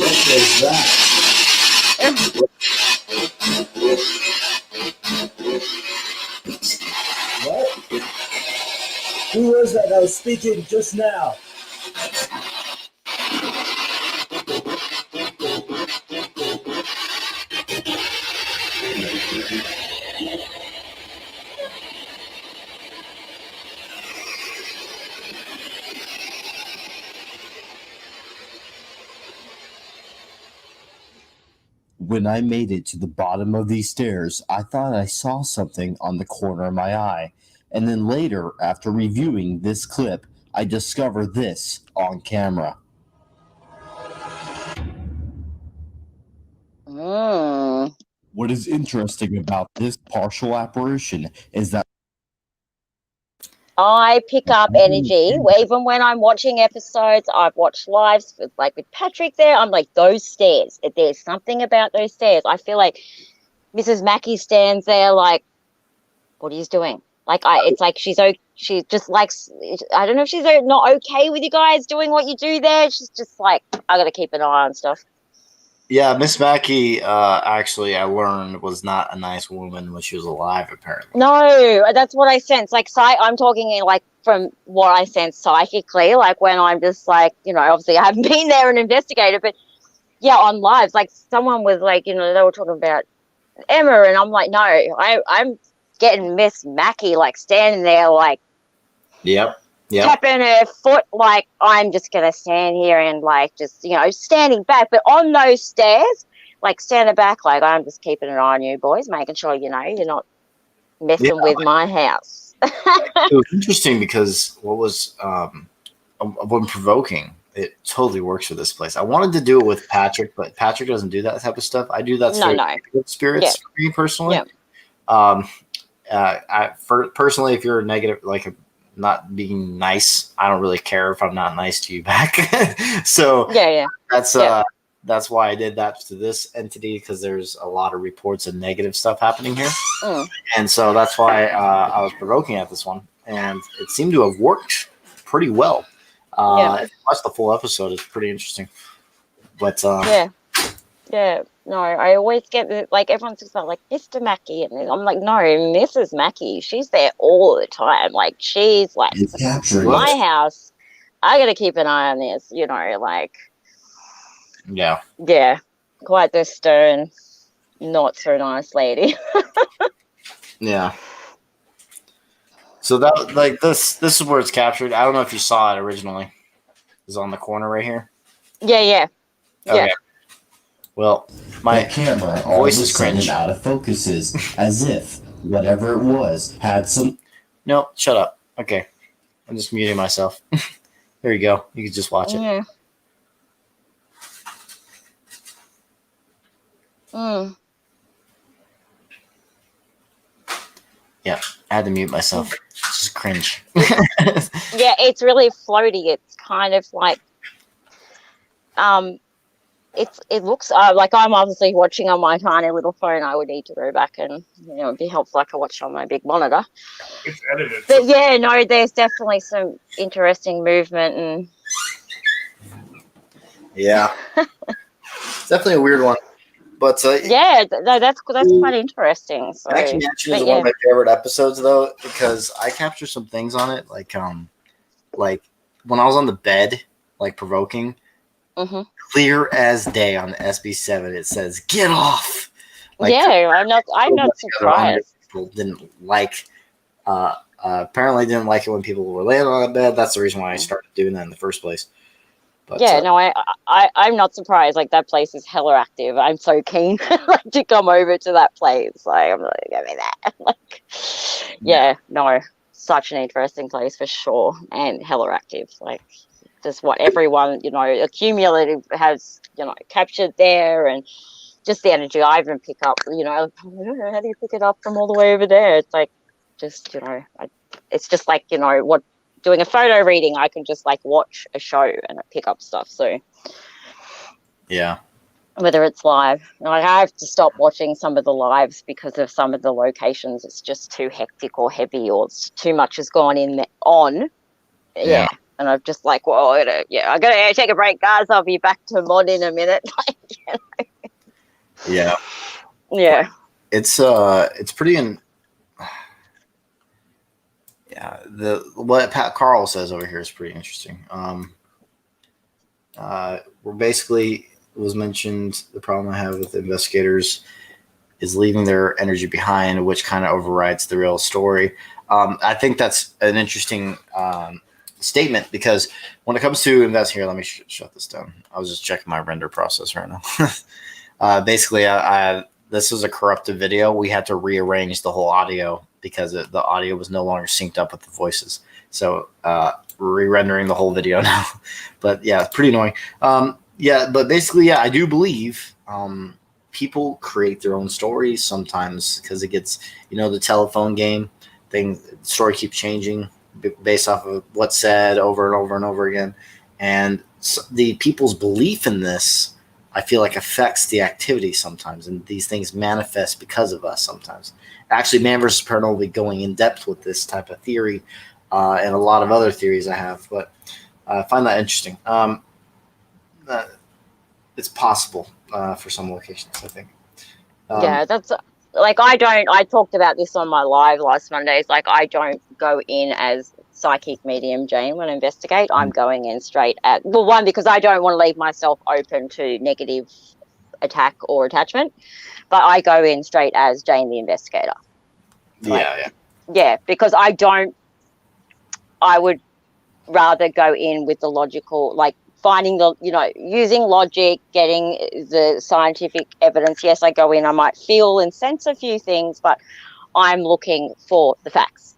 was that? What? Who was that was speaking just now? When I made it to the bottom of these stairs, I thought I saw something on the corner of my eye. And then later, after reviewing this clip, I discovered this on camera. What is interesting about this partial apparition is that I pick up energy even when I'm watching episodes. I've watched lives with Patrick there. I'm like, those stairs. There's something about those stairs. I feel like Mrs. Mackey stands there like, what are you doing? Like, it's like she just likes. I don't know if she's not okay with you guys doing what you do there. She's just like, I got to keep an eye on stuff. Yeah, Miss Mackey, actually, I learned was not a nice woman when she was alive, apparently. No, that's what I sense. Like, I'm talking in like from what I sense psychically, like when I'm just like, obviously I haven't been there and investigated, but yeah, on lives, like someone was like, they were talking about Emma, and I'm like, no, I'm getting Miss Mackey like standing there like, Yep. tapping her foot like, I'm just gonna stand here and like just standing back, but on those stairs, like standing back, like I'm just keeping an eye on you boys, making sure you're not messing with my house. It was interesting because what was when provoking, it totally works for this place. I wanted to do it with Patrick, but Patrick doesn't do that type of stuff. I do that for spirits for me personally. Personally, if you're negative, like not being nice, I don't really care if I'm not nice to you back. So that's why I did that to this entity, because there's a lot of reports of negative stuff happening here. And so that's why I was provoking at this one, and it seemed to have worked pretty well. If you watch the full episode, it's pretty interesting. But no, I always get like everyone's just like Mr. Mackey, and I'm like, no, Mrs. Mackey, she's there all the time. Like she's like my house. I gotta keep an eye on this, like quite the stern, not so nice lady. Yeah. So that like this is where it's captured. I don't know if you saw it originally. It's on the corner right here. Yeah. Well, my camera voice is cringe. Out of focuses, as if whatever it was had some. No, shut up. Okay, I'm just muting myself. There you go. You can just watch it. Yeah, I had to mute myself. It's just cringe. Yeah, it's really floaty. It's kind of like it looks like I'm obviously watching on my tiny little phone. I would need to go back and it'd be helpful like I watch on my big monitor. It's edited. But yeah, no, there's definitely some interesting movement and yeah, it's definitely a weird one. But that's quite interesting. So, Mackey Mansion is one of my favorite episodes though, because I capture some things on it, like when I was on the bed, like provoking. Clear as day on the SB7, it says "Get off." Like, I'm not surprised. People didn't like. Apparently, didn't like it when people were laying on the bed. That's the reason why I started doing that in the first place. But, I'm not surprised. Like that place is hella active. I'm so keen to come over to that place. Like I'm like, give me that. Such an interesting place for sure, and hella active. Like just what everyone accumulative has captured there, and just the energy I even pick up. I don't know, how do you pick it up from all the way over there? It's like just it's just like what. Doing a photo reading, I can just like watch a show and pick up stuff. So, whether it's live, I have to stop watching some of the lives because of some of the locations. It's just too hectic or heavy, or it's too much has gone in on. And I'm just like, well, I gotta take a break, guys. I'll be back to mod in a minute. Yeah. Yeah. It's pretty yeah, what Pat Carl says over here is pretty interesting. We're basically, it was mentioned, the problem I have with investigators is leaving their energy behind, which kind of overrides the real story. I think that's an interesting statement, because when it comes to investing here, let me shut this down. I was just checking my render process right now. Basically, this was a corrupted video. We had to rearrange the whole audio because the audio was no longer synced up with the voices. So re-rendering the whole video now. But yeah, it's pretty annoying. Yeah, but basically, yeah, I do believe people create their own stories sometimes, because it gets, the telephone game thing. The story keeps changing based off of what's said over and over and over again. And so the people's belief in this, I feel like, affects the activity sometimes, and these things manifest because of us sometimes. Actually, Man vs. Paranormal will be going in depth with this type of theory and a lot of other theories I have, but I find that interesting. It's possible for some locations, I think. Yeah, that's like, I talked about this on my live last Monday. It's like, I don't go in as psychic medium Jane when I investigate. I'm going in straight at, well, one, because I don't want to leave myself open to negative attack or attachment, but I go in straight as Jane the investigator. Yeah, because I would rather go in with the logical, like finding using logic, getting the scientific evidence. Yes, I go in, I might feel and sense a few things, but I'm looking for the facts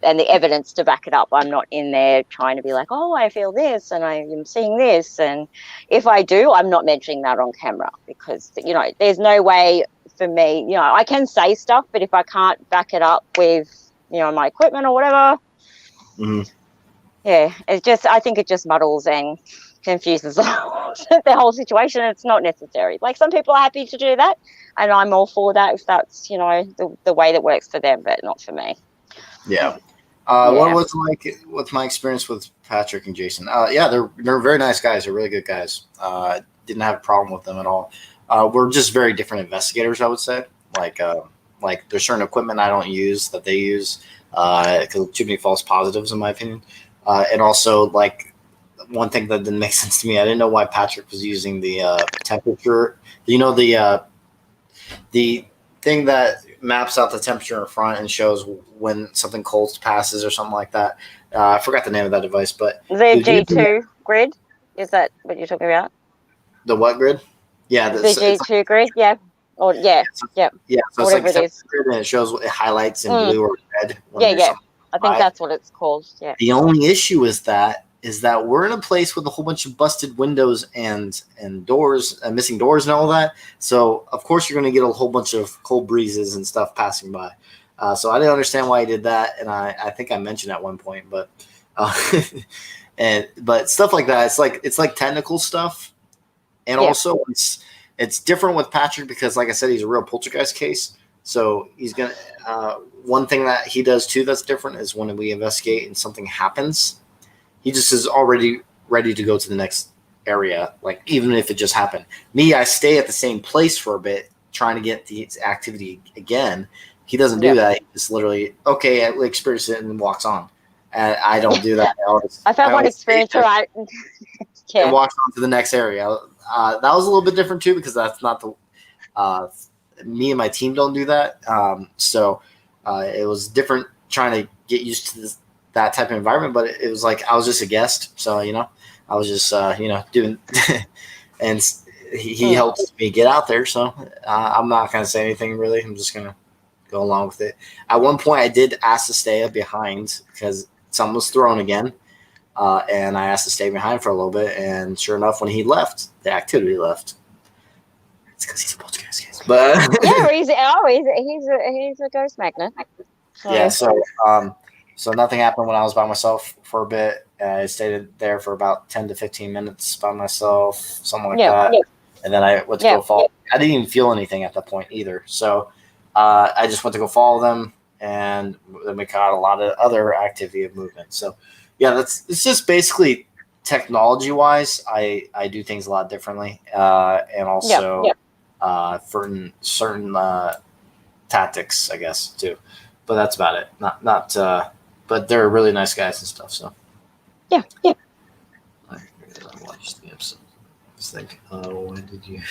and the evidence to back it up. I'm not in there trying to be like, oh, I feel this and I am seeing this. And if I do, I'm not mentioning that on camera, because, there's no way for me, I can say stuff, but if I can't back it up with, my equipment or whatever, yeah, I think it just muddles and confuses the whole situation. It's not necessary. Like, some people are happy to do that, and I'm all for that if that's, the way that works for them, but not for me. Yeah. What was like with my experience with Patrick and Jason? Yeah, they're very nice guys. They're really good guys. Didn't have a problem with them at all. We're just very different investigators, I would say. Like there's certain equipment I don't use that they use, because too many false positives, in my opinion. And also, like, one thing that didn't make sense to me, I didn't know why Patrick was using the temperature. The thing that maps out the temperature in front and shows when something cold passes or something like that. I forgot the name of that device, but the G2 grid, is that what you're talking about? The what grid? Yeah, the G2 grid. Yeah, or yeah. So whatever it's like it is, grid, and it shows what it highlights in blue or red. Yeah. I think that's what it's called. Yeah. The only issue is that we're in a place with a whole bunch of busted windows and doors, missing doors and all that. So of course you're going to get a whole bunch of cold breezes and stuff passing by. So I didn't understand why he did that, and I think I mentioned at one point, but but stuff like that. It's like technical stuff, and also it's different with Patrick because, like I said, he's a real poltergeist case. So he's gonna. One thing that he does too that's different is when we investigate and something happens, he just is already ready to go to the next area, like even if it just happened. Me, I stay at the same place for a bit, trying to get the activity again. He doesn't do that. He just literally, okay, I experience it and walks on. And I don't do that. I've had one experience where and walks on to the next area. That was a little bit different too because that's not the me and my team don't do that. So it was different trying to get used to that type of environment, but it was like I was just a guest. So, I was just, doing and he helped me get out there. So I'm not going to say anything really. I'm just going to go along with it. At one point I did ask to stay behind because someone was thrown again. And I asked to stay behind for a little bit. And sure enough, when he left, the activity left. It's because he's a poltergeist case. But yeah, he's a ghost magnet. So. Yeah, so nothing happened when I was by myself for a bit. I stayed there for about 10 to 15 minutes by myself, something like that. Yeah. And then I went to go follow. I didn't even feel anything at that point either. So I just went to go follow them, and then we caught a lot of other activity of movement. So yeah, it's just basically technology wise. I do things a lot differently, and also for certain tactics, I guess too. But that's about it. Not. But they're really nice guys and stuff. So yeah. I watched the episode. Just think, when did you?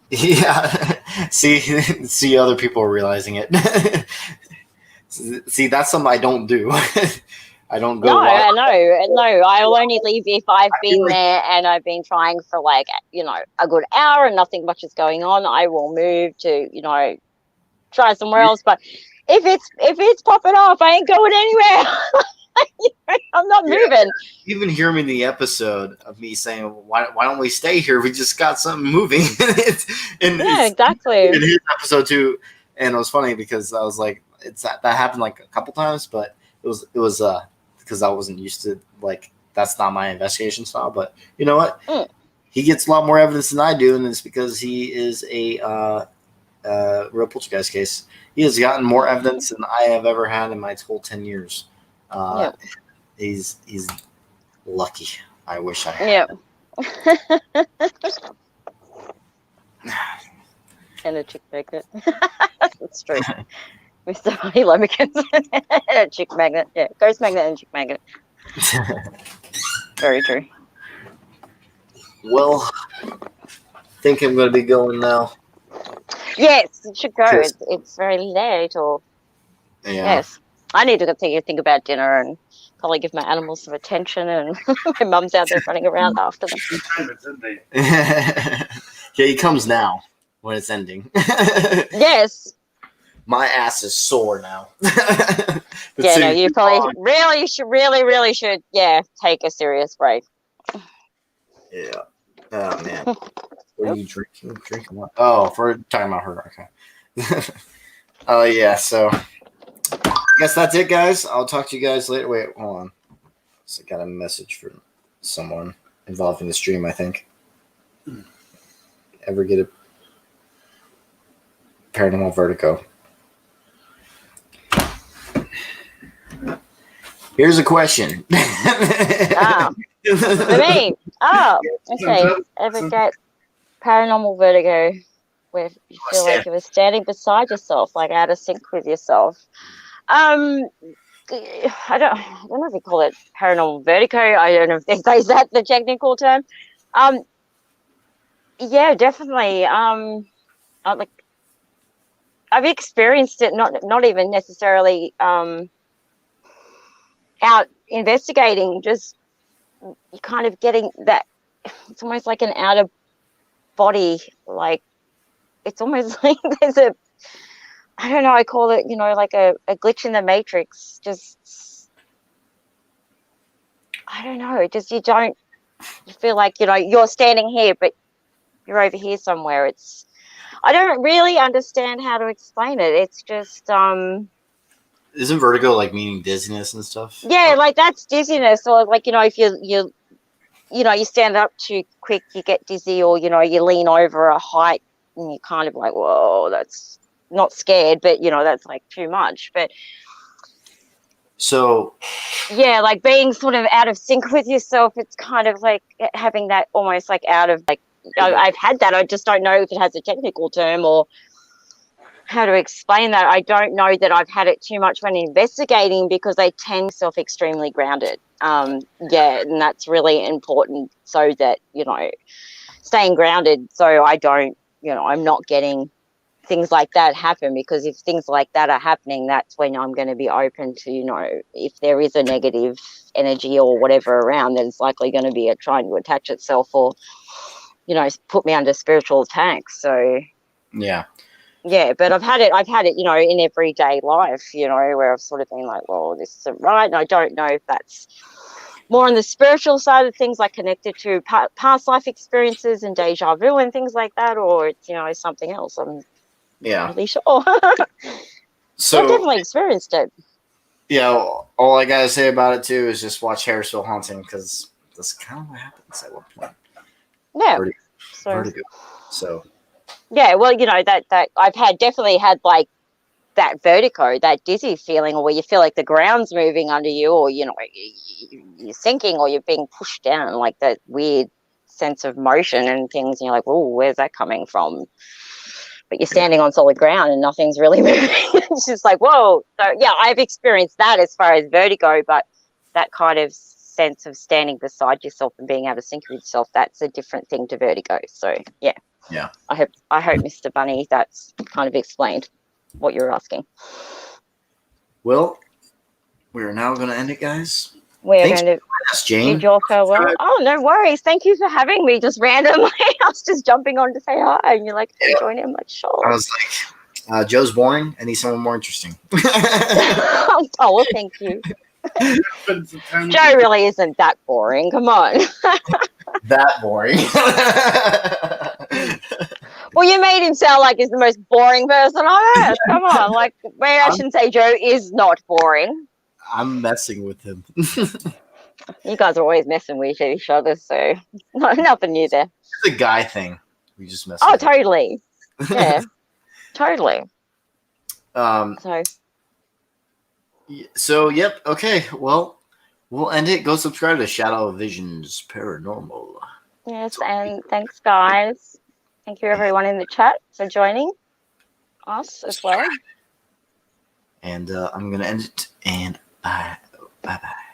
Yeah. see, other people are realizing it. See, that's something I don't do. I don't go. No, I'll only leave if I've been there and I've been trying for like, a good hour and nothing much is going on. I will move to, try somewhere else. But if it's popping off, I ain't going anywhere. I'm not moving. You even hear me in the episode of me saying, why don't we stay here? We just got something moving. Exactly. In his episode too. And it was funny because I was like, that happened like a couple times, but it was because I wasn't used to, like, that's not my investigation style. But you know what? He gets a lot more evidence than I do, and it's because he is a real poltergeist case. He has gotten more evidence than I have ever had in my whole 10 years. He's lucky. I wish I had. And a chick magnet. That's true. Mr. Honey Lemikins. A chick magnet. Yeah, ghost magnet and chick magnet. Very true. Well, I think I'm going to be going now. Yes, it should go. It's very late. Yes. I need to think about dinner and probably give my animals some attention, and my mum's out there running around after them. Yeah, he comes now when it's ending. Yes. My ass is sore now. You probably really should, take a serious break. Yeah. Oh, man. What are you drinking? Drinking what? Oh, for talking about her. Okay. Oh, yeah. So I guess that's it, guys. I'll talk to you guys later. Wait, hold on. So I got a message from someone involved in the stream, I think. Ever get a paranormal vertigo? Here's a question. For me. Oh, okay. Ever get paranormal vertigo where you feel like you were standing beside yourself, like out of sync with yourself? I don't know if you call it paranormal vertigo. I don't know if is that the technical term. Yeah, definitely. Like I've experienced it, not even necessarily out investigating, just you kind of getting that. It's almost like an out of body, like it's almost like there's a, I don't know, I call it, like a glitch in the matrix. Just, I don't know, just you feel like, you're standing here, but you're over here somewhere. I don't really understand how to explain it. It's just, isn't vertigo like meaning dizziness and stuff? Yeah, like that's dizziness, or like, if you stand up too quick, you get dizzy, or, you lean over a height and you're kind of like, whoa, that's not scared, but, that's like too much. But so, yeah, like being sort of out of sync with yourself, it's kind of like having that almost like out of, like, I've had that. I just don't know if it has a technical term or how to explain that. I don't know that I've had it too much when investigating, because I tend self extremely grounded. And that's really important, so that, staying grounded, so I don't, I'm not getting things like that happen, because if things like that are happening, that's when I'm going to be open to, if there is a negative energy or whatever around, then it's likely going to be trying to attach itself or, put me under spiritual attack. So yeah, but I've had it, in everyday life, where I've sort of been like, well, this isn't right. And I don't know if that's more on the spiritual side of things, like connected to past life experiences and deja vu and things like that, or it's, something else. I'm not really sure. So I've definitely experienced it. Yeah, all I gotta say about it too is just watch Harrisville Haunting, because that's kind of what happens at one point. Yeah. Vertigo. So. Yeah, well, that I've definitely had like that vertigo, that dizzy feeling, or where you feel like the ground's moving under you, or you're sinking, or you're being pushed down, like that weird sense of motion and things, and you're like, oh, where's that coming from? But you're standing on solid ground and nothing's really moving. It's just like, whoa. So yeah, I've experienced that as far as vertigo, but that kind of sense of standing beside yourself and being able to sync with yourself, that's a different thing to vertigo. So yeah. Yeah. I hope Mr. Bunny, that's kind of explained what you're asking. Well, we're now going to end it, guys. We're Thanks going to for joining us, Jane. bid your farewell. Oh, no worries. Thank you for having me just randomly. I was just jumping on to say hi, and you're like, hey, join in my show. I was like, Joe's boring. I need someone more interesting. Oh, well, thank you. Joe really isn't that boring. Come on. That boring. Well, you made him sound like he's the most boring person on earth. Come on. Like, maybe I shouldn't say Joe is not boring. I'm messing with him. You guys are always messing with each other, so nothing new there. It's a guy thing. We just mess. Oh, totally. Yeah, totally. So, yep. Okay. Well, we'll end it. Go subscribe to Shadow Visions Paranormal. Yes, and thanks, guys. Thank you, everyone in the chat, for joining us as well. And I'm going to end it, and bye. Bye-bye.